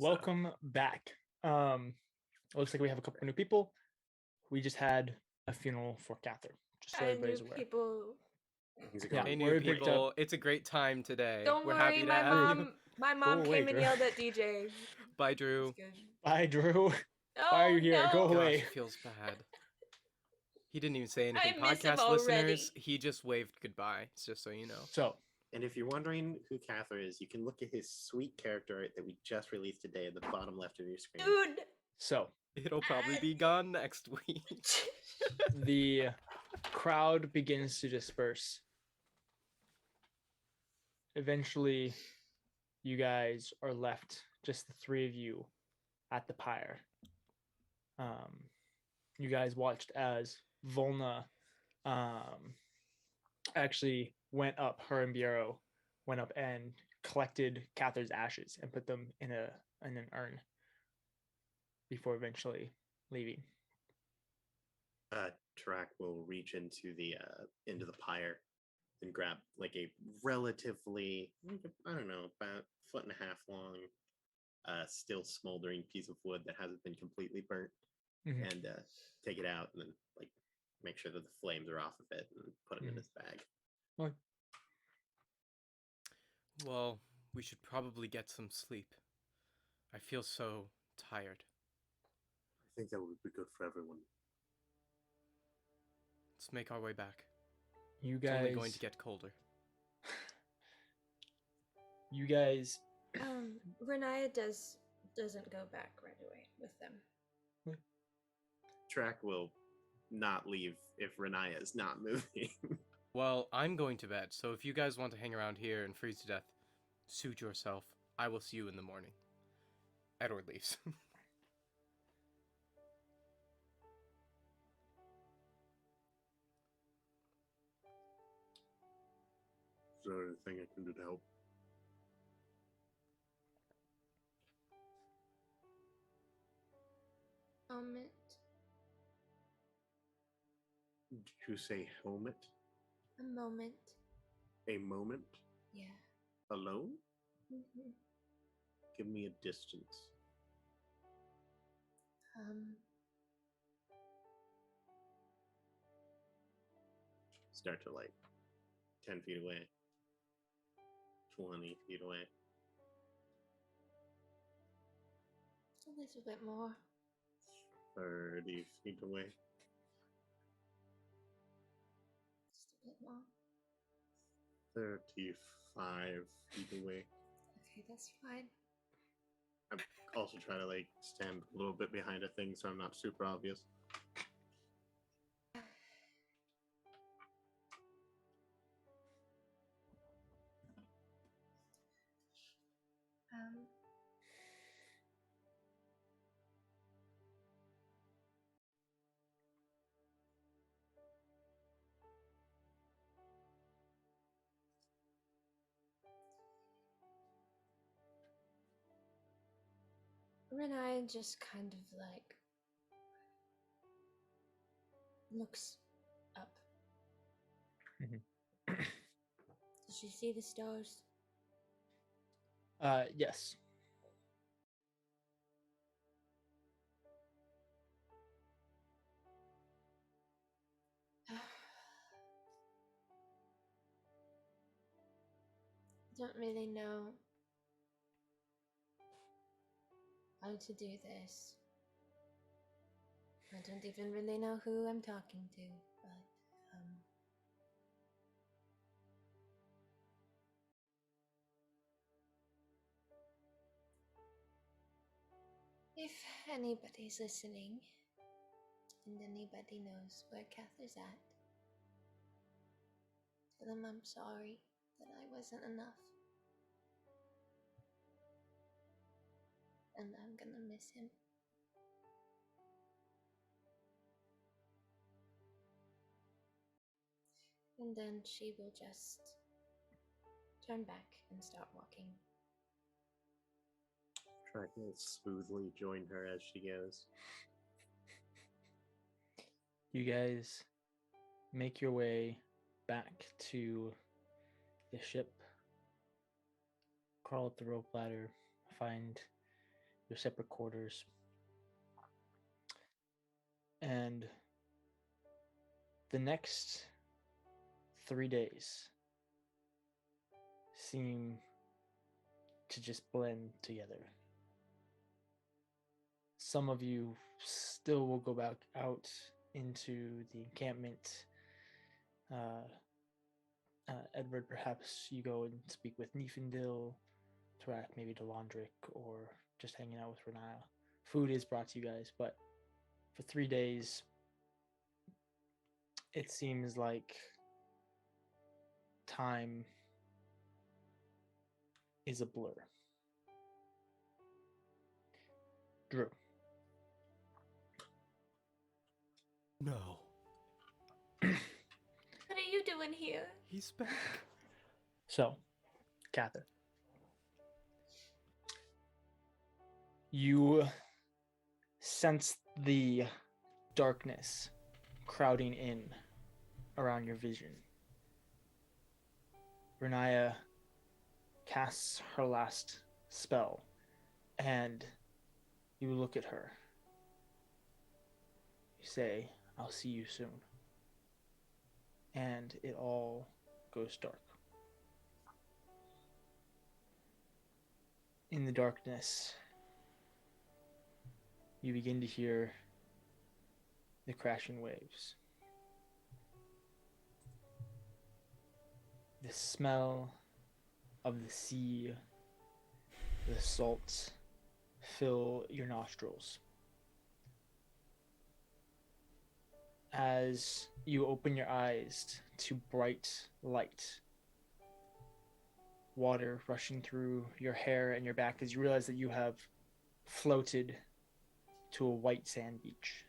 welcome back. It looks like we have a couple of new people. We just had a funeral for Kathyr, just so everybody's aware. People. Yeah, Hey, we're new picked people. up. It's a great time today. Don't We're worry, happy to my have you. mom away, came and Drew. yelled at DJ. Bye, Drew. Bye, Drew. Oh, Why are you here? no. Go Gosh, away. it feels bad. He didn't even say anything. I miss him Podcast listeners, already. he just waved goodbye. It's just so you know. So, And if you're wondering who Kathyr is, you can look at his sweet character art that we just released today at the bottom left of your screen. Dude. so It'll probably be gone next week. the crowd begins to disperse. Eventually, you guys are left, just the three of you, at the pyre. You guys watched as Volna actually went up, her and Bureau went up and collected Kathyr's ashes and put them in an urn before eventually leaving. Tarak will reach into the pyre and grab like a relatively, I don't know, about 1.5 foot long, still smoldering piece of wood that hasn't been completely burnt, and take it out and then like make sure that the flames are off of it and put it in his bag. Okay. Well, we should probably get some sleep. I feel so tired. I think that would be good for everyone. Let's make our way back. You It's guys only going to get colder. You guys Riniya doesn't go back right away with them. Tarak will not leave if Riniya is not moving. Well, I'm going to bed, so if you guys want to hang around here and freeze to death, suit yourself. I will see you in the morning. Edward leaves. Is there anything I can do to help? Moment. Did you say helmet? A moment. A moment? Yeah. Alone? Mm-hmm. Give me a distance. Start to like 10 feet away, 20 feet away. A little bit more. 30 feet away. Just a bit more. 35 feet away. Okay, that's fine. I'm also trying to like stand a little bit behind a thing so I'm not super obvious. Riniya just kind of like looks up. Did you see the stars? yes. Don't really know how to do this. I don't even really know who I'm talking to, but if anybody's listening and anybody knows where Kathyr's at, tell them I'm sorry that I wasn't enough. And I'm gonna miss him. And then she will just turn back and start walking. Try to smoothly join her as she goes. You guys make your way back to the ship, crawl up the rope ladder, find your separate quarters. And the next 3 days seem to just blend together. Some of you still will go back out into the encampment. Edward, perhaps you go and speak with Nifendil, Tarak, maybe Delandric, or just hanging out with Riniya. Food is brought to you guys, but for 3 days, it seems like time is a blur. Drew. No. What are you doing here? He's back. So, Kathyr. You sense the darkness crowding in around your vision. Riniya casts her last spell, and you look at her. You say, "I'll see you soon." And it all goes dark. In the darkness, you begin to hear the crashing waves. The smell of the sea, the salt, fill your nostrils. As you open your eyes to bright light, water rushing through your hair and your back as you realize that you have floated to a white sand beach.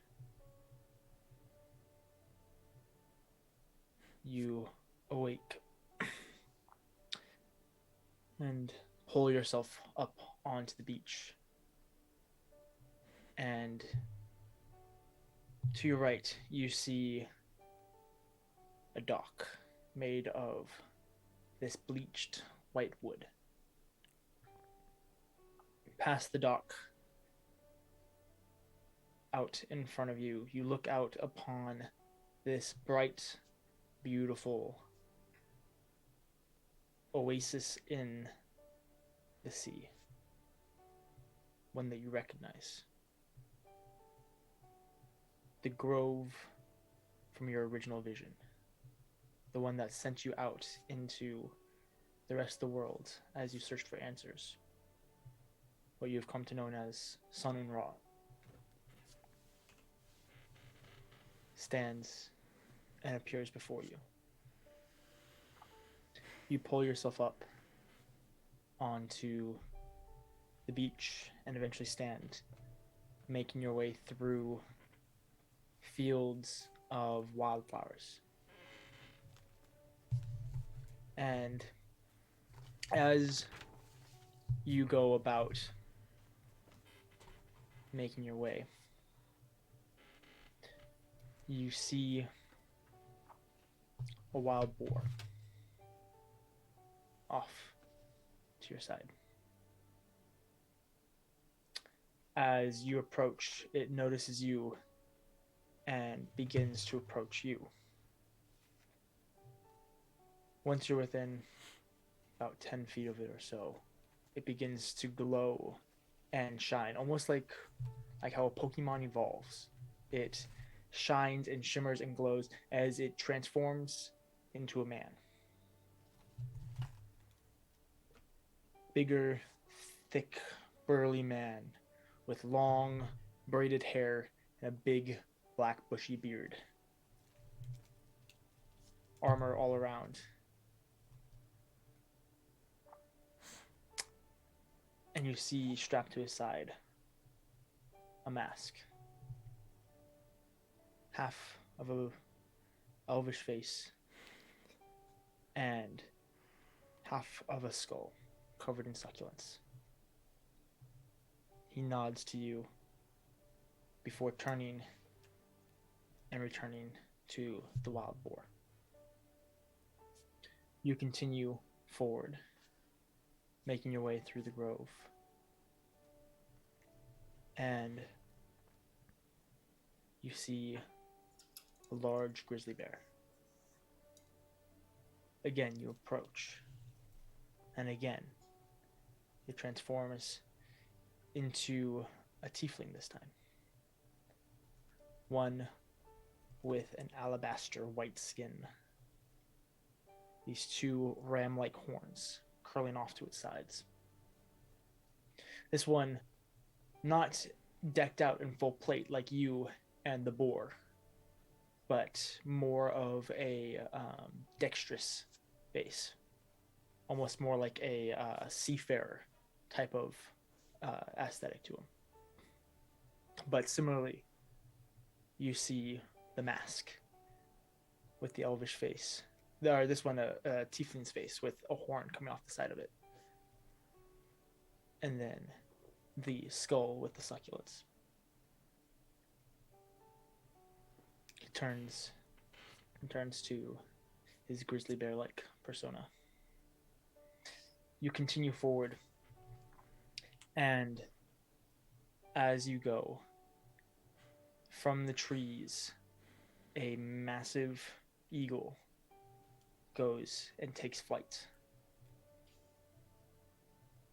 You awake and pull yourself up onto the beach. And to your right, you see a dock made of this bleached white wood. Past the dock, out in front of you, you look out upon this bright, beautiful oasis in the sea. One that you recognize. The grove from your original vision. The one that sent you out into the rest of the world as you searched for answers. What you have come to know as Sun and Ra stands and appears before you. You pull yourself up onto the beach and eventually stand, making your way through fields of wildflowers. And as you go about making your way, you see a wild boar off to your side. As you approach, it notices you and begins to approach you. Once you're within about 10 feet of it or so, it begins to glow and shine, almost like how a Pokemon evolves. It shines and shimmers and glows as it transforms into a man. Bigger, thick, burly man with long, braided hair and a big, black, bushy beard. Armor all around. And you see, strapped to his side, a mask. Half of a elvish face and half of a skull covered in succulents. He nods to you before turning and returning to the wild boar. You continue forward, making your way through the grove. and you see a large grizzly bear. Again, you approach, and again, it transforms into a tiefling this time. One with an alabaster white skin. These two ram-like horns curling off to its sides. This one not decked out in full plate like you and the boar, but more of a dexterous base. Almost more like a seafarer type of aesthetic to him. But similarly, you see the mask with the elvish face. This one, a tiefling's face with a horn coming off the side of it. And then the skull with the succulents. He turns to his grizzly bear-like persona. You continue forward, and as you go, from the trees, a massive eagle goes and takes flight.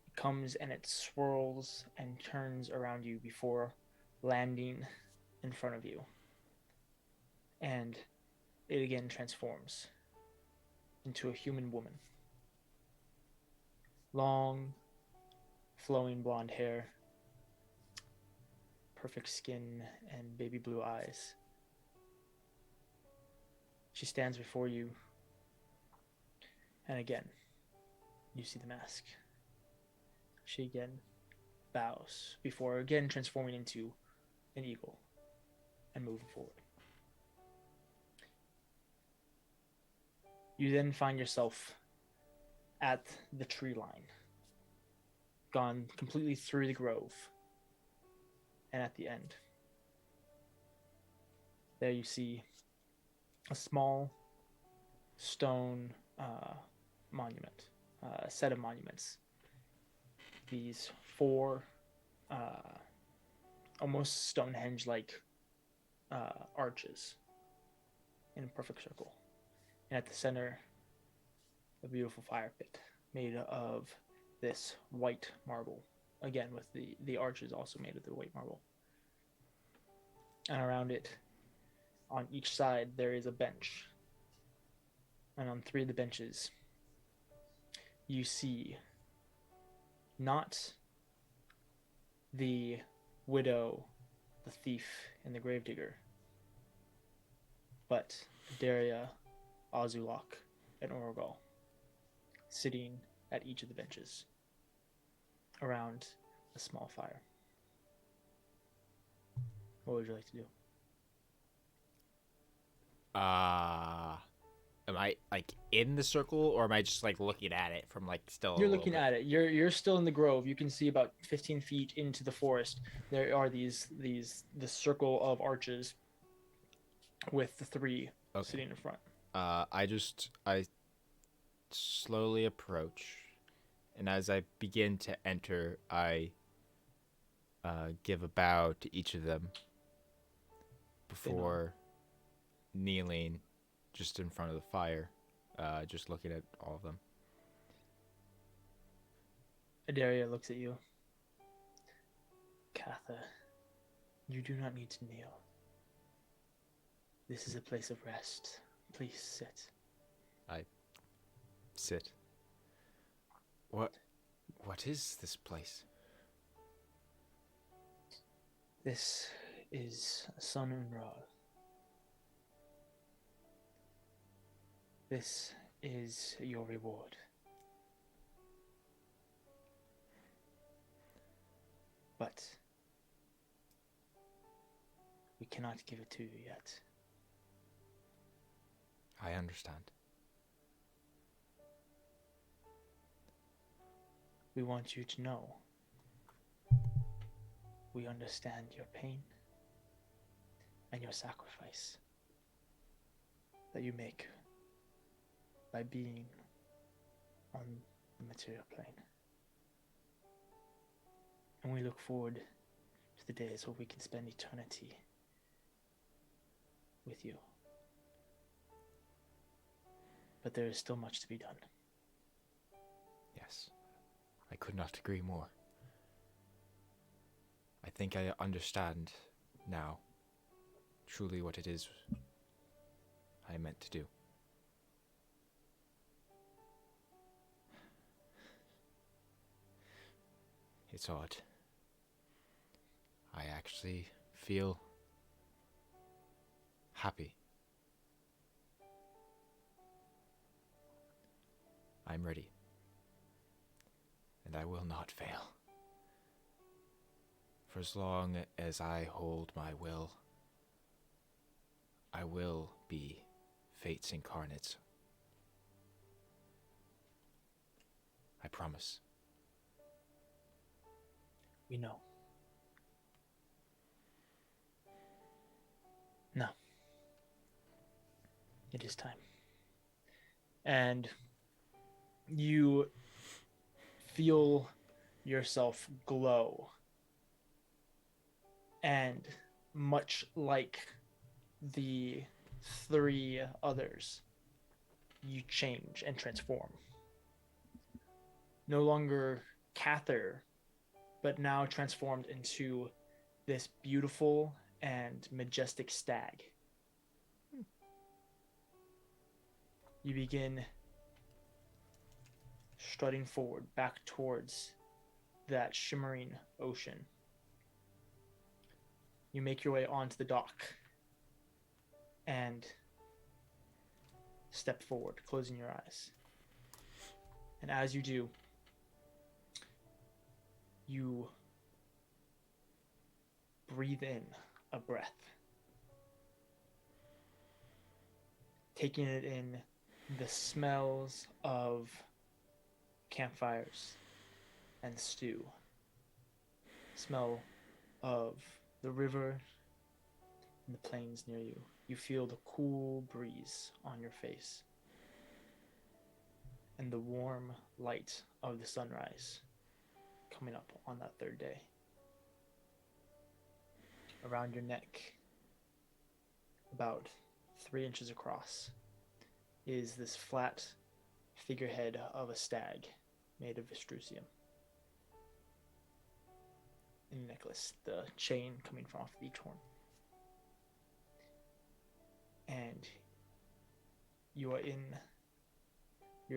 It comes and it swirls and turns around you before landing in front of you. And it again transforms into a human woman. Long, flowing blonde hair, perfect skin, and baby blue eyes. She stands before you, and again, you see the mask. She again bows before again transforming into an eagle and moving forward. You then find yourself at the tree line, gone completely through the grove, and at the end, there you see a small stone monument, a set of monuments. These four almost Stonehenge-like arches in a perfect circle. And at the center, a beautiful fire pit made of this white marble. Again, with the arches also made of the white marble. And around it, on each side, there is a bench. And on three of the benches, you see not the widow, the thief, and the gravedigger, but Daria, Azulok, and Orgal, sitting at each of the benches around a small fire. What would you like to do? Am I like in the circle, or am I just like looking at it from like still? You're looking at it. You're still in the grove. You can see about 15 feet into the forest. There are the circle of arches with the three sitting in front. I slowly approach, and as I begin to enter, I give a bow to each of them before kneeling just in front of the fire, just looking at all of them. Adaria looks at you. Kathyr, you do not need to kneel. This is a place of rest. Please sit. I sit. What is this place? This is Sun Unral. This is your reward. But we cannot give it to you yet. I understand. We want you to know we understand your pain and your sacrifice that you make by being on the material plane. And we look forward to the days where we can spend eternity with you. But there is still much to be done. Yes, I could not agree more. I think I understand now truly what it is I meant to do. It's odd. I actually feel happy. I'm ready. And I will not fail. For as long as I hold my will, I will be Fate's incarnate. I promise. We know. No. It is time. And you feel yourself glow. And much like the 3 others, you change and transform. No longer Kathyr, but now transformed into this beautiful and majestic stag. You begin strutting forward back towards that shimmering ocean. You make your way onto the dock and step forward, closing your eyes. And as you do, you breathe in a breath, taking it in the smells of campfires and stew, smell of the river and the plains near you. You feel the cool breeze on your face and the warm light of the sunrise coming up on that 3rd day. Around your neck, about 3 inches across, is this flat figurehead of a stag made of Vistrusium. In the necklace, the chain coming from off each horn. And you're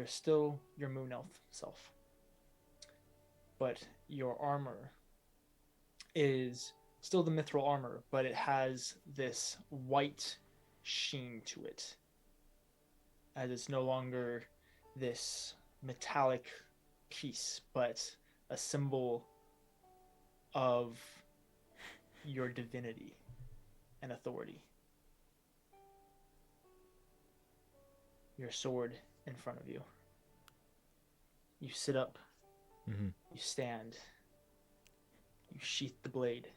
still your moon elf self. But your armor is still the mithril armor, but it has this white sheen to it, as it's no longer this metallic piece, but a symbol of your divinity and authority. Your sword in front of you. You sit up. Mm-hmm. You stand. You sheath the blade.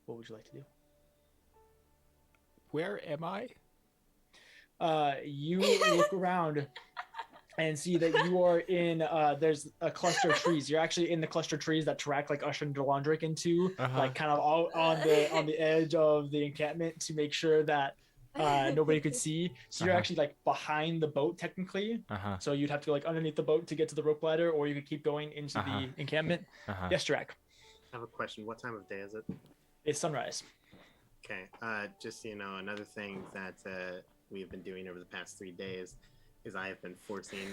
What would you like to do? Where am I? You look around and see that you are in, there's a cluster of trees. You're actually in the cluster of trees that Tarak ushered Delandric into, like kind of all on the edge of the encampment to make sure that nobody could see. So you're actually like behind the boat technically. So you'd have to go like underneath the boat to get to the rope ladder, or you could keep going into the encampment. Yes, Tarak. I have a question. What time of day is it? It's sunrise. Okay. Just so you know, another thing that we have been doing over the past 3 days is I have been forcing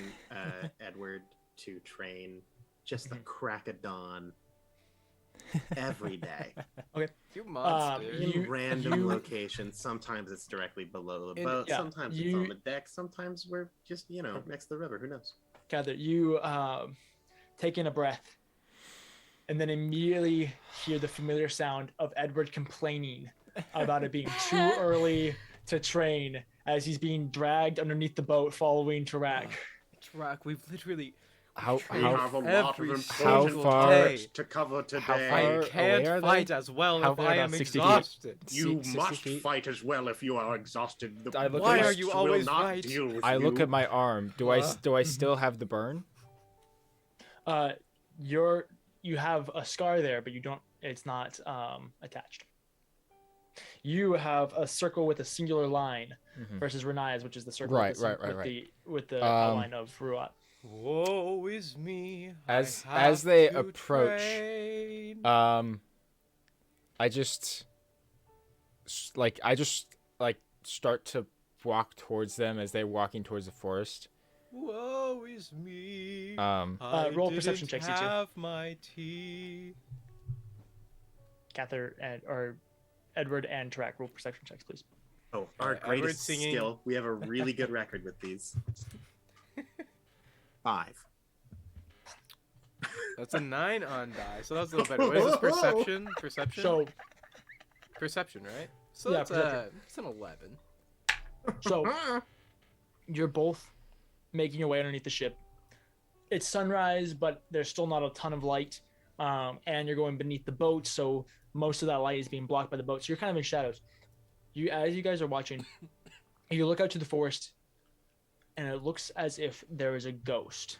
Edward to train just the crack of dawn every day. Okay. You monster. In random locations. Sometimes it's directly below the boat. Yeah, sometimes it's on the deck. Sometimes we're just, next to the river. Who knows? Kathyr, you take in a breath and then immediately hear the familiar sound of Edward complaining about it being too early to train as he's being dragged underneath the boat following Tarak. Tarak, we've literally... We have a lot of how important far topics to cover today. I can't fight as well if I am exhausted. You must fight as well if you are exhausted. Why are you always right? I look at my arm. Do I still have the burn? you have a scar there, but you don't. It's not attached. You have a circle with a singular line versus Riniya's, which is the circle with the outline of Ruat. Woe is me. As they approach, I just start to walk towards them as they're walking towards the forest. Woe is me. Roll perception checks, you two. Have my tea. Kathyr or Edward and Tarak, roll perception checks, please. Oh, our greatest skill. We have a really good record with these. 5. That's a 9 on die, so that's a little better. What is this, perception? Perception? So, perception, right? So yeah, that's it's an 11. So, you're both making your way underneath the ship. It's sunrise, but there's still not a ton of light, and you're going beneath the boat, so most of that light is being blocked by the boat. So you're kind of in shadows. As you guys are watching, you look out to the forest, and it looks as if there is a ghost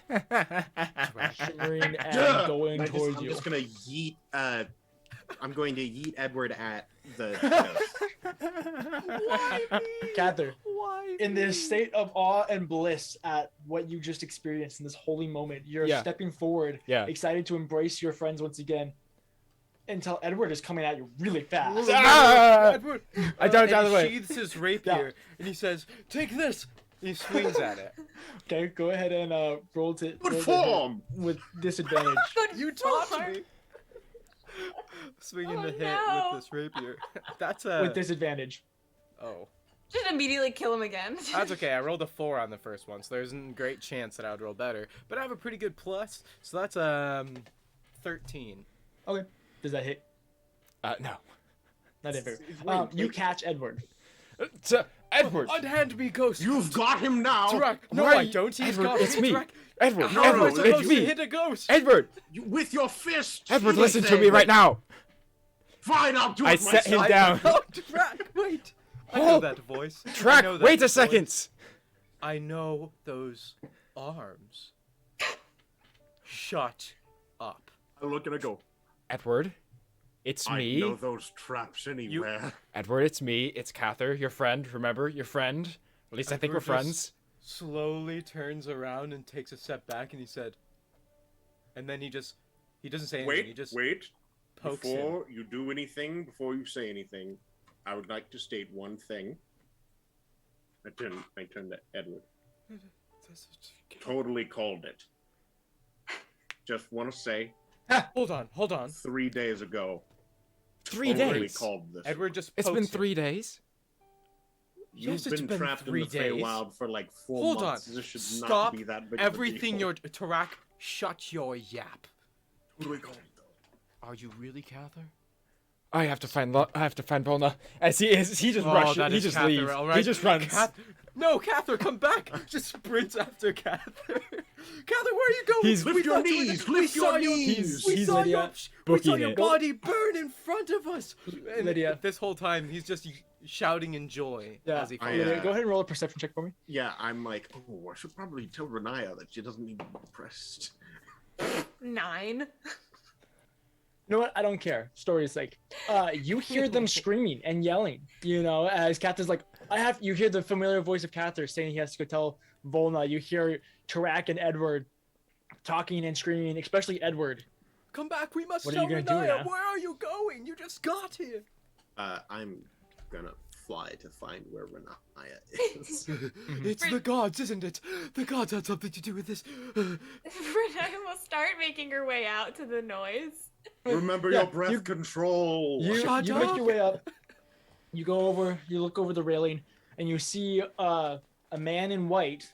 shimmering and going towards you. I'm just gonna yeet. I'm going to yeet Edward at the ghost. Why me? Kathyr, Why in this state of awe and bliss at what you just experienced in this holy moment, you're stepping forward, excited to embrace your friends once again, until Edward is coming at you really fast. Edward! I got it out of the way. He sheathes his rapier, and he says, "Take this!" And he swings at it. Okay, go ahead and roll to Good form! With disadvantage. You taught me! Swinging the hit with this rapier. That's a... With disadvantage. Oh. Just immediately kill him again. That's okay, I rolled a 4 on the first one, so there's a great chance that I would roll better. But I have a pretty good plus, so that's 13. Okay. Does that hit? No. Not hit. You catch Edward. Edward! Unhand me, ghost! You've got him now! Tarak! No, Right. I don't! He's Edward, got it's me! Tarak. Edward! How am I Edward, supposed it's to me! hit a ghost? Edward! With your fist! Edward, you listen to say. me right now! Fine, I'll do it I myself. set him down. Oh, Tarak, wait! I know that voice. I know Track, that wait a voice. second! I know those arms. Shut up. I look and I go, Edward, it's me. I know those traps anywhere. Edward, it's me. It's Kathyr, your friend. Remember, your friend. At least I think we're Edward friends. Slowly turns around and takes a step back, and he said, and then he doesn't say anything. He just Wait. pokes Before you do anything, before you say anything, I would like to state one thing. I turned to Edward. Totally called it. Just want to say, Hold on. 3 days ago. 3 totally days. Called this. Edward just It's pokes been him. 3 days. You've Yes, it's been been trapped 3 in the days. Feywild for like 4 Hold months. on. This should Stop not be that big of a everything deal. you're... Tarak, shut your yap. Totally called it, though. Are you really Kathyr? I have to find Volna. As he just rushes. that He is just Kathyr, leaves. all right. He just runs. No, Kathyr, come back! Just sprints after Kathyr. Kathyr, where are you going? He's- Lift your knees! Lift your knees! He's saw Lydia your booking it. body burn in front of us. And Lydia. this whole time, he's just shouting in joy as he falls. Lydia, go ahead and roll a perception check for me. Yeah, I'm like, oh, I should probably tell Riniya that she doesn't need to be depressed. 9. You know what? I don't care. Story's sake. You hear them screaming and yelling, as Kathyr's like, you hear the familiar voice of Kathyr saying he has to go tell Volna. You hear Tarak and Edward talking and screaming, especially Edward. Come back, we must What are tell you gonna do Riniya. now? Where are you going? You just got here. I'm gonna fly to find where Riniya is. It's the gods, isn't it? The gods had something to do with this. Riniya will start making her way out to the noise. Remember Yeah, your breath control. You Shut make up. your way up. You go over. You look over the railing, and you see a man in white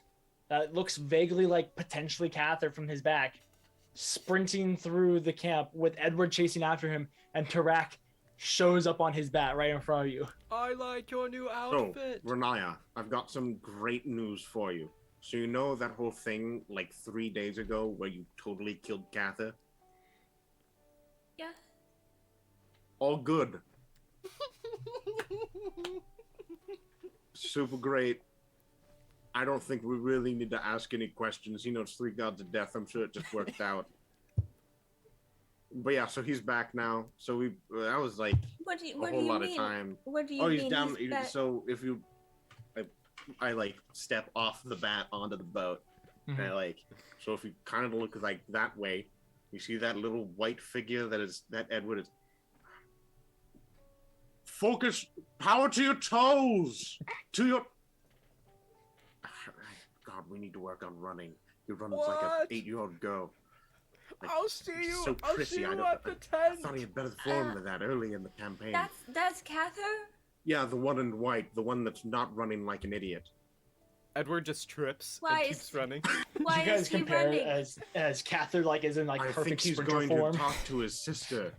that looks vaguely like potentially Kathyr from his back, sprinting through the camp with Edward chasing after him, and Tarak shows up on his bat right in front of you. I like your new So, outfit. Riniya, I've got some great news for you. So you know that whole thing like 3 days ago where you totally killed Kathyr? Yeah. All good. Super great. I don't think we really need to ask any questions. It's 3 gods of death. I'm sure it just worked out. But yeah, so he's back now. So that was like What do you a whole lot mean? of time. What do you Oh, mean? he's down. He's back? So if you, I like step off the bat onto the boat, Mhm. and so if you kind of look like that way, you see that little white figure that Edward is. Focus, power to your toes, to your. God, we need to work on running. He runs like an What? 8-year-old girl. Like, I'll see he's you. so I'll prissy, see I you don't- at the I tent. thought he had better form than that early in the campaign. That's Kathyr? Yeah, the one in white, the one that's not running like an idiot. Edward just trips Why and is- keeps running. Why you guys is he compare running? as Kathyr like is in like I think perfect he's sprinter going form. to talk to his sister.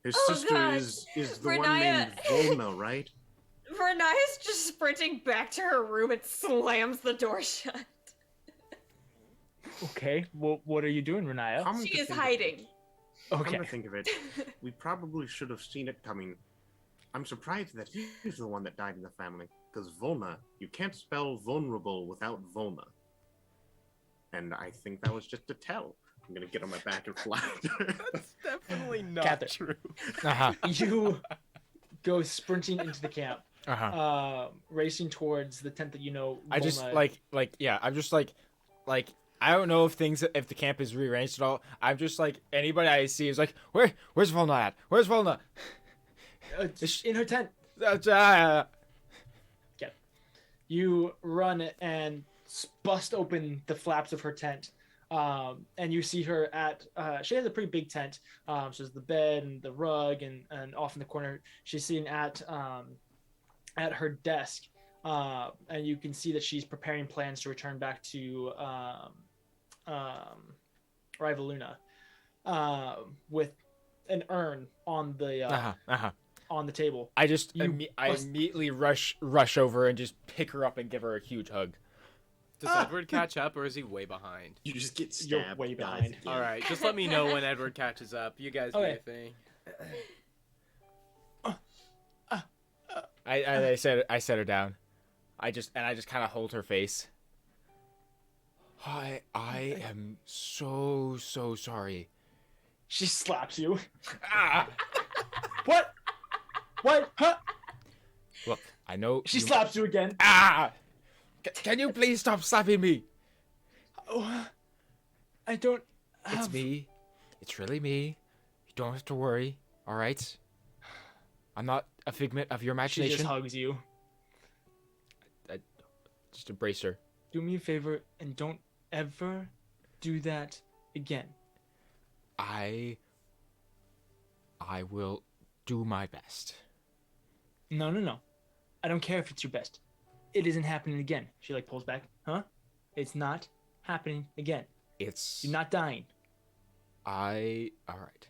His Oh, sister God. is the one Riniya- named Volna, right? Riniya's just sprinting back to her room and slams the door shut. Okay, well, what are you doing, Riniya? Come She to is think of hiding. it- Come Okay, to think of it, we probably should have seen it coming. I'm surprised that he's the one that died in the family. Because Volna, you can't spell vulnerable without Volna. And I think that was just a tell. I'm gonna get on my back and fly. That's definitely not Kathyr. true. Uh-huh. you go sprinting into the camp, Uh-huh. racing towards the tent that you know. I just Volna- yeah, I'm just like I don't know if the camp is rearranged at all. I'm just like anybody I see is like, where's Volna at? Where's Volna? in her tent. Ah. You run and bust open the flaps of her tent, and you see her at. She has a pretty big tent. So there's the bed and the rug, and off in the corner, she's sitting at her desk, and you can see that she's preparing plans to return back to Rivaluna, with an urn on the on the table. I just You I must- immediately rush over and just pick her up and give her a huge hug. Does Edward catch up, or is he way behind? You just get You're stabbed. way dies behind. again. All right, just let me know when Edward catches up. You guys do Okay. your thing. I set her down. I just kind of hold her face. I am so sorry. She slaps you. Ah! What? What? Huh? Look, I know She you- slaps you again. Ah! Can you please stop slapping me? Oh, I don't. It's have- me. It's really me. You don't have to worry. All right. I'm not a figment of your She imagination. just hugs you. Just embrace her. Do me a favor and don't ever do that again. I will do my best. No. I don't care if it's your best. It isn't happening again. She like pulls back. Huh? It's not happening again. It's You're not dying. all right.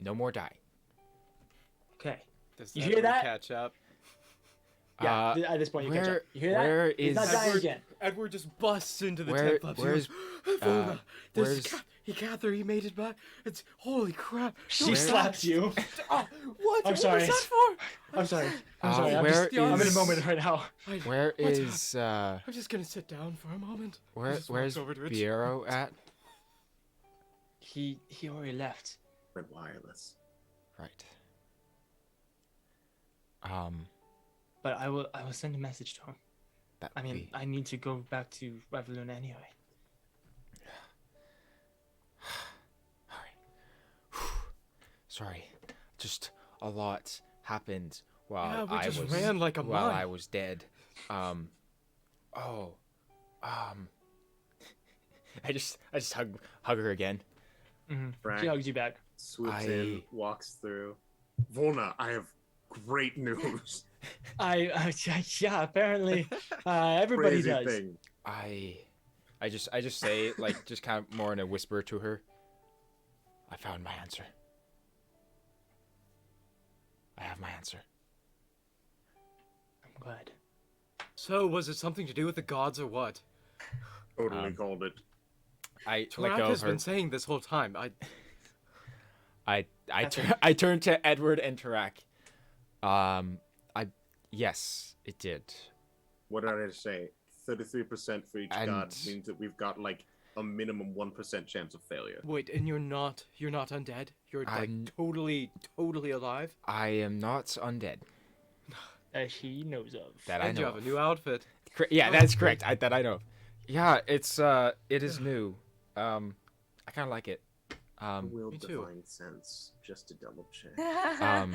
No more dying. Okay. Does You hear Edward that? catch up? Yeah. At this point, you catch up. where- You hear that? where He's not is- dying Edward- again. Edward just busts into the Where- tent. Pops. where's- He goes, Volna, where's- Kathyr, he made it back. It's holy crap. She Don't slaps you. Oh, what? I'm What sorry. was that for? I'm sorry. I'm Uh, sorry. I'm where in a is- moment right now. Where What's is I'm just gonna sit down for a moment. He just walks where's over to it. Piero at? He already left. Went wireless. Right. But I will send a message to him. That I would mean, be- I need to go back to Rivaluna anyway. All right. Sorry, just a lot happened while Yeah, we I just was ran like a while mug. I was dead. I just hug her again. Mm-hmm. Frank She hugs you back. swoops in, walks through. Volna, I have great news. Yeah, apparently, everybody Crazy does. thing. I just say like just kind of more in a whisper to her. I found my answer. I have my answer. I'm glad. So, was it something to do with the gods or what? Totally called it. I Tarak let go has of her. been saying this whole time. I turned to Edward and Tarak. Yes, it did. What did I say? 33% for each And- god means that we've got like a minimum 1% chance of failure. Wait, and you're not undead? You're like totally alive? I am not undead. As he knows of. That And I you know have of. a new outfit. Yeah, that's correct. That I know of. Yeah, it is new. I kind of like it. Will me too. divine sense, just to double check.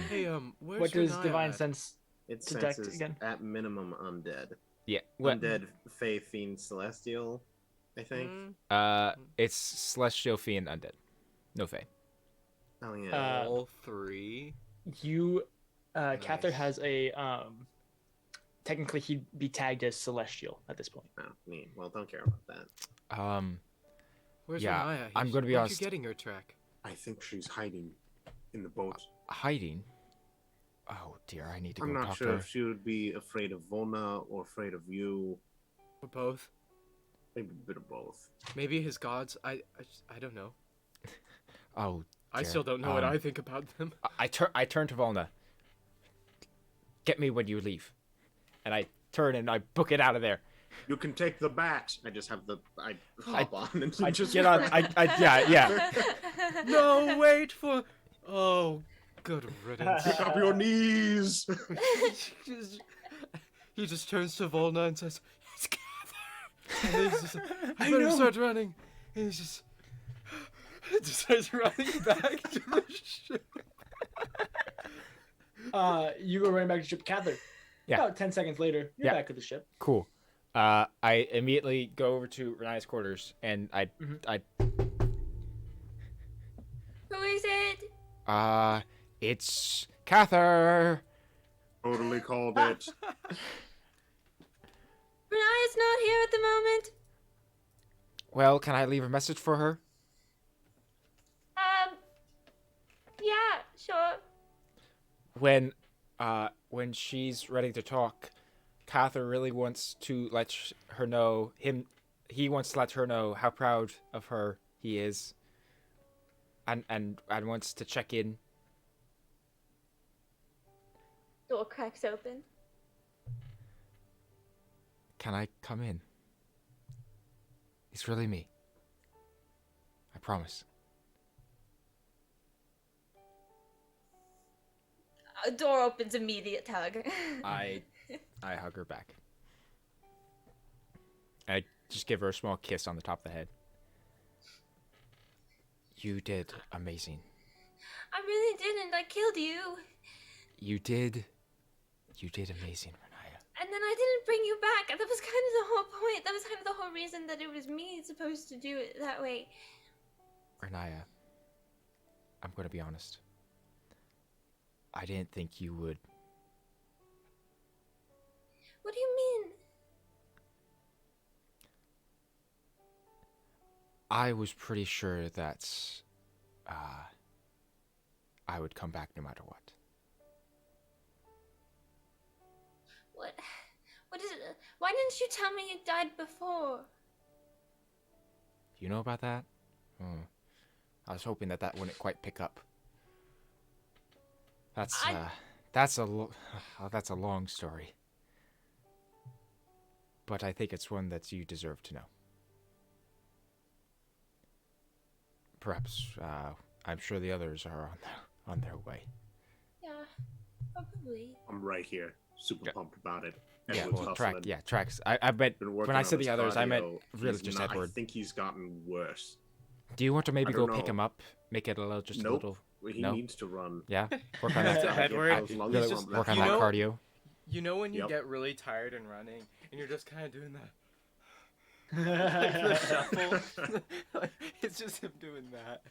Hey, where's What does Riniya divine at? sense It detect senses again? at minimum undead. Yeah. What? Undead, Fey, Fiend, Celestial, I think. It's celestial, fiend, undead. No fae. Oh yeah. All three? You, Kathyr Nice. has a technically he'd be tagged as celestial at this point. Oh, neat. Well, don't care about that. Where's Yeah, Riniya? I'm gonna be Where'd honest. you getting your track? I think she's hiding in the boat. Hiding. Oh dear, I need to go I'm not talk sure to her. if she would be afraid of Volna or afraid of you. Or both? Maybe a bit of both. Maybe his gods? I don't know. Oh, I dear. still don't know what I think about them. I turn to Volna. Get me when you leave, and I turn and I book it out of there. You can take the bat. I just have I hop on and I just get on. Yeah. No, wait for... Oh, good riddance. pick up your knees. He just turns to Volna and says, "It's Kathyr!" And then he's just, I know. better start running. And he's just starts running back to the ship. You go running back to ship. Kathyr. Yeah. About 10 seconds later, you're Yeah. back at the ship. Cool. I immediately go over to Riniya's quarters and I Who is it? it's Kathyr. Totally called it. Riniya's not here at the moment. Well, can I leave a message for her? Yeah, sure. When she's ready to talk, Kathyr really wants to let her know he wants to let her know how proud of her he is. And wants to check in. Door cracks open. Can I come in? It's really me. I promise. A door opens, immediate tug. I hug her back. I just give her a small kiss on the top of the head. You did amazing. I really didn't. I killed you. You did amazing, Riniya. And then I didn't bring you back. That was kind of the whole point. That was kind of the whole reason that it was me supposed to do it that way. Riniya, I'm gonna be honest. I didn't think you would. What do you mean? I was pretty sure that I would come back no matter what. What is it? Why didn't you tell me you died before? You know about that? I was hoping that wouldn't quite pick up. That's a long story. But I think it's one that you deserve to know. Perhaps, I'm sure the others are on their way. Yeah, probably. I'm right here, super pumped about it. Yeah, Edward's well, hustling. Tracks. I meant Been when working I on said his the others, I meant cardio. really He's just not- Edward. I think he's gotten worse. Do you want to maybe I go don't pick know. him up, make it a little, just a Nope. little? He No? needs to run. Yeah, work on That's that. Edward. As long Really as just- work on You that know- cardio. You know when you Yep. get really tired and running, and you're just kind of doing that? Like the shuffle. Like, it's just him doing that.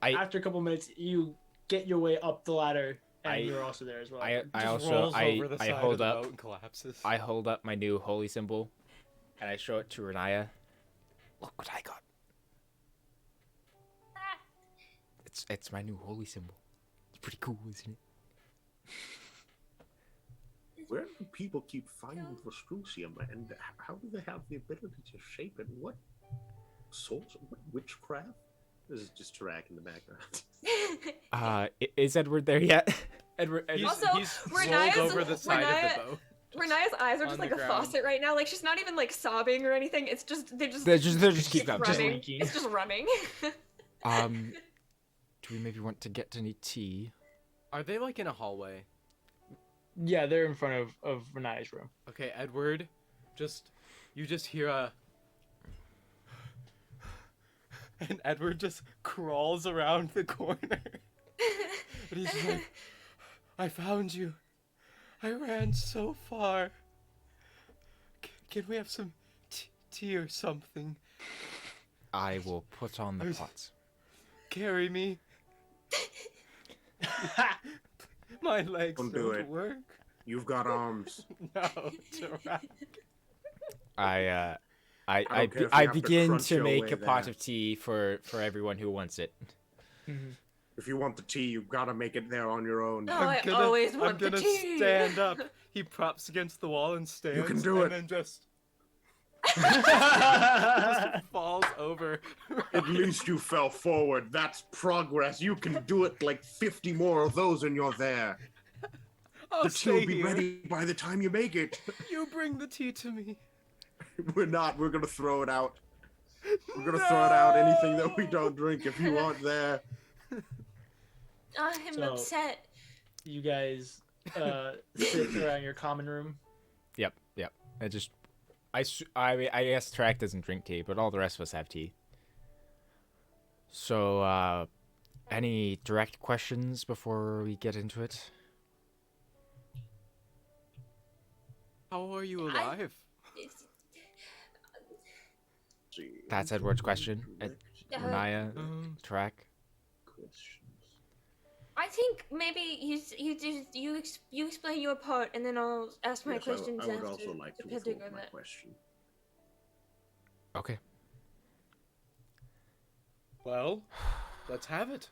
After a couple minutes, you get your way up the ladder, and you're also there as well. I Just also rolls over the I side of hold the up boat and collapses. I hold up my new holy symbol, and I show it to Riniya. Look what I got. It's my new holy symbol. It's pretty cool, isn't it? Where do people keep finding Vescrucium, and how do they have the ability to shape it? What source? What witchcraft? This is just Tarak in the background. Is Edward there yet? Edward. He's, Also, he's Riniya's- rolled over the side of Riniya- the boat. Renaya's eyes are on just the like a ground. faucet right now. Like she's not even like sobbing or anything. It's just they just keep up. Just running. leaking. It's just running. Do we maybe want to get any tea? Are they like in a hallway? Yeah, they're in front of Renaya's room. Okay, Edward, you just hear a and Edward just crawls around the corner. And he's just like, I found you. I ran so far. Can we have some tea or something? I will put on the pots. Carry me. My legs Don't don't do it. work. You've got arms. No, Tarak. I don't care if you I have to begin crunch to your make way a pot there. of tea for everyone who wants it. If you want the tea, you've got to make it there on your own. Oh, I always want the I'm gonna tea. stand up. He props against the wall and stands. can do and it. then just just falls over. At least you fell forward. That's progress. You can do it like 50 more of those and you're there. I'll The tea will stay be here. ready by the time you make it. You bring the tea to me. We're not. We're going to throw it out. We're going to throw it out anything that we don't drink if you aren't there. I'm So- upset. You guys sit around your common room. Yep. I guess Tarak doesn't drink tea, but all the rest of us have tea. So, any direct questions before we get into it? How are you alive? That's Edward's question. Renaya, Tarak. I think maybe you explain your part, and then I'll ask my questions I would after, also like to depending withhold on my that. question. Okay. Well, let's have it.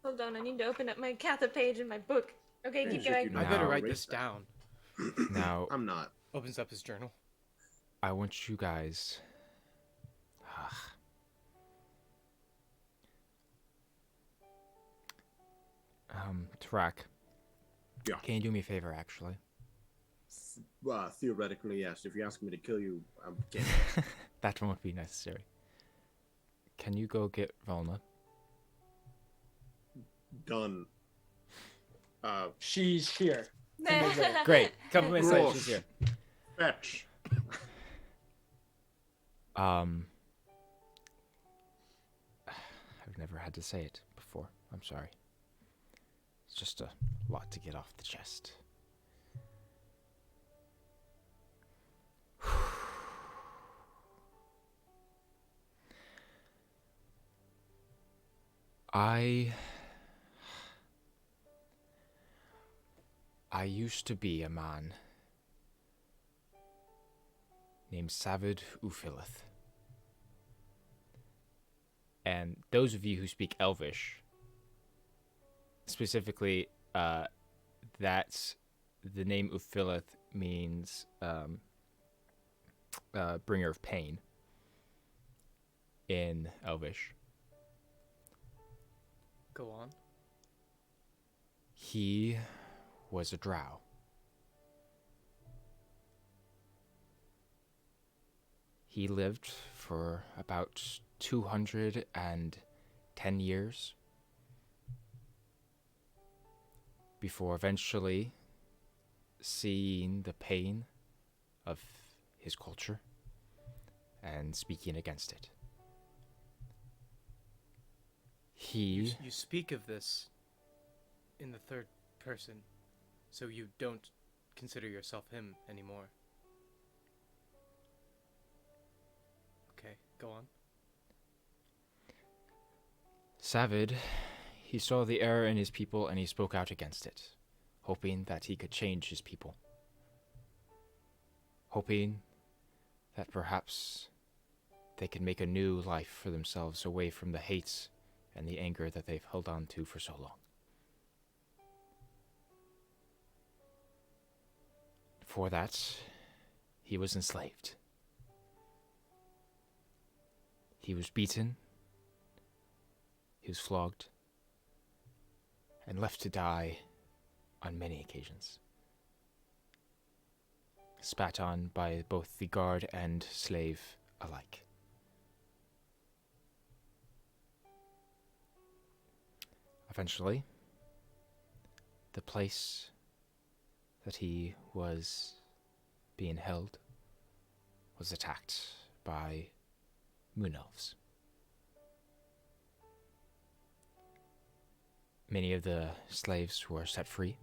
Hold on, I need to open up my Kathyr page in my book. Okay, Yeah, keep you going. should I better Now- write erase this that. down. Now, I'm not. Opens up his journal. I want you guys. Tarak. Yeah. Can you do me a favor, actually? Theoretically, yes. If you ask me to kill you, I can't. That won't be necessary. Can you go get Volna? Done. She's here. Great. Couple minutes later, Gross. she's here. Fetch. I've never had to say it before. I'm sorry. It's just a lot to get off the chest. I used to be a man named Savid Ufilith. And those of you who speak Elvish, specifically, that's the name Ufilith means bringer of pain in Elvish. Go on. He was a drow. He lived for about 210 years before eventually seeing the pain of his culture and speaking against it. He You speak of this in the third person, so you don't consider yourself him anymore. Okay, go on. Savid, he saw the error in his people and he spoke out against it, hoping that he could change his people. Hoping that perhaps they could make a new life for themselves away from the hate and the anger that they've held on to for so long. For that, he was enslaved. He was beaten, he was flogged, and left to die on many occasions. Spat on by both the guard and slave alike. Eventually, the place that he was being held was attacked by moon elves. Many of the slaves were set free,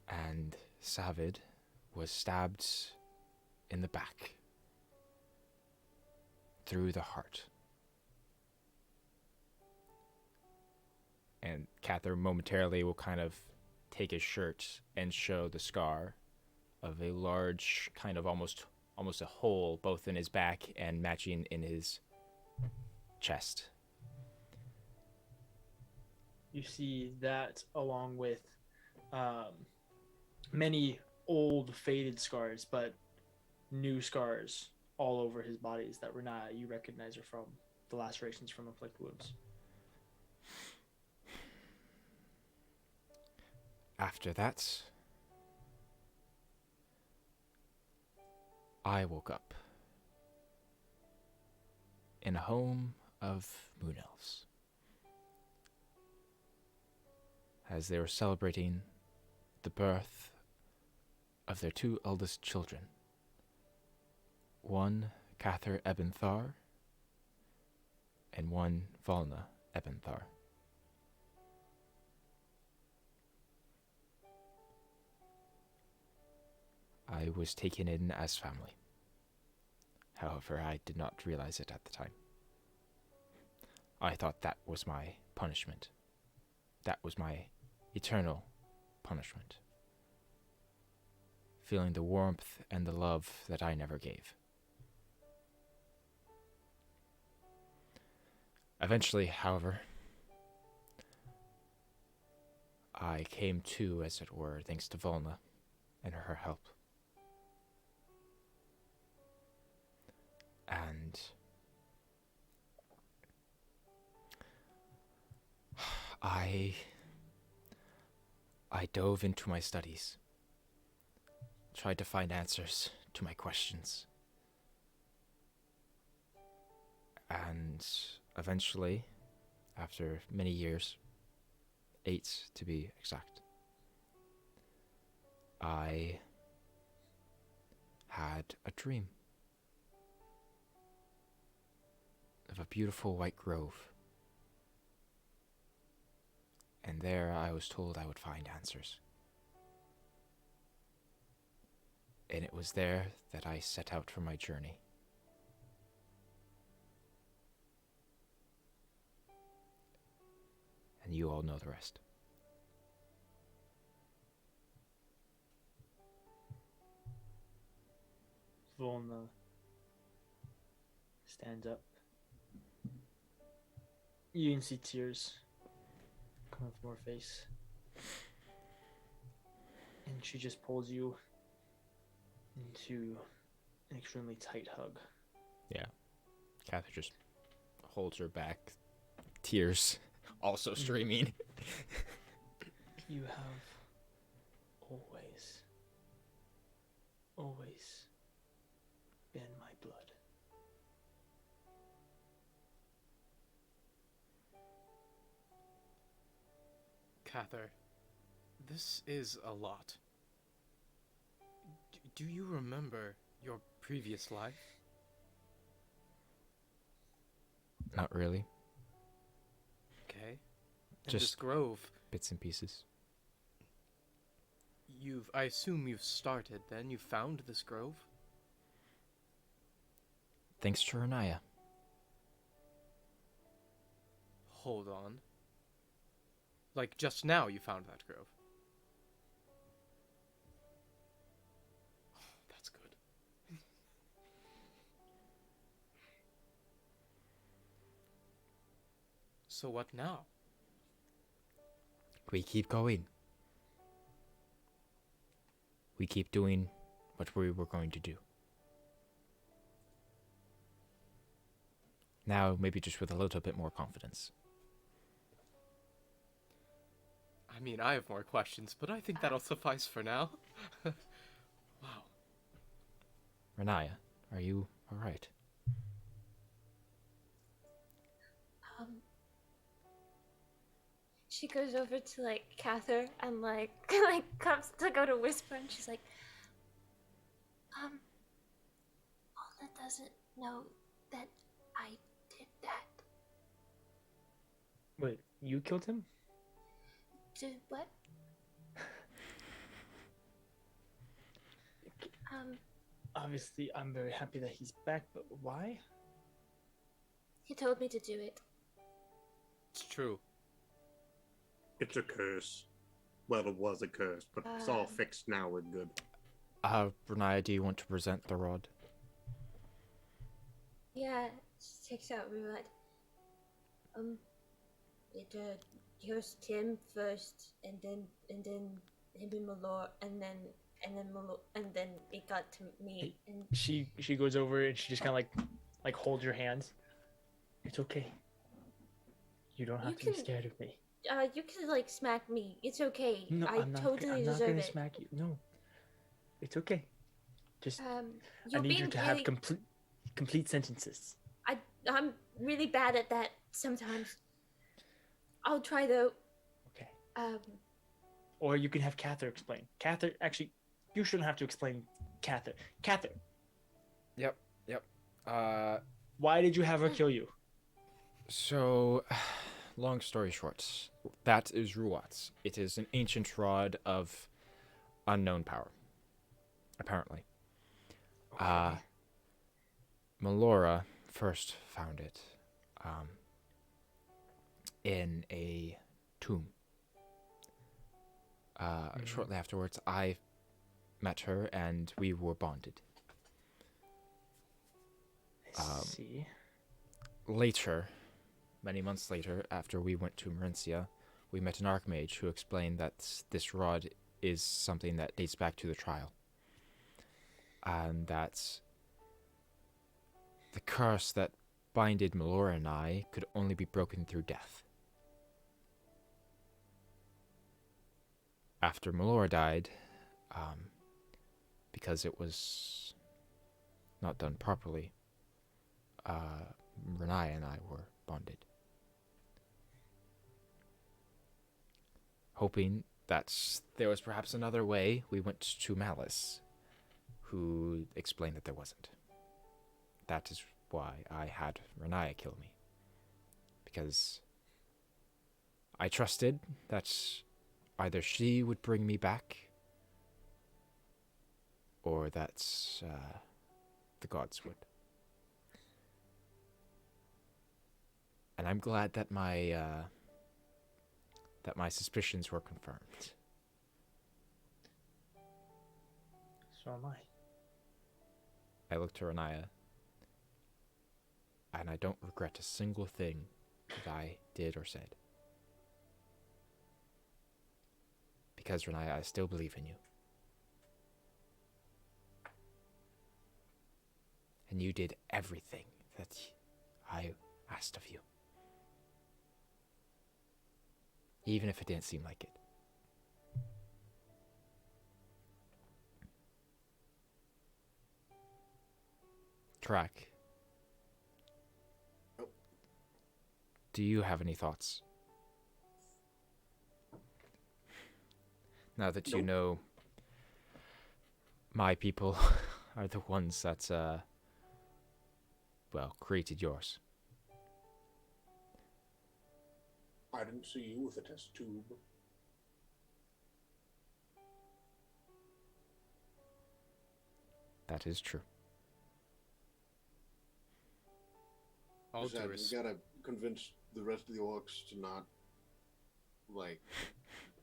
and Savid was stabbed in the back, through the heart. And Kathyr momentarily will kind of take his shirt and show the scar of a large, kind of almost a hole, both in his back and matching in his chest. You see that along with many old faded scars, but new scars all over his bodies that Riniya, you recognize are from the lacerations from inflict wounds. After that, I woke up in a home of moon elves as they were celebrating the birth of their two eldest children, one Kathyr Ebenthar and one Volna Ebenthar. I was taken in as family. However, I did not realize it at the time. I thought that was my punishment. That was my eternal punishment. Feeling the warmth and the love that I never gave. Eventually, however, I came to, as it were, thanks to Volna and her help. And I dove into my studies, tried to find answers to my questions, and eventually, after many years, 8 to be exact, I had a dream of a beautiful white grove. And there I was told I would find answers. And it was there that I set out for my journey. And you all know the rest. Volna stands up. You can see tears coming from her face. And she just pulls you into an extremely tight hug. Yeah. Kathyr just holds her back, tears also streaming. You have always been my blood. Kathyr, this is a lot. Do you remember your previous life? Not really. Okay. And Just this grove, bits and pieces. I assume you've started then. You found this grove? Thanks to Riniya. Hold on. Like, just now you found that grove? That's good. So what now? We keep going. We keep doing what we were going to do. Now, maybe just with a little bit more confidence. I mean, I have more questions, but I think that'll suffice for now. Wow. Riniya, are you alright? She goes over to like Kathyr and like comes to go to whisper, and she's like, Alda doesn't know that I did that. Wait, you killed him? Did what? Obviously, I'm very happy that he's back, but why? He told me to do it. It's true. It's a curse. Well, it was a curse, but it's all fixed now. We're good. Riniya, do you want to present the rod? Yeah, she takes out Ruud. It here's Tim first, and then him and Malor, and then it got to me. And She goes over and she just kind of like holds your hands. It's okay. You don't have to be scared of me. You can like smack me. It's okay. No, I I'm not deserve gonna it. smack you. No, it's okay. Just I You're need being you to really, have complete sentences. I'm really bad at that sometimes. I'll try though. Okay. Or Or you can have Kathyr explain. Kathyr, actually, you shouldn't have to explain Kathyr. Kathyr, Yep. why did you have her kill you? So, long story short, that is Ruat's. It is an ancient rod of unknown power, apparently. Melora first found it in a tomb. Shortly afterwards, I met her and we were bonded. See. Later, many months later, after we went to Marincia, we met an archmage who explained that this rod is something that dates back to the trial. And that the curse that binded Melora and I could only be broken through death. After Melora died, because it was not done properly, Riniya and I were bonded. Hoping that there was perhaps another way, we went to Malice, who explained that there wasn't. That is why I had Riniya kill me. Because I trusted that either she would bring me back, or that the gods would. And I'm glad that my suspicions were confirmed. So am I. I looked to Riniya, and I don't regret a single thing that I did or said. Because, Riniya, I still believe in you. And you did everything that I asked of you. Even if it didn't seem like it. Tarak. Oh. Do you have any thoughts? Now that you Nope. know my people are the ones that, created yours. I didn't see you with a test tube. That is true. All due We respect. gotta convince the rest of the orcs to not,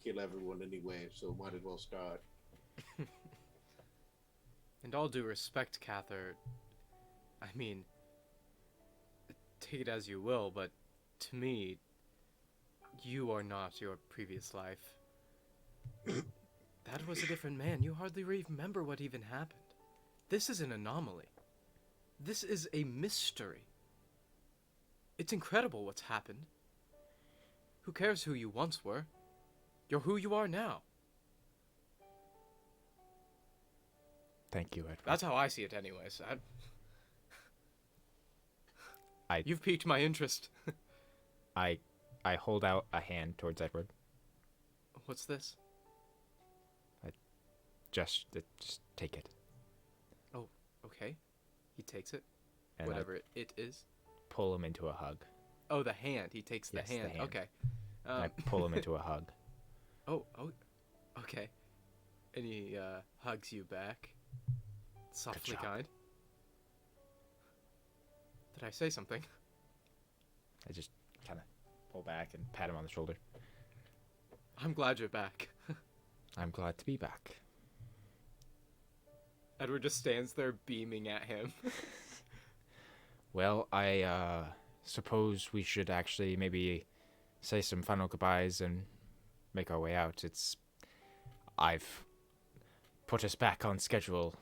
kill everyone anyway, so might as well start. And all due respect, Kathyr, I mean, take it as you will, but to me, you are not your previous life. That was a different man. You hardly remember what even happened. This is an anomaly. This is a mystery. It's incredible what's happened. Who cares who you once were? You're who you are now. Thank you, Edward. That's how I see it anyways. You've piqued my interest. I hold out a hand towards Edward. What's this? Just take it. Oh, okay. He takes it. And Whatever it is. Pull him into a hug. Oh, the hand. He takes the Yes, the hand. hand. Okay. And I pull him into a hug. Oh, okay. And he hugs you back. Softly job. kind. Did I say something? I just kind of pull back and pat him on the shoulder. I'm glad you're back. I'm glad to be back. Edward just stands there beaming at him. Well, I suppose we should actually maybe say some final goodbyes and make our way out. I've put us back on schedule.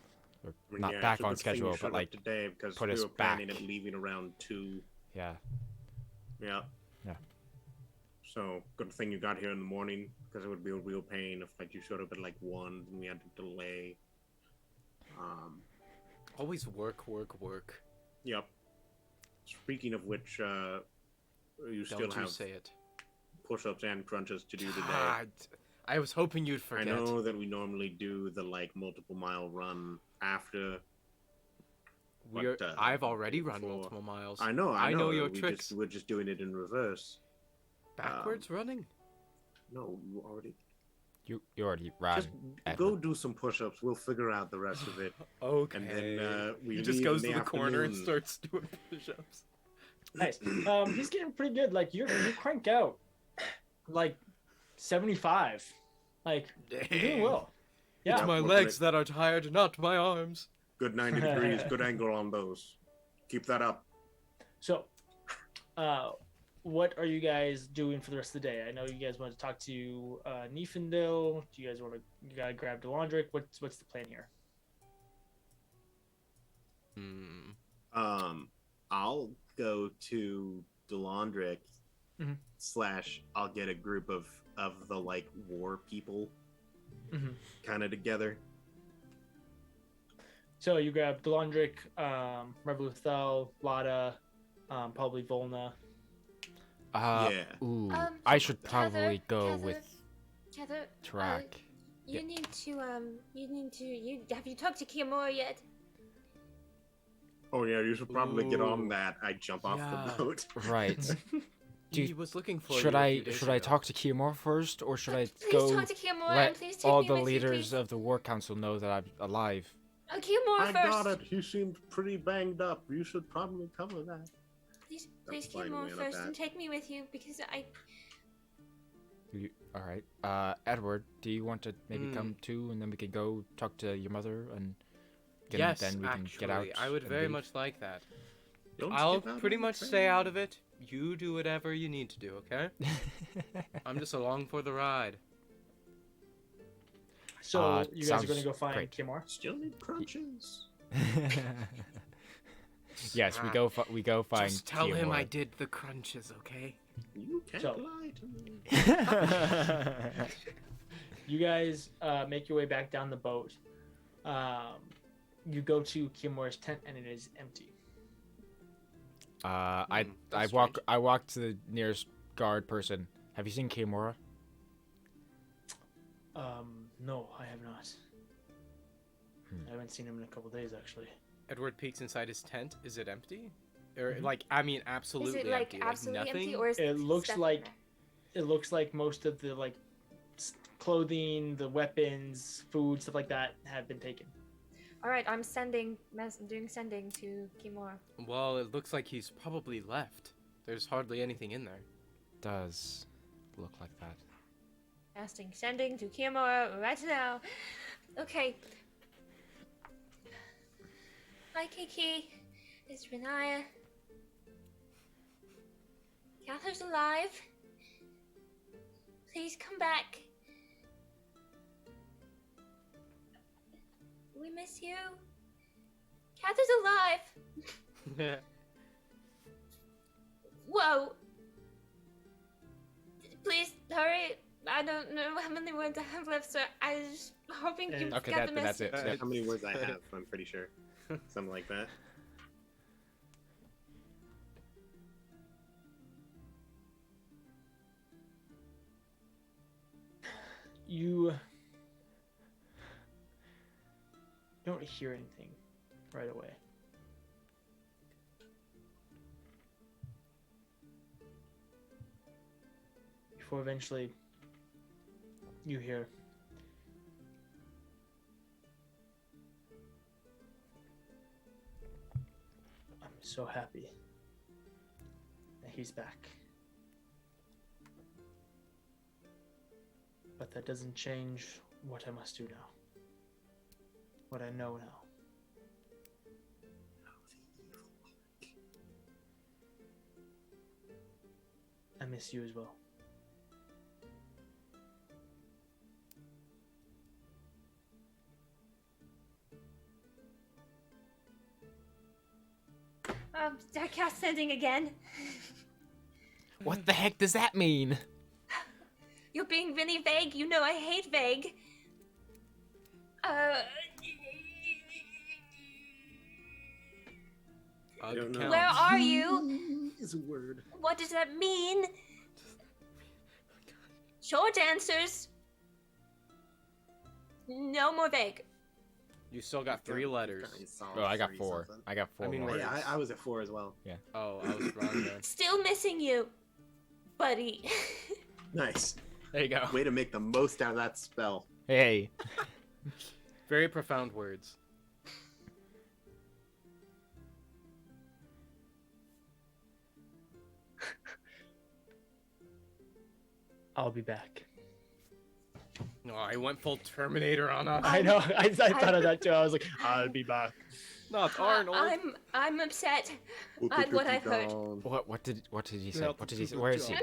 Or not Yeah, back it's a on good thing you schedule, showed but up like, today because put we us were planning back. on leaving around 2. yeah. Yeah. Yeah. So good thing you got here in the morning because it would be a real pain if like you showed up at like 1 and we had to delay. Always work. Yep. Speaking of which, you still Don't you have say it. push-ups and crunches to do today. God, I was hoping you'd forget. I know that we normally do the like multiple mile run after. I've already run before- multiple miles. I know your we tricks. We're just doing it in reverse. Backwards running? No, you already. You already ran. Just go do some push-ups. We'll figure out the rest of it. Okay. And then we he just leave goes in to the the corner and afternoon. starts doing push-ups. Nice. He's getting pretty good. Like you crank out like 75. Like you're doing well. It's Yeah. my we're legs that are tired, not my arms. Good 90 degrees. Good angle on those. Keep that up. So, what are you guys doing for the rest of the day? I know you guys want to talk to Niefendil. Do you guys want to? You gotta grab Delandric. What's the plan here? I'll go to Delandric Mhm. / I'll get a group of the like war people Mhm. kind of together. So you grab Delandric, Revoluthel, Lada, probably Volna. Yeah. Ooh, Um, I should Kathyr, probably go Kathyr, with Kathyr, Tarak. you need to have you talked to Kimura yet? Oh yeah, you should probably get on Ooh. that. I jump off Yeah. the boat. Right. He was looking for Should you a I few days should I ago. talk to Kiyomor first, or should I Please go talk to Kimura and let please take all me the with you, leaders please. of the War Council know that I'm alive? Kimura I first. got it. He seemed pretty banged up. You should probably cover that. Please That's Kimura fine with me, first not and bad. take me with you because All right. Edward, do you want to maybe come too, and then we can go talk to your mother and Yes, then we can actually, get out. I would and very leave? much like that. Don't I'll skip out pretty on the much train. stay out of it. You do whatever you need to do, okay? I'm just along for the ride. So you guys are sounds going to go find great. Kimura. Still need crunches. Yes, we go find. Just tell him I Kiyomor. did the crunches, okay? You can't So- lie to me. You guys make your way back down the boat. You go to Kimura's tent and it is empty. I that's walk to the nearest guard person. Have you seen Kiyomura? No, I have not. I haven't seen him in a couple days, actually. Edward peeks inside his tent. Is it empty? Or Mhm. like, I mean, is absolutely it like empty. absolutely like nothing? empty or is It looks stuff in like- there? It looks like most of the clothing, the weapons, food, stuff like that have been taken. All right, I'm doing sending to Kimura. Well, it looks like he's probably left. There's hardly anything in there. Does look like that. Sending to Kimura right now. Okay. Hi, Kiki. It's Riniya. Kathyr's alive. Please come back. We miss you. Kathyr's alive. Whoa. Please hurry. I don't know how many words I have left, sir. I was hoping you Okay, got the that's message. it. How many words I have? I'm pretty sure. Something like that. You don't hear anything right away. Before eventually you hear, I'm so happy that he's back. But that doesn't change what I must do now. What I know now. I miss you as well. I cast sending again. What the heck does that mean? You're being really vague. You know I hate vague. I don't know. Where are you? Is a word. What does that mean? Short answers. No more vague. You still got 3 letters. Oh, I got 4. I got 4 I mean, more. wait. Yeah, I was at 4 as well. Oh, I was wrong then. Still missing you, buddy. Nice. There you go. Way to make the most out of that spell. Hey. Very profound words. I'll be back. No, I went full Terminator on us. I know. I thought of that too. I was like, I'll be back. Not Arnold. I'm upset at what I've heard. What did he say? No. What did he say? Where is he?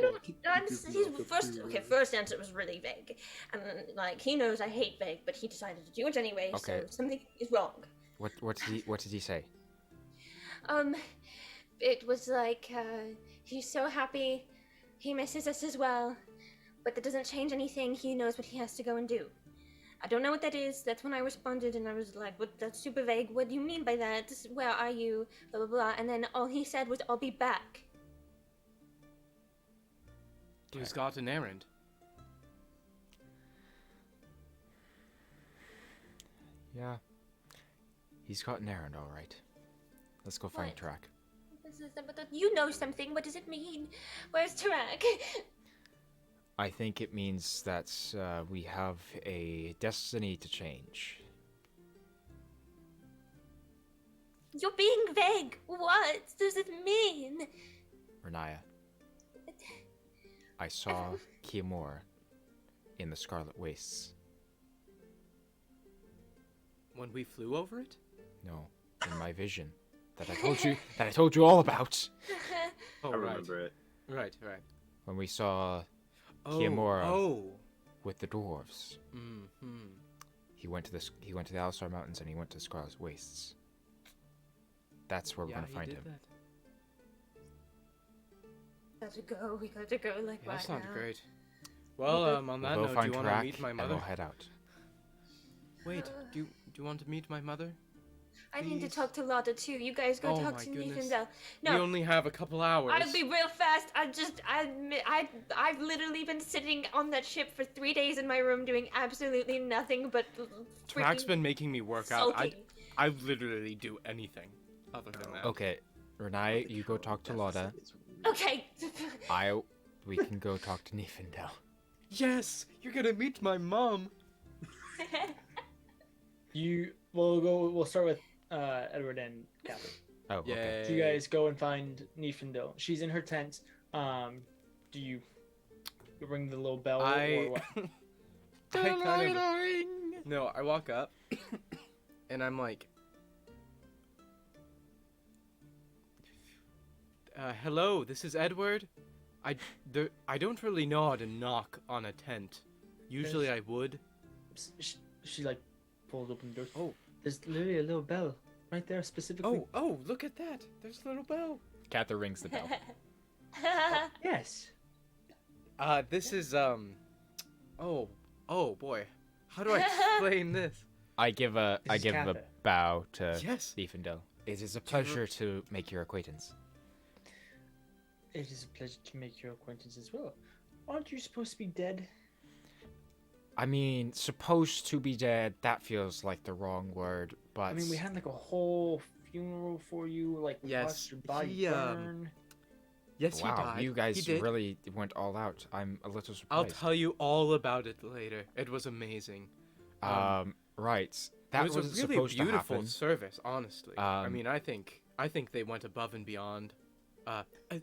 First answer was really vague, and like he knows I hate vague, but he decided to do it anyway. Okay. So something is wrong. What did he say? It was like he's so happy, he misses us as well, but that doesn't change anything. He knows what he has to go and do. I don't know what that is. That's when I responded, and I was like, "What? That's super vague. What do you mean by that? Where are you? Blah blah blah." And then all he said was, "I'll be back." He's got an errand. Yeah. He's got an errand, all right. Let's go find What? Tarak. You know something. What does it mean? Where's Tarak? I think it means that we have a destiny to change. You're being vague. What does it mean? Riniya, I saw Kiamor in the Scarlet Wastes. When we flew over it? No, in my vision that I told you all about. Oh, I right. remember it. Right. When we saw Oh, Kiamora with the dwarves. Mm-hmm. He went to the Alistar Mountains and he went to the Scarlet Wastes. That's where we're gonna find him. Gotta go. We gotta go. Like Yeah, right that sounds now. great. Well, on We'll that go note, do find you want to Tarak meet my and mother? we'll head out. Wait, do you want to meet my mother? I need to Please. talk to Lotta too. You guys go Oh talk my to goodness. Nifendel. We No, only have a couple hours. I'll be real fast. I've literally been sitting on that ship for 3 days in my room doing absolutely nothing but Tarak's freaking been making me work out. sulking. I literally do anything other than that. Okay, Riniya, you go talk to Lotta. Okay. We can go talk to Nifendel. Yes, you're gonna meet my mom. We'll start with Edward and Kathyr. Oh, okay. So you guys go and find Nifendel. She's in her tent. Do you ring the little bell or what? No, I walk up and I'm like, hello, this is Edward. I don't really know how to knock on a tent. Usually I would. She like pulls open the door. Oh. There's literally a little bell right there specifically. Oh, look at that. There's a little bell. Kathyr rings the bell. Yes. This is Oh boy. How do I explain this? I give a This is Kathyr. bow to Yes. Niefendel. It is a pleasure to make your acquaintance. It is a pleasure to make your acquaintance as well. Aren't you supposed to be dead? I mean, supposed to be dead, that feels like the wrong word, but... I mean, we had like a whole funeral for you, like we Yes, watched your body he, burn. Yes, he Wow, died. you He guys did. really went all out. I'm a little surprised. I'll tell you all about it later. It was amazing. Right. That it was a really supposed beautiful to happen. service, honestly. I Um, mean, I think they went above and beyond.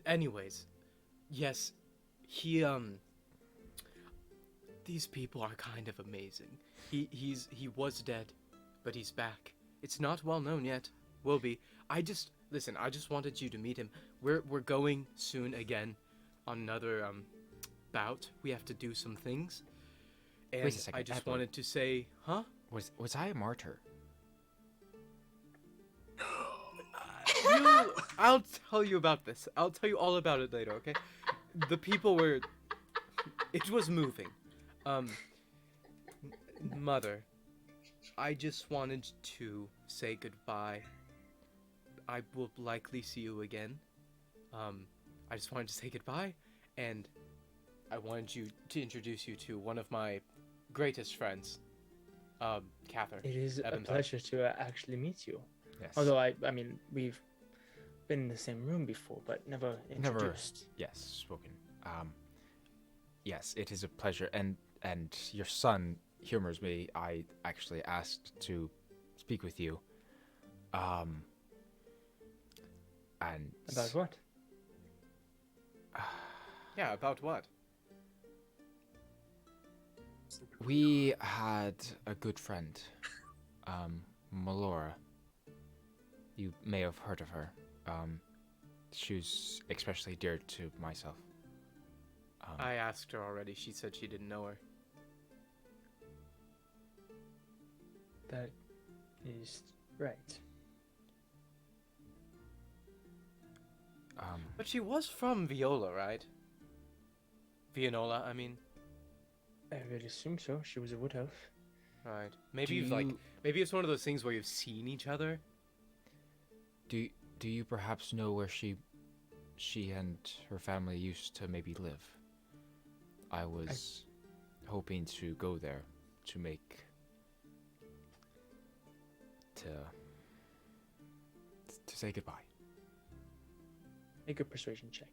Anyways, yes, he these people are kind of amazing. He was dead, but he's back. It's not well known yet. Will be. I just wanted you to meet him. We're going soon again on another bout. We have to do some things. And Wait a second, I just Edward. wanted to say, huh? Was I a martyr? I'll tell you about this. I'll tell you all about it later, okay? The people were... It was moving. Mother, I just wanted to say goodbye. I will likely see you again. I just wanted to say goodbye, and I wanted you to introduce you to one of my greatest friends, Kathyr. It is a Evans. pleasure to actually meet you. Yes. Although I mean, we've been in the same room before, but never introduced. Yes, spoken. Yes, it is a pleasure, and your son humors me. I actually asked to speak with you. And About what? Yeah, about what? we had a good friend, Melora. You may have heard of her. She was especially dear to myself. I asked her already. She said she didn't know her. That is right. But she was from Viola, right? Viola, I mean. I would assume so. She was a wood elf. Right. Maybe Do you've like you- maybe it's one of those things where you've seen each other. Do you perhaps know where she and her family used to maybe live? I was hoping to go there to say goodbye. Make a persuasion check.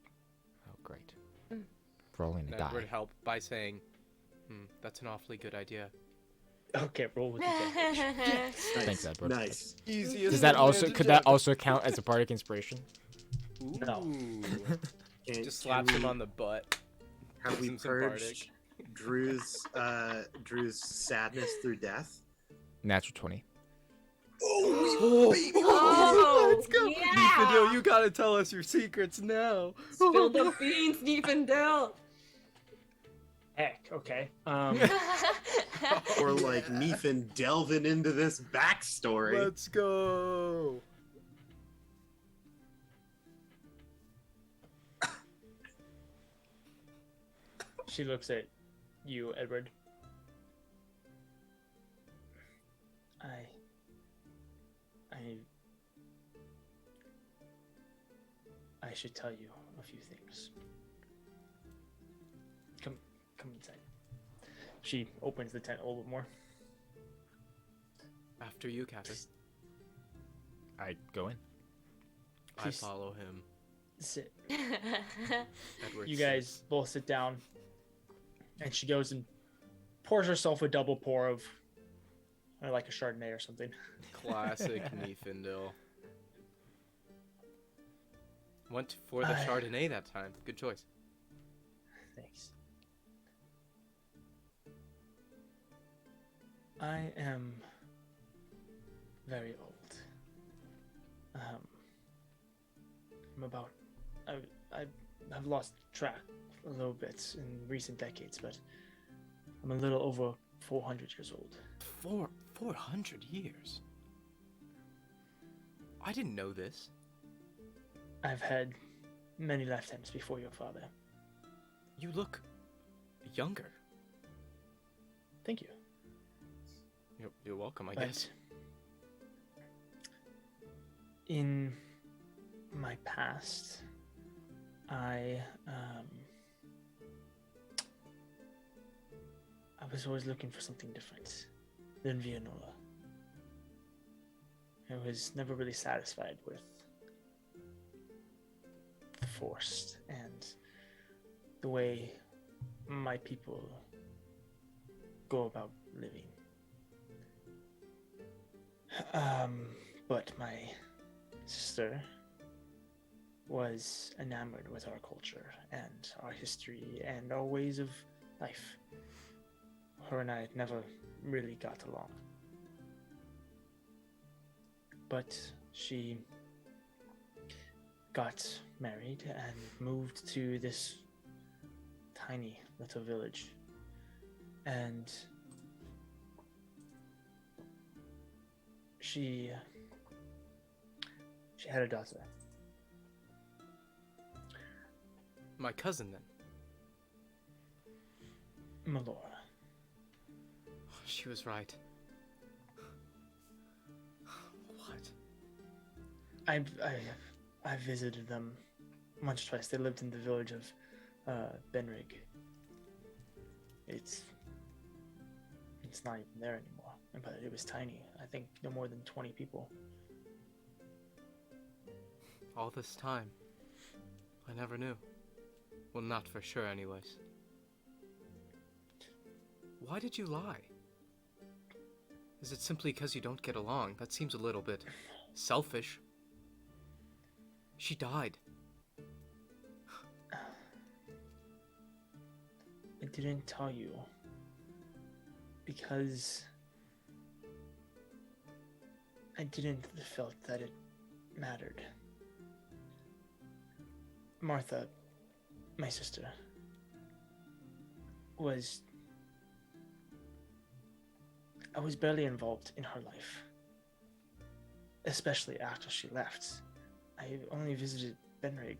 Oh, great. Rolling a That would die. help by saying, that's an awfully good idea. Okay, roll with advantage. Thanks, Edward. Nice. Easiest. Does that could that also count as a bardic inspiration? No. Just slaps him on the butt. Have we Gives him some purged Drew's sadness through death? Natural 20. Oh, Let's go. yeah. Video, you gotta tell us your secrets now. Spill the beans, Niefendel. Heck, okay. Or like Neefin delving into this backstory. Let's go. She looks at you, Edward. I should tell you a few things. Come inside. She opens the tent a little bit more. After you, Kathyr. I go in. I Please. follow him. Sit. Edward You sits. guys both sit down, and she goes and pours herself a double pour of, like a Chardonnay or something. Classic Niefendel. Went for the Chardonnay that time. Good choice. Thanks. I am very old. I'm about. I've lost track a little bit in recent decades, but I'm a little over 400 years old. 400 years? I didn't know this. I've had many lifetimes before your father. You look younger. Thank you. You're welcome, I But guess. in my past, I was always looking for something different than Vianola. I was never really satisfied with forced and the way my people go about living. But my sister was enamored with our culture and our history and our ways of life. Her and I never really got along. But she got married and moved to this tiny little village. And she had a daughter. My cousin, then. Melora. She was right. What? I visited them once or twice. They lived in the village of Benrig. It's not even there anymore, but it was tiny. I think no more than 20 people. All this time, I never knew. Well, not for sure, anyways. Why did you lie? Is it simply because you don't get along? That seems a little bit selfish. She died. I didn't tell you because I didn't felt that it mattered. Martha, my sister, I was barely involved in her life, especially after she left. I only visited Benrig,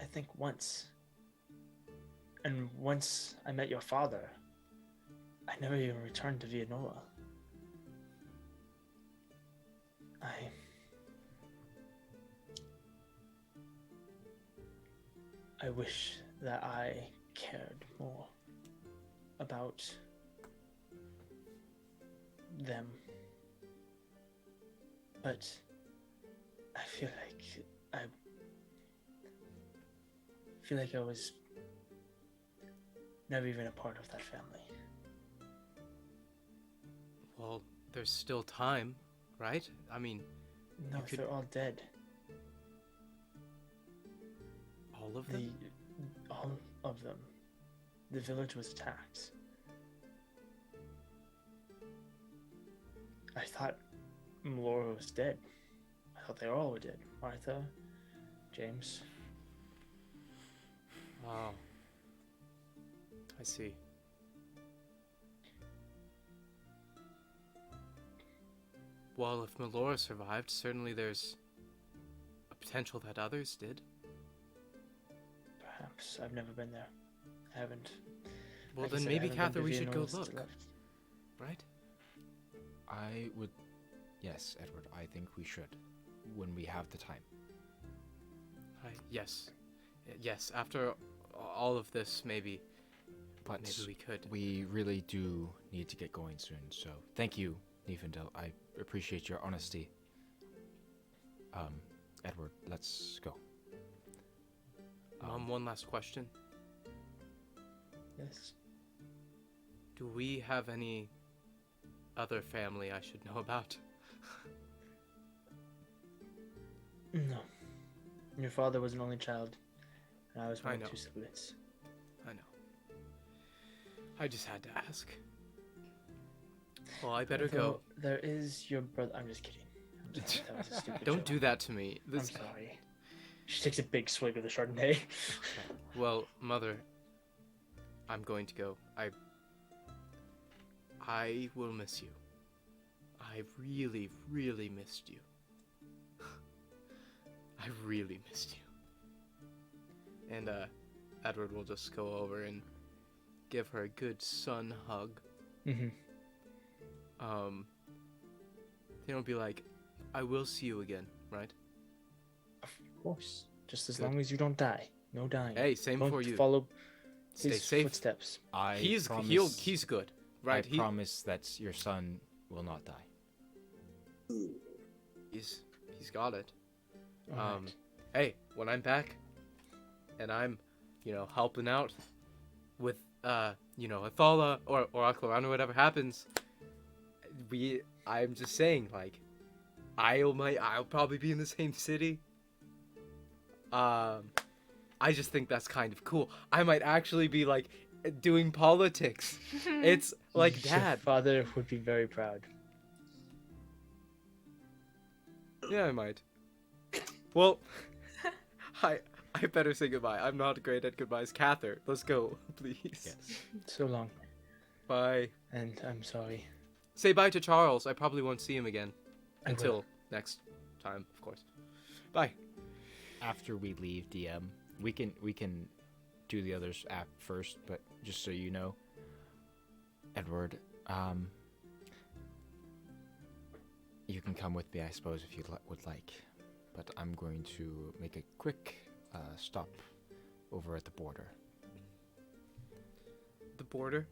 I think once. And once I met your father, I never even returned to Vianola. I wish that I cared more about them. But I feel like I was never even a part of that family. Well, there's still time, right? I mean, No, they're all dead. all of them? All of them. The village was attacked. I thought Melora was dead. I thought they all were dead. Martha, James. Oh. I see. Well, if Melora survived, certainly there's a potential that others did. Perhaps. I've never been there. I haven't. Well, Like I then said, I maybe, haven't been Kathyr, to we should go Vianola since I look. left. Right? I would. Yes, Edward, I think we should. When we have the time. Yes. Yes, after all of this, maybe we could. We really do need to get going soon, so thank you, Nefendel. I appreciate your honesty. Edward, let's go. Mom, one last question. Yes. Do we have any other family I should know about? No. Your father was an only child, and I was one I of know. 2 siblings. I know. I just had to ask. Well, I better go. There is your brother. I'm just kidding. I'm sorry, that was a stupid Don't joke. do that to me. I'm sorry. She takes a big swig of the Chardonnay. Well, Mother, I'm going to go. I will miss you. I really, really missed you. I really missed you. And Edward will just go over and give her a good son hug. Mm-hmm. Be like, I will see you again, right? Of course. Just as Good. long as you don't die. No dying. Hey, same don't for you. Follow Stay his safe. footsteps. He's good, right? I promise that your son will not die. He's got it. All right. Hey, when I'm back, and I'm, helping out with, Athala or Aklaran or whatever happens, I'm just saying, like, I'll probably be in the same city. I just think that's kind of cool. I might actually be like doing politics. It's like Your Dad. father would be very proud. Yeah, I might. Well, I better say goodbye. I'm not great at goodbyes. Kathyr, let's go, please. Yes. So long. Bye. And I'm sorry. Say bye to Charles. I probably won't see him again I until will. next time, of course. Bye. After we leave DM, we can do the others app first, but just so you know, Edward, you can come with me, I suppose, if you would like, but I'm going to make a quick stop over at the border. The border?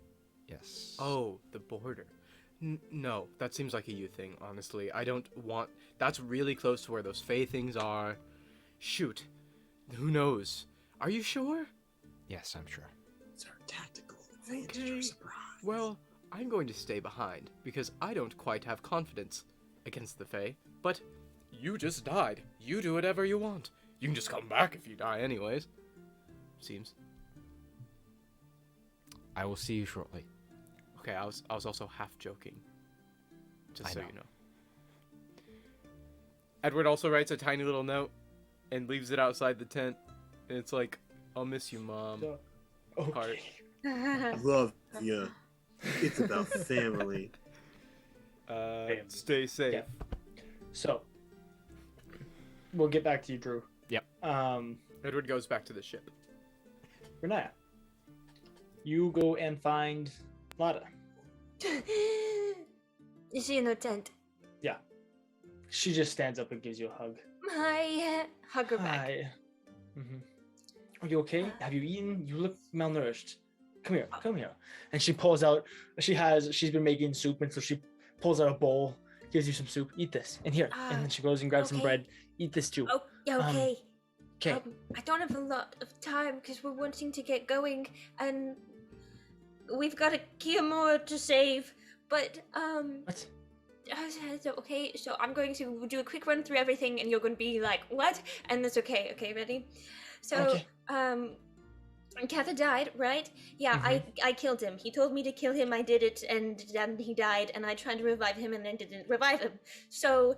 Yes. Oh, the border. No, that seems like a you thing, honestly. I don't want... That's really close to where those Fae things are. Shoot. Who knows? Are you sure? Yes, I'm sure. It's our tactical advantage or surprise. Well, I'm going to stay behind, because I don't quite have confidence against the Fae. But you just died. You do whatever you want. You can just come back if you die anyways. Seems. I will see you shortly. Okay, I was also half joking. Just so you know. Edward also writes a tiny little note and leaves it outside the tent. And it's like, I'll miss you, Mom. Okay. Heart. Love you. It's about family. Stay safe. Yeah. So, we'll get back to you, Drew. Yep. Edward goes back to the ship. Riniya, you go and find Lada. Is she in the tent? Yeah. She just stands up and gives you a hug. Hi. Hug her back. Hi. Mm-hmm. Are you okay? Have you eaten? You look malnourished. Come here. Come here. And she pulls out. She's been making soup, and so she pulls out a bowl, gives you some soup. Eat this. And here. And then she goes and grabs some okay. bread. Eat this too. Oh, yeah, okay. Okay. I don't have a lot of time because we're wanting to get going, and we've got a Kiamora to save. But What? Okay, so I'm going to do a quick run through everything, and you're going to be like, "What?" And that's okay. Okay, ready? So, Okay. Kathyr died, right? Yeah, I killed him. He told me to kill him. I did it, and then he died, and I tried to revive him, and then didn't revive him. So,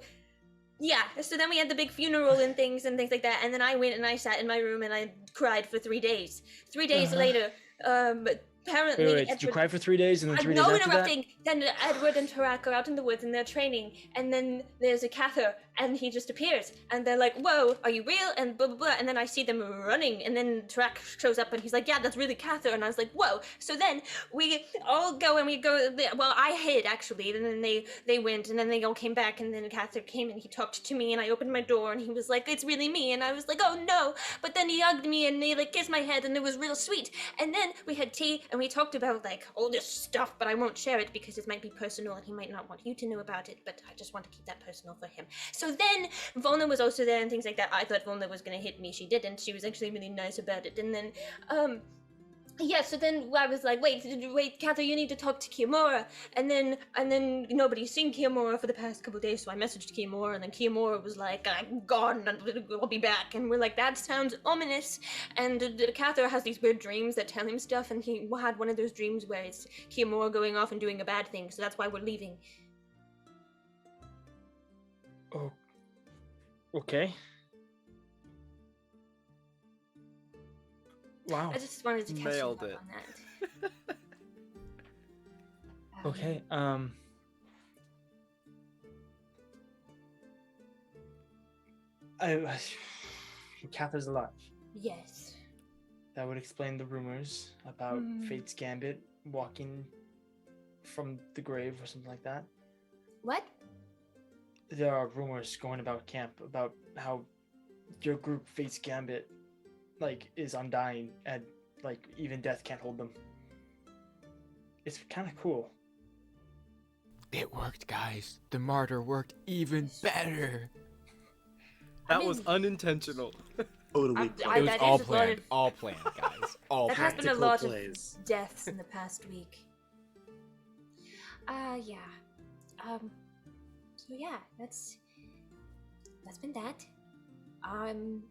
yeah. So then we had the big funeral and things like that, and then I went and I sat in my room and I cried for 3 days. 3 days later, apparently, Wait, did you cry for 3 days and then 3 days no after interrupting. Then Edward and Tarak are out in the woods and they're training, and then there's a Kathyr, and he just appears, and they're like, "Whoa, are you real?" And blah blah blah. And then I see them running, and then Tarak shows up, and he's like, "Yeah, that's really Kathyr." And I was like, "Whoa!" So then we all go and we go. Well, I hid actually, and then they went, and then they all came back, and then Kathyr came and he talked to me, and I opened my door, and he was like, "It's really me," and I was like, "Oh no!" But then he hugged me and he like kissed my head, and it was real sweet. And then we had tea, and we talked about like all this stuff, but I won't share it because it might be personal and he might not want you to know about it, but I just want to keep that personal for him. So then Volna was also there and things like that. I thought Volna was gonna hit me. She didn't. She was actually really nice about it. And then yeah, so then I was like, wait, Kathyr, you need to talk to Kiamora. And then nobody's seen Kiamora for the past couple of days, so I messaged Kiamora, and then Kiamora was like, "I'm gone, and I'll be back." And we're like, that sounds ominous. And Kathyr has these weird dreams that tell him stuff, and he had one of those dreams where it's Kiamora going off and doing a bad thing, so that's why we're leaving. Oh. Okay. Wow. I just wanted to catch Nailed you up it. on that. Okay. Kathyr's alive. Yes. that would explain the rumors about Fate's Gambit walking from the grave or something like that. What? There are rumors going about camp about how your group Fate's Gambit like is undying and like even death can't hold them. It's kind of cool. It worked, guys. The martyr worked even better. That was unintentional. Totally. I- It was that all is a lot planned. of- All planned, guys. All There has planned. been a Tactical lot plays. of deaths in the past week. Yeah. So yeah, that's been that. I'm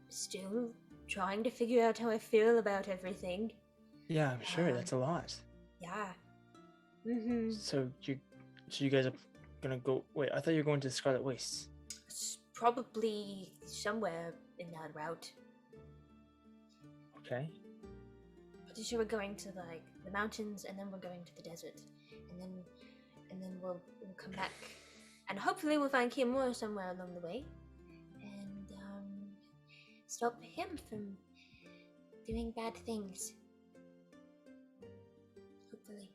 still trying to figure out how I feel about everything. Yeah, I'm sure that's a lot. Yeah. So you guys are gonna go. Wait, I thought you were going to Scarlet Wastes. It's probably somewhere in that route. Okay. Pretty sure we're going to like the mountains, and then we're going to the desert, and then we'll come back, and hopefully we'll find Kimura somewhere along the way, and stop him from doing bad things. Hopefully.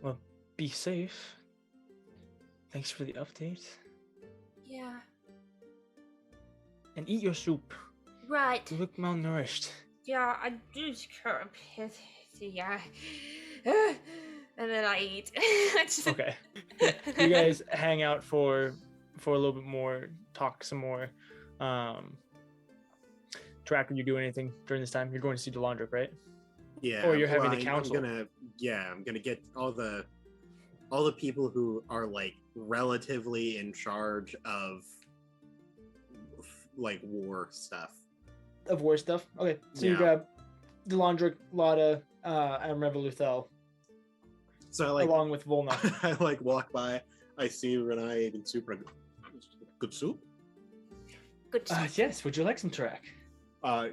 Well, be safe. Thanks for the update. Yeah. And eat your soup. Right. You look malnourished. Yeah, I just can't piss. Yeah. And then I eat. Okay. You guys hang out for a little bit more, talk some more. Tarak, you do anything during this time? You're going to see the Laundric, right? Yeah. Or you're having the I'm council. gonna get all the people who are like relatively in charge of like war stuff. Of war stuff? Okay. So you Yeah. grab the Laundric, Lotta, and Revoluthel, So I like along with Volna. I like walk by. I see Riniya eating soup. and I go, good soup. Good. Yes, would you like some Tarak?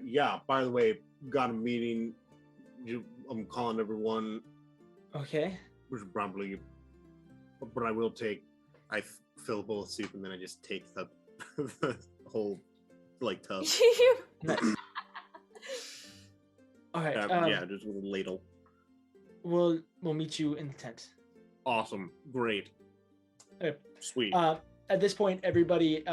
Yeah. By the way, got a meeting. I'm calling everyone. Okay. Which probably, but I will take. I fill a bowl of soup and then I just take the the whole like tub. Nice. All right. Yeah, just with a ladle. We'll meet you in the tent. Awesome. Great. Okay. Sweet. At this point, everybody,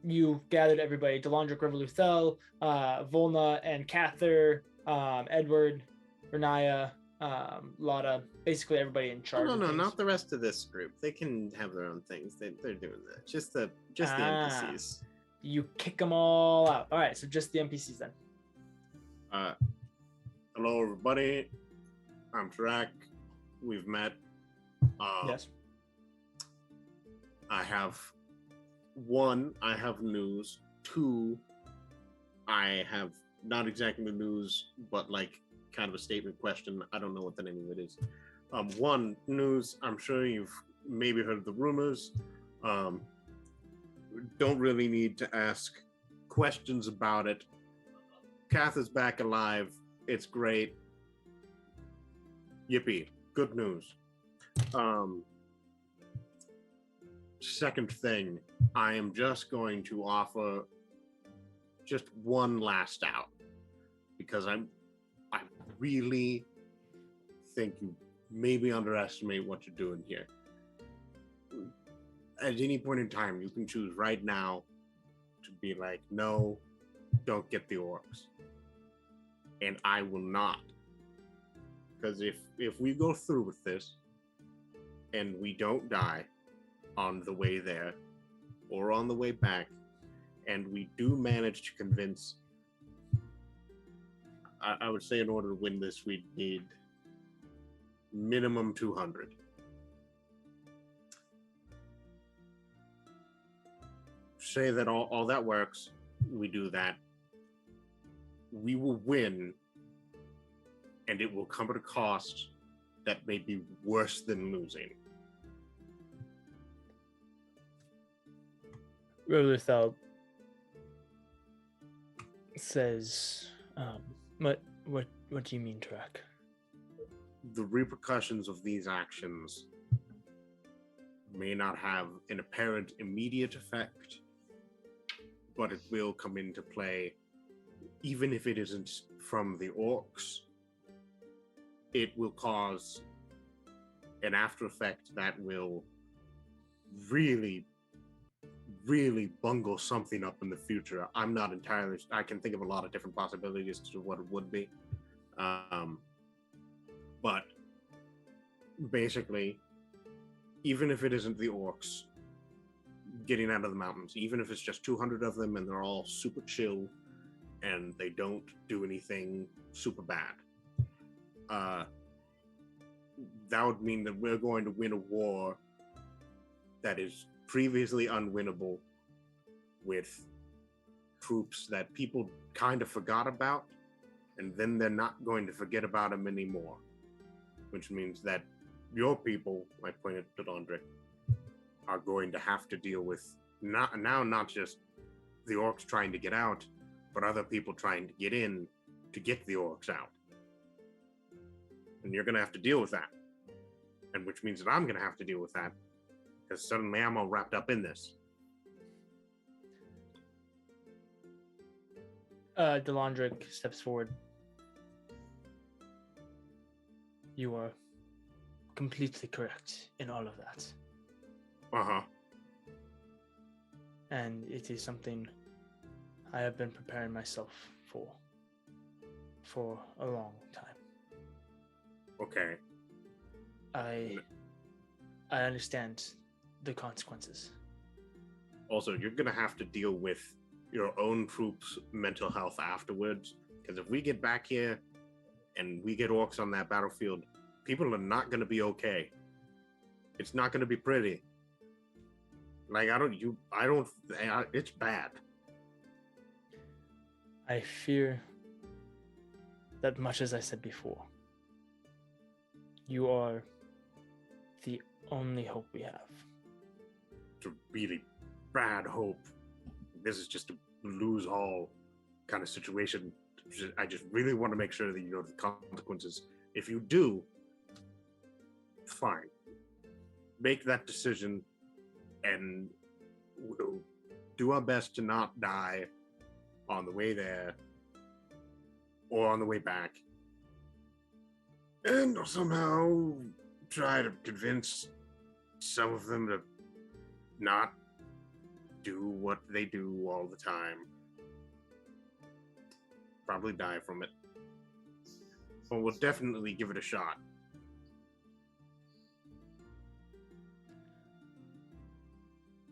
you gathered everybody: Delandric, Revoluthel, Volna, and Kathyr, Edward, Riniya, Lotta, basically everybody in charge. No, of things. not the rest of this group. They can have their own things. They're doing that. Just the NPCs. You kick them all out. All right, so just the NPCs then. Hello, everybody. I'm Tarak. We've met. Yes. I have news. 2, I have not exactly the news, but like kind of a statement question. I don't know what the name of it is. 1, news. I'm sure you've maybe heard the rumors. Don't really need to ask questions about it. Kath is back alive. It's great. Yippee. Good news. Second thing, I am just going to offer just one last out because I really think you maybe underestimate what you're doing here. At any point in time, you can choose right now to be like, no, don't get the orcs. And I will not. Because if we go through with this and we don't die on the way there or on the way back, and we do manage to convince, I would say in order to win this, we'd need minimum 200. Say that all that works, we do that. We will win, and it will come at a cost that may be worse than losing. Revoluthel says, what do you mean, Tarak? The repercussions of these actions may not have an apparent immediate effect, but it will come into play even if it isn't from the orcs, it will cause an after effect that will really, really bungle something up in the future. I'm not entirely. I can think of a lot of different possibilities to what it would be, but basically, even if it isn't the orcs getting out of the mountains, even if it's just 200 of them and they're all super chill and they don't do anything super bad, that would mean that we're going to win a war that is previously unwinnable with troops that people kind of forgot about, and then they're not going to forget about them anymore, which means that your people, I pointed to Dondrick, are going to have to deal with not just the orcs trying to get out, but other people trying to get in to get the orcs out. And you're going to have to deal with that. And which means that I'm going to have to deal with that, because suddenly I'm all wrapped up in this. Delandric steps forward. You are completely correct in all of that. Uh-huh. And it is something I have been preparing myself for a long time. Okay. I understand the consequences. Also, you're going to have to deal with your own troops' mental health afterwards, because if we get back here and we get orcs on that battlefield, people are not going to be okay. It's not going to be pretty. Like, it's bad. I fear that, much as I said before, you are the only hope we have. It's a really bad hope. This is just a lose all kind of situation. I just really want to make sure that you know the consequences. If you do, fine. Make that decision, and we'll do our best to not die on the way there or on the way back. And somehow try to convince some of them to not do what they do all the time. Probably die from it. But we'll definitely give it a shot.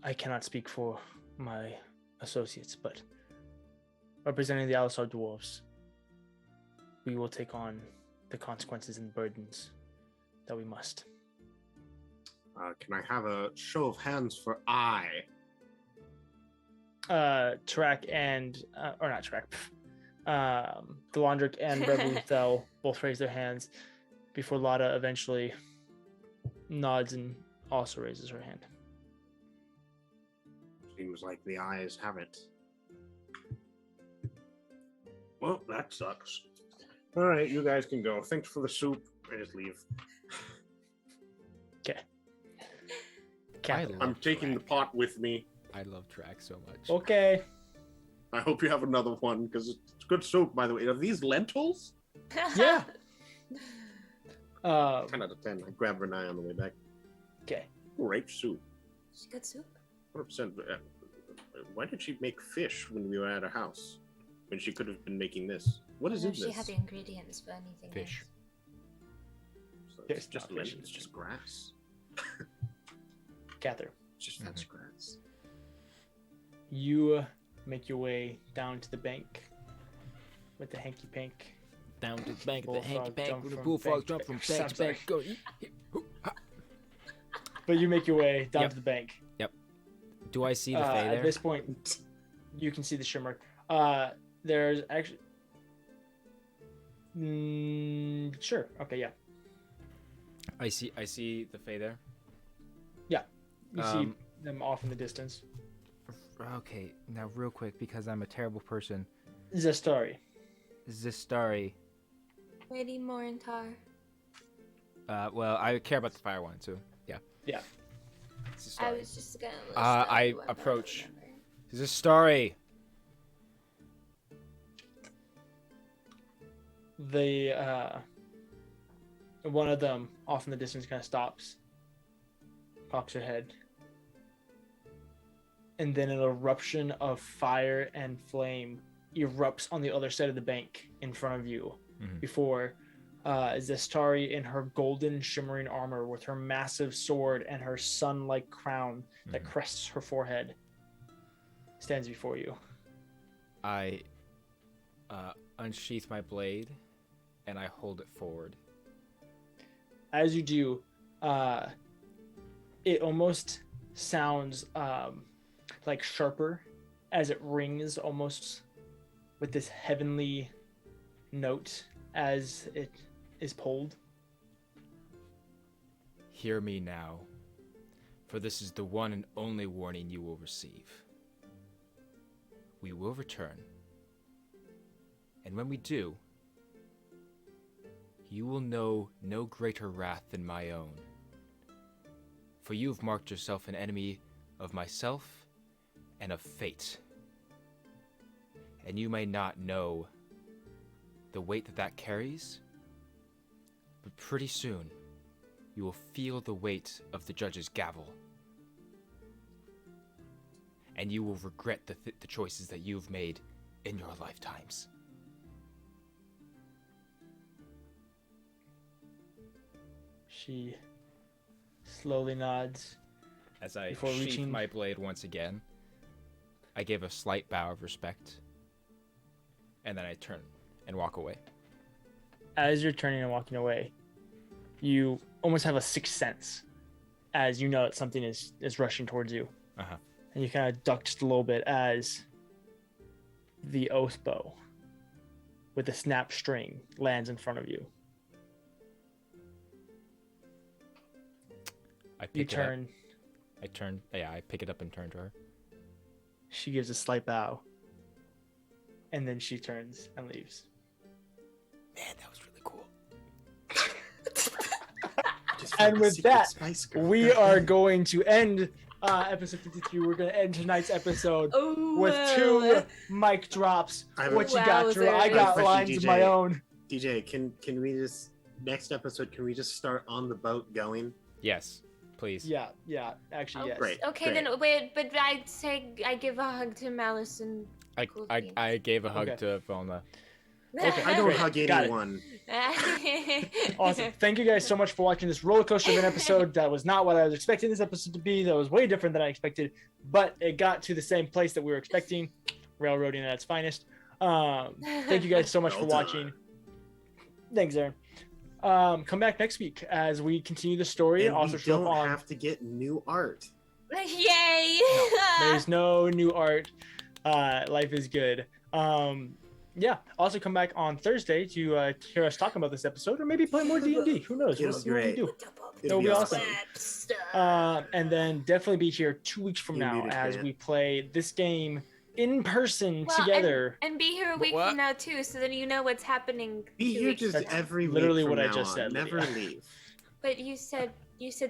I cannot speak for my associates, but representing the Alisar dwarves, we will take on the consequences and burdens that we must. Can I have a show of hands for I? Tarak and or not Tarak, Delandric and Revoluthel both raise their hands before Lada eventually nods and also raises her hand. Seems like the eyes have it. Well, that sucks. All right, you guys can go. Thanks for the soup. I just leave. Okay. I'm taking the pot with me. I love Tarak so much. Okay. I hope you have another one, because it's good soup, by the way. Are these lentils? Yeah. 10 out of 10. I grabbed Riniya on the way back. Okay. Great soup. She got soup. 100%. Why did she make fish when we were at her house? When she could have been making this? What is in She this? had the ingredients for anything. Fish. So It's it's just not fish, lentils, it's just grass. Kathyr, Just that's grass. you make your way down to the bank with the hanky pank. Down to the bank of the Bullfrog hanky pank jump with the from bullfrog bank jump to from bank. bank I'm to sorry. bank. Go. But you make your way down Yep. to the bank. Do I see the Fae there? At this point, you can see the shimmer. There's actually... sure. Okay, yeah. I see the Fae there. You see them off in the distance. Okay, now real quick, because I'm a terrible person. Zestari. Zistari. Lady Morintar. Well, I care about the fire one, so yeah. Yeah. Zistari. I was just gonna list I whoever approach. remember. Zistari. one of them off in the distance kind of stops, cocks her head, and then an eruption of fire and flame erupts on the other side of the bank in front of you. Before Zestari in her golden shimmering armor with her massive sword and her sun-like crown that crests her forehead stands before you. I unsheath my blade and I hold it forward. As you do, it almost sounds like sharper as it rings almost with this heavenly note as it is pulled. Hear me now, for this is the one and only warning you will receive. We will return, and when we do, you will know no greater wrath than my own. For you have marked yourself an enemy of myself and of fate. And you may not know the weight that carries, but pretty soon you will feel the weight of the judge's gavel. And you will regret the choices that you've made in your lifetimes. She slowly nods. As I Before sheath reaching- my blade once again, I give a slight bow of respect, and then I turn and walk away. As you're turning and walking away, you almost have a sixth sense as you know that something is rushing towards you. Uh-huh. And you kind of duck just a little bit as the oath bow with the snap string lands in front of you. I You pick it up. turn. I pick it up and turn to her. She gives a slight bow. And then she turns and leaves. Man, that was really cool. Just And like a with secret that, Spice Girl. we God are damn. going to end episode 53. We're going to end tonight's episode Oh, with two mic drops. I have a- What you got, Drew? I Wowzers. got Question, lines of my DJ. own. DJ, can we just next episode? Can we just start on the boat going? Yes, please. Yeah, actually, Oh, yes. Great. Okay, then wait, but I'd say I give a hug to Malice and. Cool beans. I gave a hug Okay. to Volna. Okay. I don't Great. hug Got it. anyone. Awesome. Thank you guys so much for watching this roller coaster of an episode. That was not what I was expecting this episode to be. That was way different than I expected, but it got to the same place that we were expecting. Railroading at its finest. Thank you guys so much for Well done. watching. Thanks, Aaron. Come back next week as we continue the story. And Also we show up don't on. have to get new art. Yay! There's no new art. Life is good. Yeah. Also come back on Thursday to hear us talk about this episode, or maybe play more D&D. Who knows? We'll It'll see what we be do. great. It'll be awesome. awesome. And then definitely be here 2 weeks from You now muted, as Grant. we play this game in person Well, together. And be here a week What? from now too, so then you know what's happening. Be 2 here weeks just from now. every week. literally from what I now just on. said, Never Lydia. leave. But you said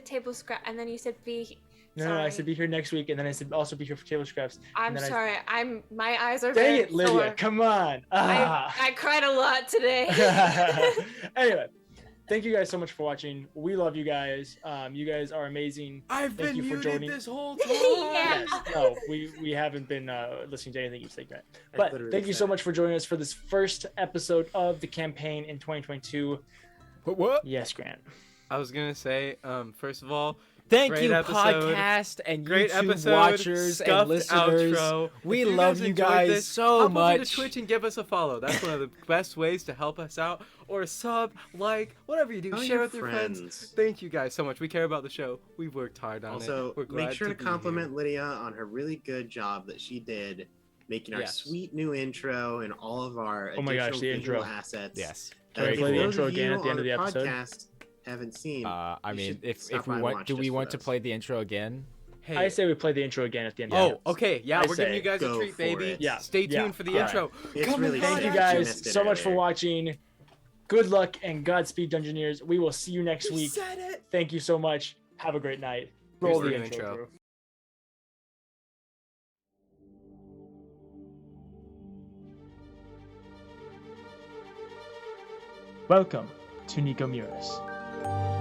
table scrap, and then you said be. No, I sorry. said be here next week, and then I said also be here for table scraps. I'm then I- sorry. My eyes are Dang very it, Lydia! sore. Come on. Ah. I cried a lot today. Anyway, thank you guys so much for watching. We love you guys. You guys are amazing. I've Thank been you for muted joining. this whole time. Yeah. Yes. No, we haven't been listening to anything you say, Grant. I But literally thank you so said- much for joining us for this first episode of the campaign in 2022. What? Yes, Grant. I was gonna say, first of all, Thank Great you, episode. podcast and great YouTube episode, watchers and scuffed listeners. outro. We If you love guys you enjoyed guys this, so hop over much. to Twitch and give us a follow. That's one of the best ways to help us out. Or sub, like, whatever you do, Tell share your with your friends. friends. Thank you guys so much. We care about the show. We've worked hard on Also, it. We're glad make sure to be compliment Lydia on her really good job that she did making our Yes. sweet new intro and all of our Oh my gosh, additional the visual intro. assets. Yes. Can we If play the those intro of again you at the end on of the episode? Podcast haven't seen. I You mean, should if stop we by and want, watch do just we for want to those. play the intro again? Hey. I say we play the intro again at the end. of the Oh, episode. okay. Yeah, I we're giving say you guys a go treat, for baby. it. Yeah. Stay tuned Yeah. for the All right. intro. It's Come really and Thank sad you find you guys missed it so much for earlier. watching. Good luck and Godspeed, Dungeoneers. We will see you next We week. said it. Thank you so much. Have a great night. Roll Here's the the intro. intro. Drew. Welcome to Dungeoneers,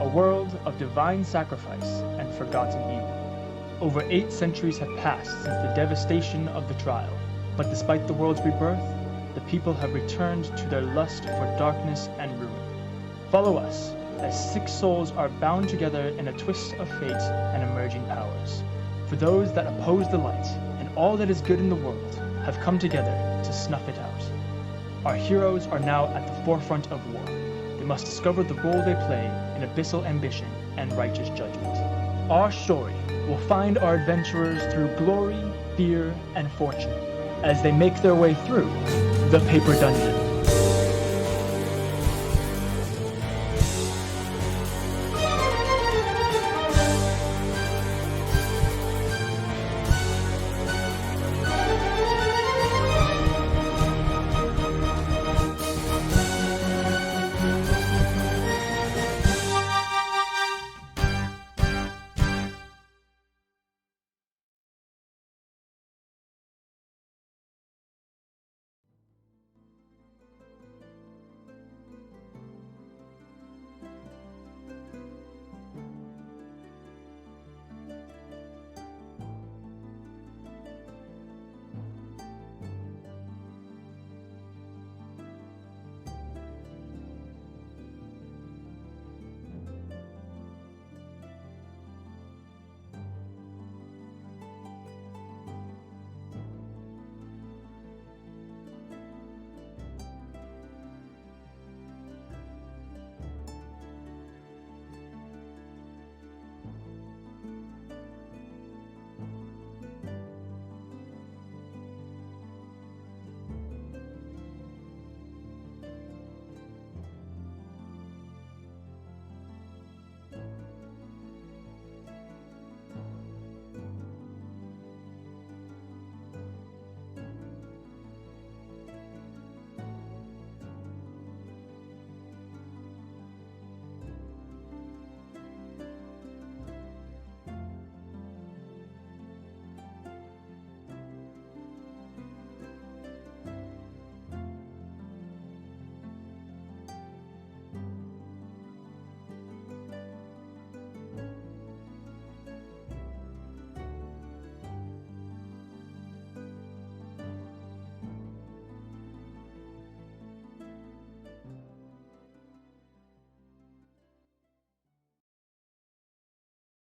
a world of divine sacrifice and forgotten evil. Over 8 centuries have passed since the devastation of the trial, but despite the world's rebirth, the people have returned to their lust for darkness and ruin. Follow us as 6 souls are bound together in a twist of fate and emerging powers. For those that oppose the light and all that is good in the world have come together to snuff it out. Our heroes are now at the forefront of war. They must discover the role they play in abyssal ambition and righteous judgment. Our story will find our adventurers through glory, fear, and fortune as they make their way through the Paper Dungeon.